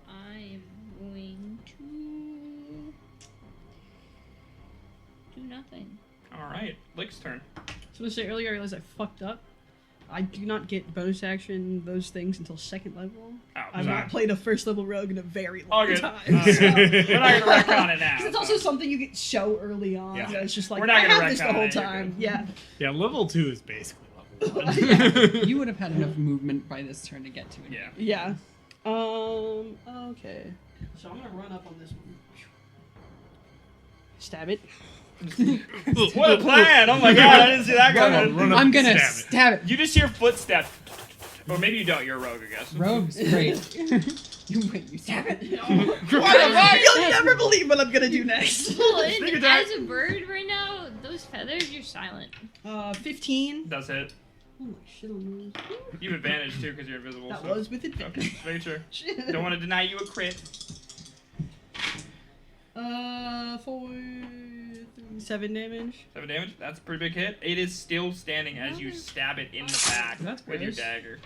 I am going to do nothing. All right, Lick's turn. So to say earlier, I realized I fucked up. I do not get bonus action those things until 2nd level. Oh, I've sorry. not played a first level rogue in a very All long good. time. We're not gonna wreck on it now. 'Cause it's also something you get so early on. Yeah. That it's just like We're not I gonna have wreck this the on whole it, you're time. good. Yeah. Yeah, level 2 is basically level 1. You would have had enough movement by this turn to get to it. Yeah. Yeah. Okay. So I'm gonna run up on this one. Stab it. What a plan! Oh my god, I didn't see that coming. Run up I'm and gonna stab it. stab it. You just hear footsteps. Or maybe you don't, you're a rogue, I guess. Rogue's great. you stab it. You'll never believe what I'm gonna do next. Well, Sneak and attack. as a bird right now, those feathers, you're silent. 15. Does hit. Oh my shit on those. You have advantage too because you're invisible. That so. was with Okay, advantage. just making sure. Don't want to deny you a crit. 7 damage. 7 damage. That's a pretty big hit. It is still standing as you stab it in the back That's with your gross. dagger.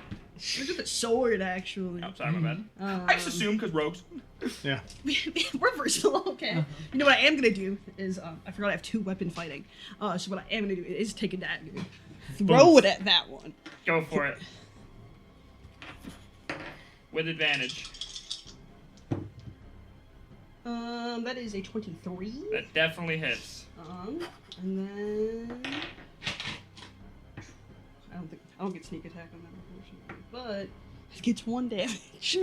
Look at the sword, actually. Oh, sorry, my bad. I just assume because rogues. Yeah. We're versatile, okay. You know what I am gonna do is I forgot I have 2 weapon fighting. So what I am gonna do is take a dagger, throw it at that one. Go for it. With advantage. That is a 23. That definitely hits. And then I don't get sneak attack on that, unfortunately. But It gets 1 damage.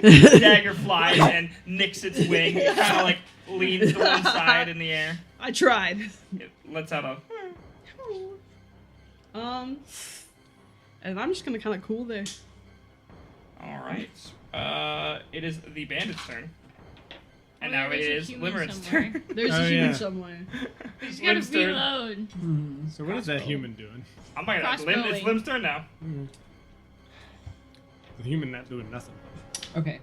Dagger flies and nicks its wing. It kind of like leans to one side in the air. I tried. It lets out a. And I'm just gonna kind of cool there. All right. It is the bandit's turn. And Well, now it there's a is human Limeric's somewhere. turn. There's Oh, a human yeah. somewhere. He's gotta Lim's turn. reload. So what is that Crossbow. human doing? I'm not gonna. Crossbowing. It's Lim's turn now. The human not doing nothing. Okay,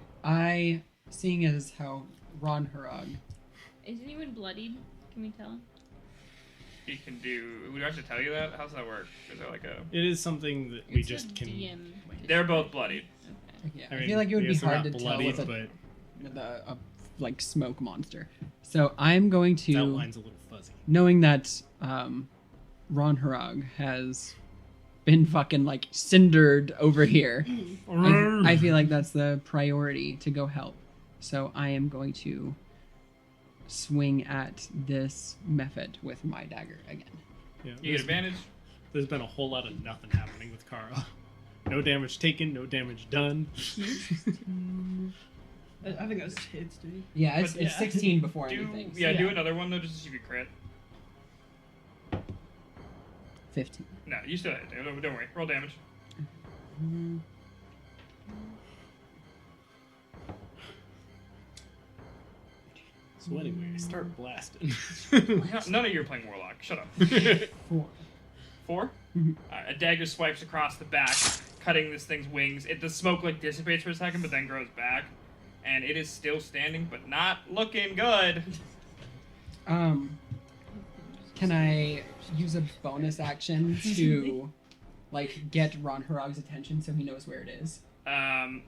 seeing as how Ron Harag. Is anyone bloodied? Can we tell? He can do. Would I have to tell you that? How's that work? Is there like a? It is something that we It's a just can. DM. They're both bloodied. Yeah, I I, mean, feel like it would be yes, they're hard to not tell bloodied, with but a like smoke monster. So I'm going the to, outline's a little fuzzy. knowing that Ron Harag has been fucking like cindered over here. I feel like that's the priority to go help. So I am going to swing at this method with my dagger again. Yeah, You get advantage. There's been a whole lot of nothing happening with Kara. No damage taken, no damage done. I think that's hits, dude. Yeah, it's, But, it's 16 before Do anything. so do another one though, just to see if you crit. 15. No, you still hit. Don't worry. Roll damage. So anyway, start blasting. None of you are playing Warlock. Shut up. 4. 4? A dagger swipes across the back, cutting this thing's wings. The smoke like dissipates for a second, but then grows back, and it is still standing, but not looking good. Can I use a bonus action to like get Ron Harag's attention so he knows where it is? I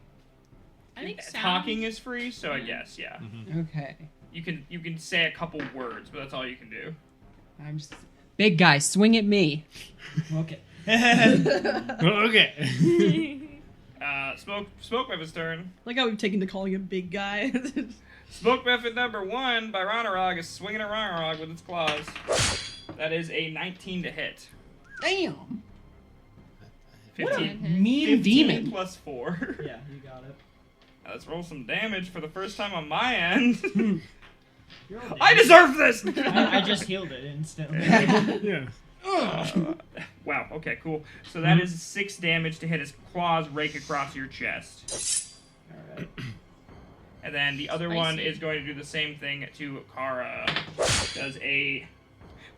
think Talking is free, so I guess yeah. Okay. You can say a couple words, but that's all you can do. I'm just big guy, swing at me. Okay. Okay. Smoke Weapon's turn. Like how we've taken to calling him big guy. Smoke Method number 1 by Ronarog is swinging at Ronarog with its claws. That is a 19 to hit. Damn. 15, Mean 15 demon. plus 4. Yeah, you got it. Let's roll some damage for the first time on my end. You're I deserve this! I just healed it instantly. Yeah. Wow, okay, cool. So that is 6 damage to hit his claws rake across your chest. Alright. And then the other one Spicy. is going to do the same thing to Kara. Does a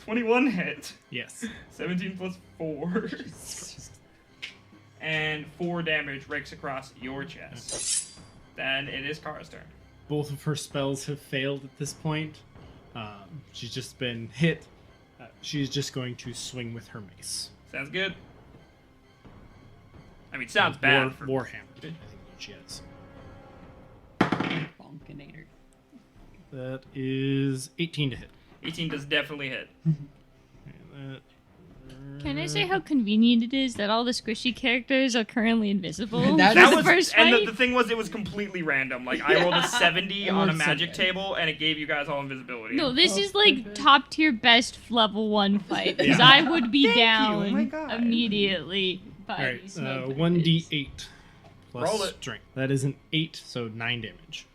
21 hit. Yes. 17 plus 4. And 4 damage rakes across your chest. Then it is Kara's turn. Both of her spells have failed at this point. She's just been hit. She's just going to swing with her mace. Sounds good. I mean, sounds bad. For... Warhammer, I think she has. Bonkinator. That is 18 to hit. 18 does definitely hit. And that- Can I say how convenient it is that all the squishy characters are currently invisible? That for is- the was, first and fight? the thing was, it was completely random. Like, I rolled a 70 It on a works so magic good. table, and it gave you guys all invisibility. No, this Oh, is like perfect. top tier best level 1 fight because Yeah. I would be Thank you, down oh my God. immediately by All right, these smoke 1d8 plus Roll it. strength. That is an 8, so 9 damage.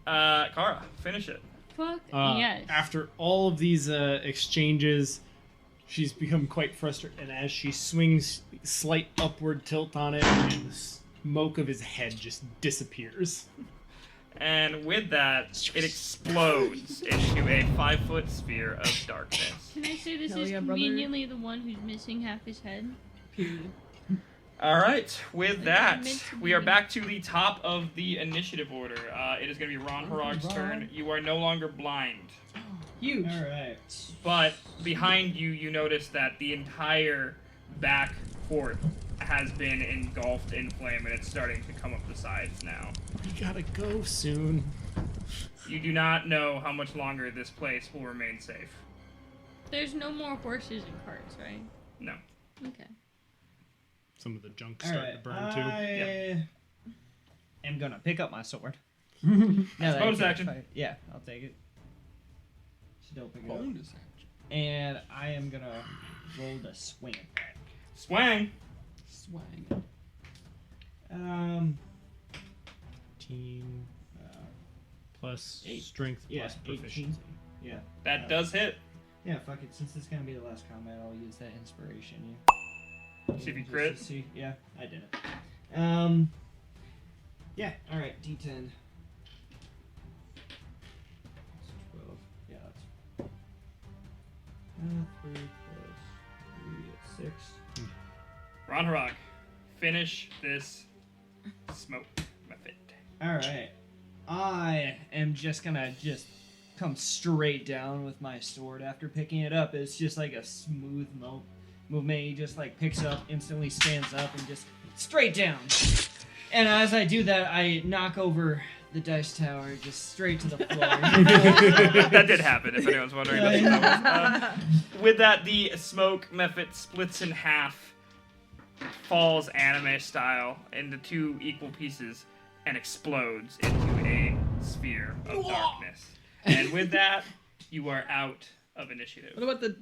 Kara, finish it. Fuck Uh, yes. After all of these exchanges, she's become quite frustrated, and as she swings, slight upward tilt on it, and the smoke of his head just disappears. And with that, it explodes into a 5-foot sphere of darkness. Can I say this Hell is yeah, brother. conveniently the one who's missing half his head? Period. All right, with Like, that, meant to we are be. back to the top of the initiative order. It is going to be Ron Harag's turn. You are no longer blind. Huge. Alright. But behind you, you notice that the entire back fort has been engulfed in flame, and it's starting to come up the sides now. We gotta go soon. You do not know how much longer this place will remain safe. There's no more horses and carts, right? No. Okay. Some of the junk's starting Alright. to burn too. I am gonna pick up my sword. That's that I bonus can't action. fight- Yeah, I'll take it. Still pick it up. Bonus action. And I am gonna roll the swing at that. Swang! Swang. Team plus Eight. strength Yeah, plus 18. proficiency. Yeah. That does hit. Yeah, fuck it. Since it's gonna be the last combat, I'll use that inspiration. See if you Just crit. to see. Yeah, I did it. Yeah. All right. D10. That's 12. Yeah, that's 3 plus 3 is 6. Ronharok, finish this smoke method. All right. I am just gonna come straight down with my sword after picking it up. It's just like a smooth movement. He just like picks up, instantly stands up, and just straight down. And as I do that, I knock over the dice tower just straight to the floor. That did happen, if anyone's wondering. That's what that was. With that, the smoke method splits in half, falls anime style into 2 equal pieces, and explodes into a sphere of darkness. And with that, you are out of initiative. What about the?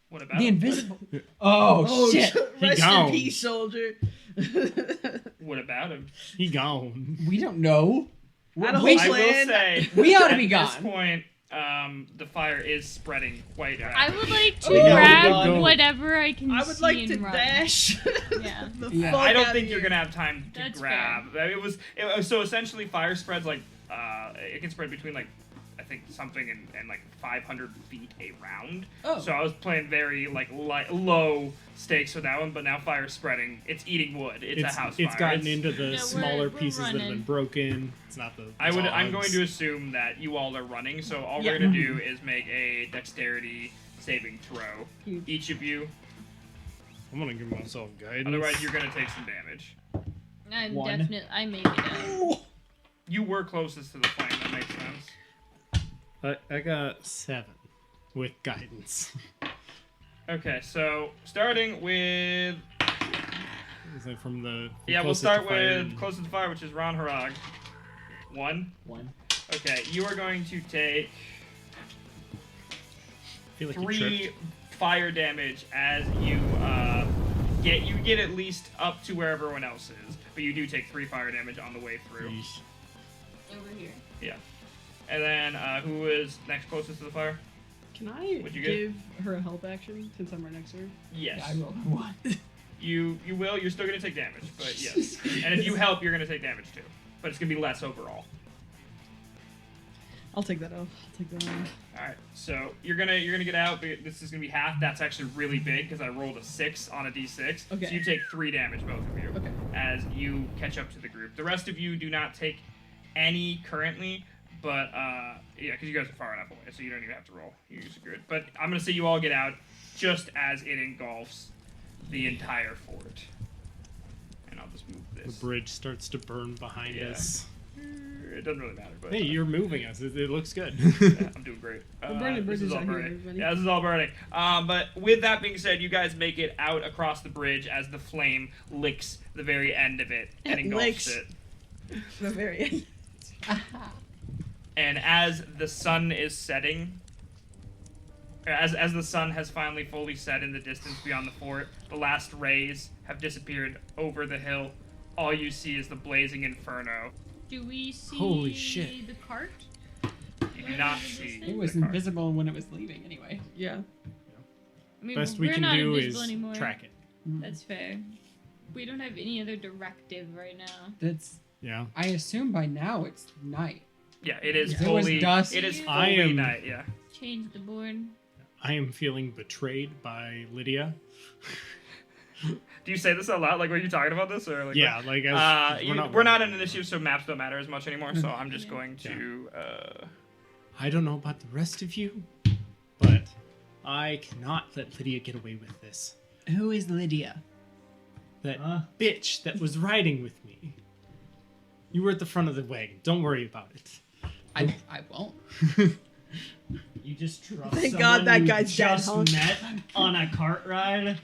What about The invisible. Oh, shit! Rest in gone. peace, soldier. What about him? He gone. We don't know. Had a We- whole I will plan. say, We ought to at be this gone. point, the fire is spreading quite I rapidly. would like to Oh, grab go. whatever I can I see would like and to run. dash. Yeah. the Yeah. fuck I don't outta think you're here. gonna have time to That's grab. It was so essentially fire spreads like it can spread between like I think something and like 500 feet a round. Oh. So I was playing very like low stakes with that one, but now fire's spreading. It's eating wood. It's a house It's fire. gotten into the Yeah, we're smaller running. pieces that have been broken. It's not the. I'm going logs. to assume that you all are running. So all Yeah. we're gonna do is make a dexterity saving throw. Huge. Each of you. I'm gonna give myself guidance. Otherwise, you're gonna take some damage. I'm One. definitely. I make it out. You were closest to the flame. That makes sense. I got 7 with guidance. Okay, so starting with Is that from the? yeah, we'll closest start to fire with closest to fire, which is Ron Harag. 1. 1. Okay, you are going to take I feel like you 3 tripped. fire damage as you get at least up to where everyone else is, but you do take 3 fire damage on the way through. Yeesh. Over here. Yeah, and then who is next closest to the fire? Can I What'd you get? give her a help action since I'm right next to her? Yes, I rolled a 1. you will. You're still gonna take damage, but yes, and if you help, you're gonna take damage too, but it's gonna be less overall. I'll take that off. I'll take that off. All right, so you're gonna get out. But this is gonna be half. That's actually really big because I rolled a 6 on a d6. Okay. So you take 3 damage, both of you, Okay. as you catch up to the group. The rest of you do not take any currently, but yeah, because you guys are far enough away, so you don't even have to roll. You're good. But I'm gonna say you all get out just as it engulfs the entire fort. And I'll just move The this. bridge starts to burn behind Yeah. us. It doesn't really matter, but Hey, you're moving us. It looks good. yeah, I'm doing great. We're burning This is bridges all out here, burning. everybody. Yeah, this is all burning. But with that being said, you guys make it out across the bridge as the flame licks the very end of it and It engulfs licks. it. The very end. And as the sun is setting, or as the sun has finally fully set in the distance beyond the fort, the last rays have disappeared over the hill. All you see is the blazing inferno. Do we see Holy shit. the cart? You do not see. It was the cart. invisible when it was leaving, anyway. Yeah. I mean, Best we're we can not do invisible is anymore. track it. That's fair. We don't have any other directive right now. That's. Yeah. I assume by now it's night. Yeah, it is If it was fully. dusk- It is I fully am- night. Yeah. Change the board. I am feeling betrayed by Lydia. Do you say this out loud? Like, were you talking about this, or like? Yeah, like as, We're not in an issue, so maps don't matter as much anymore. So I'm just Yeah. going to. I don't know about the rest of you, but I cannot let Lydia get away with this. Who is Lydia? That bitch that was riding with me. You were at the front of the wagon. Don't worry about it. I won't. You just trust Thank someone God that you guy's dead, just huh? met on a cart ride.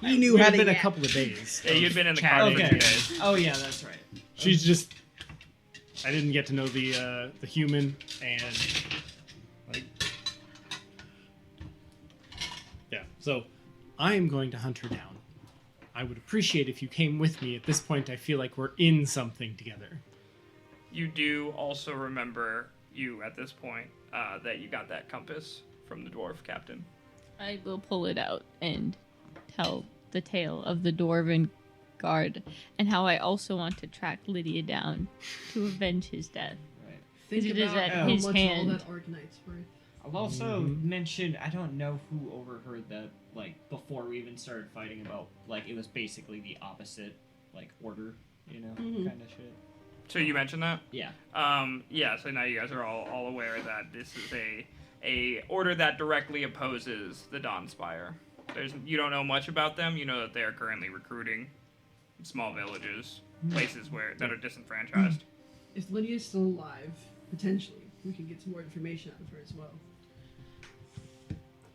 He knew It how had to been a yap. couple of days. Yeah, you'd been in the Chatting. car for Okay. 2 days. Oh yeah, that's right. She's just. I didn't get to know the human, and like. Yeah, so I am going to hunt her down. I would appreciate if you came with me. At this point, I feel like we're in something together. You do also remember, at this point, that you got that compass from the dwarf captain. I will pull it out and tell the tale of the dwarven guard and how I also want to track Lydia down to avenge his death. Right. Think It is about at how his much hand. all that Arcanite's worth. I'll also mention, I don't know who overheard that, like, before we even started fighting about, like, it was basically the opposite, like, order, you know, Mhm. kind of shit. So you mentioned that? Yeah. Yeah, so now you guys are all aware that this is a order that directly opposes the Dawnspire. You don't know much about them. You know that they are currently recruiting small villages, places that are disenfranchised. If Lydia's still alive, potentially, we can get some more information out of her as well.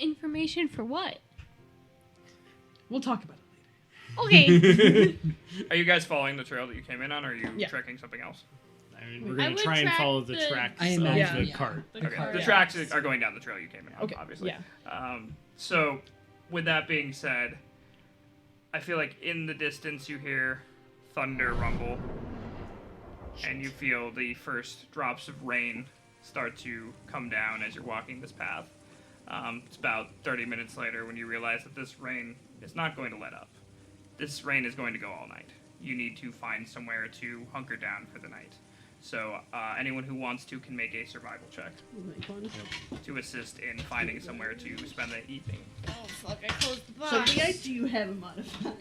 Information for what? We'll talk about it Okay. Are you guys following the trail that you came in on, or are you Yeah. trekking something else? I mean, we're I going would to try and track follow the the- tracks I of imagine, the yeah. cart. The Okay, cart. the tracks are going down the trail you came in on, Okay, obviously. yeah. So, with that being said, I feel like in the distance you hear thunder rumble, and you feel the first drops of rain start to come down as you're walking this path. It's about 30 minutes later when you realize that this rain is not going to let up. This rain is going to go all night. You need to find somewhere to hunker down for the night. So anyone who wants to can make a survival check We'll make one. to assist in finding somewhere to spend the evening. Oh fuck! I closed the So, box. Leah, do you have a modifier?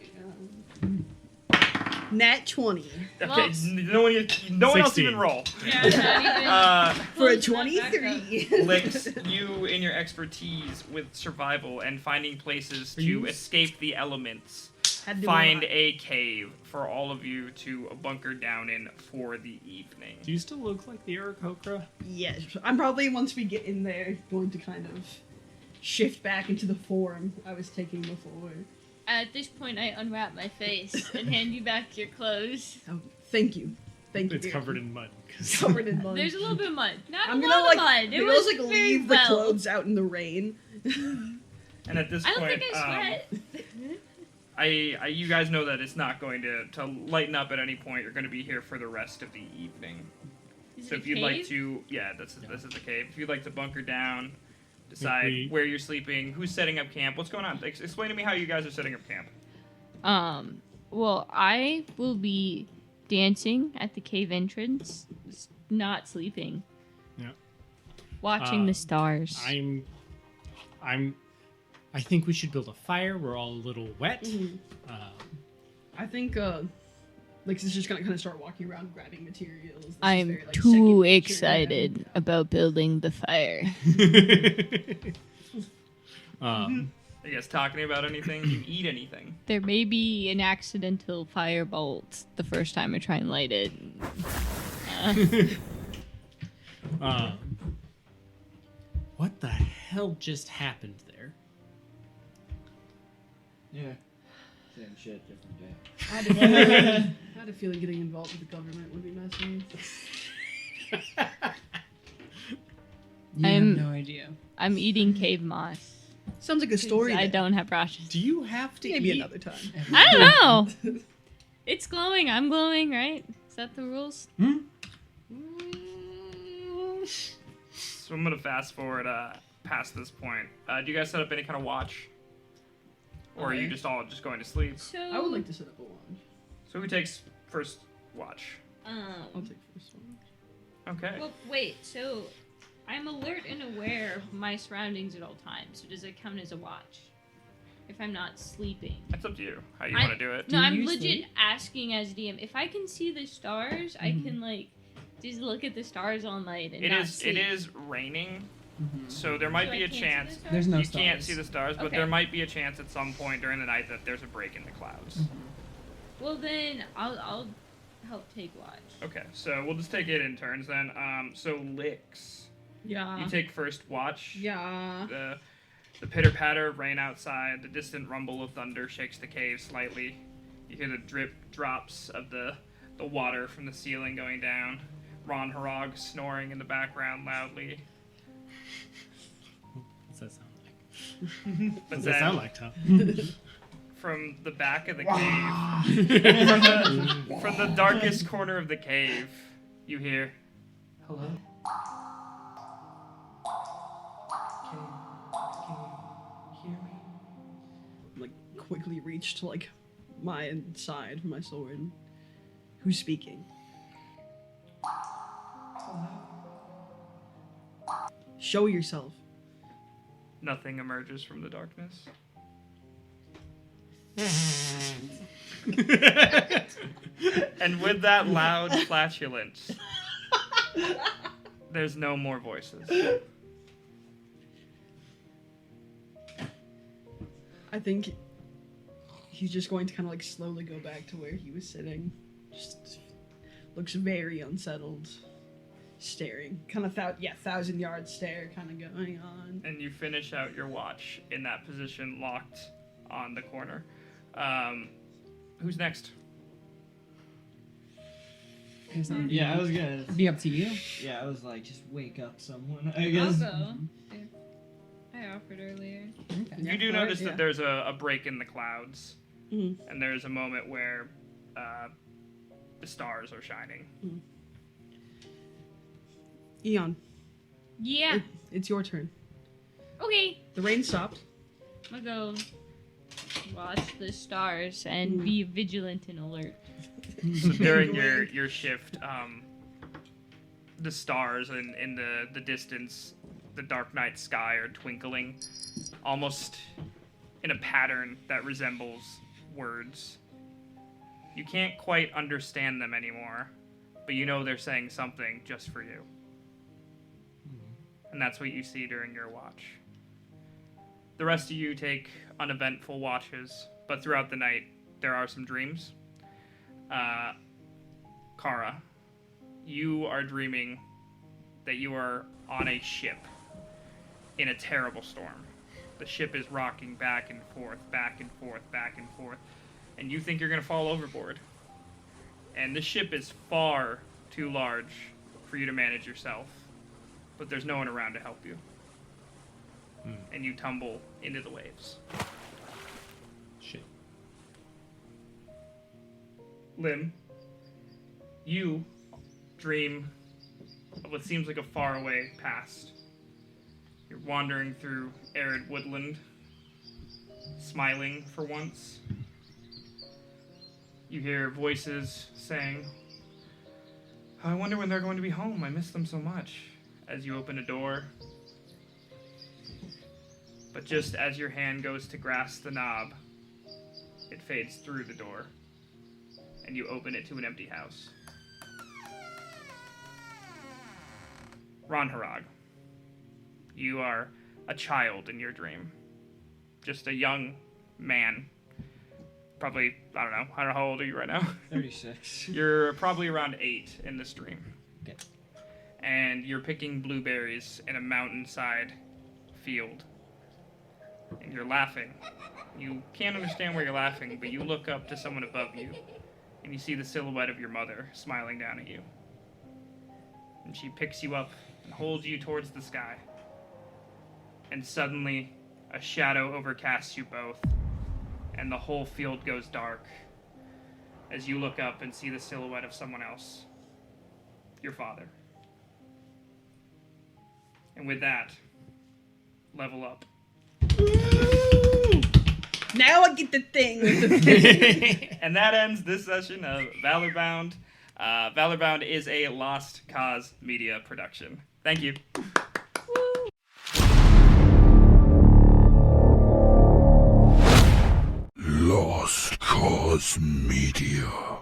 Nat 20. Okay, Well- no one else 16. even roll. Yeah, not even. For a Close that back up. 23. Licks, you in your expertise with survival and finding places to you- escape the elements, Had to do find a lot. a cave for all of you to bunker down in for the evening. Do you still look like the Aarakocra? Yes, I'm probably, once we get in there, going to kind of shift back into the form I was taking before. At this point, I unwrap my face and hand you back your clothes. Oh, thank you. Thank you. It's dear. covered in mud. 'cause- Covered in mud. There's a little bit of mud. Not I'm a gonna lot like, of mud. It maybe was I'll, like very leave the well. clothes out in the rain. And at this I don't point, think I sweat. you guys know that it's not going to lighten up at any point. You're going to be here for the rest of the evening. Is So it if a you'd like cave? to, this is the cave. If you'd like to bunker down, decide we- where you're sleeping, who's setting up camp, what's going on? Explain to me how you guys are setting up camp. Well, I will be dancing at the cave entrance, not sleeping. Yeah. Watching the stars. I think we should build a fire. We're all a little wet. Mhm. I think, Lix is just gonna kind of start walking around grabbing materials. This is I'm very, like, too second nature to excited him. about building the fire. Are you guys talking about anything? Do you eat anything? There may be an accidental firebolt the first time I try and light it. What the hell just happened there? Yeah. Same shit, different day. I had a feeling getting involved with the government would be messy. You have I'm- no idea. I'm eating cave moss. Sounds like a story. I then. don't have rations. Do you have to Maybe eat? another time. I don't know. It's glowing. I'm glowing, right? Is that the rules? So I'm gonna fast forward past this point. Do you guys set up any kind of watch, or are you just all just going to sleep? So I would like to set up a watch. So who takes first watch? I'll take first one. Okay. Well, wait. So I'm alert and aware of my surroundings at all times. So does it count as a watch if I'm not sleeping? It's up to you how you I- want to do it. No, Do I'm you legit sleep? asking as DM. If I can see the stars, I can like just look at the stars all night and It not is sleep. raining, Mhm. so there might So be I a can't see chance. the stars? There's no You stars. can't see the stars, but Okay. there might be a chance at some point during the night that there's a break in the clouds. Well, then I'll help take watch. Okay, so we'll just take it in turns then. So Licks, Yeah. you take first watch. Yeah. The pitter patter of rain outside, the distant rumble of thunder shakes the cave slightly. You hear the drip drops of the water from the ceiling going down. Ron Harog snoring in the background loudly. What's that sound like? But What's that then, sound like, Tom? from the back of the cave, from the darkest corner of the cave, you hear, Hello? Can you hear me? Like quickly reach to like my side for my sword. Who's speaking? Hello? Show yourself. nothing emerges from the darkness. And with that loud flatulence, there's no more voices. I think he's just going to kind of like slowly go back to where he was sitting. Just looks very unsettled, staring. Kind of 1,000-yard stare kind of going on. And you finish out your watch in that position, locked on the corner. Who's next? Yeah, I was gonna. Be up to you. Yeah, I was like, just wake up someone. I I'll guess. go. I offered earlier. Okay. You do notice that there's a break in the clouds, Mhm. and there's a moment where the stars are shining. Eon, Yeah. it's your turn. Okay. The rain stopped. I'm gonna go watch the stars and be vigilant and alert. So during your shift, the stars in the distance, the dark night sky are twinkling, almost in a pattern that resembles words. You can't quite understand them anymore, but you know they're saying something just for you. And that's what you see during your watch. The rest of you take uneventful watches, but throughout the night, there are some dreams. Kara, you are dreaming that you are on a ship in a terrible storm. The ship is rocking back and forth, back and forth, back and forth, and you think you're going to fall overboard. And the ship is far too large for you to manage yourself, but there's no one around to help you. And you tumble into the waves. Shit. Lim, you dream of what seems like a faraway past. You're wandering through arid woodland, smiling for once. You hear voices saying, I wonder when they're going to be home. I miss them so much. As you open a door. But just as your hand goes to grasp the knob, it fades through the door. And you open it to an empty house. Ronharag, you are a child in your dream. Just a young man. Probably, I don't know how old are you right now? 36. You're probably around 8 in this dream. Okay. And you're picking blueberries in a mountainside field. And you're laughing. You can't understand why you're laughing, but you look up to someone above you, and you see the silhouette of your mother smiling down at you. And she picks you up and holds you towards the sky. And suddenly, a shadow overcasts you both, and the whole field goes dark as you look up and see the silhouette of someone else. Your father. And with that, level up. Now I get the thing with the thing. And that ends this session of Valorbound. Valorbound is a Lost Cause media production. Thank you. Lost Cause Media.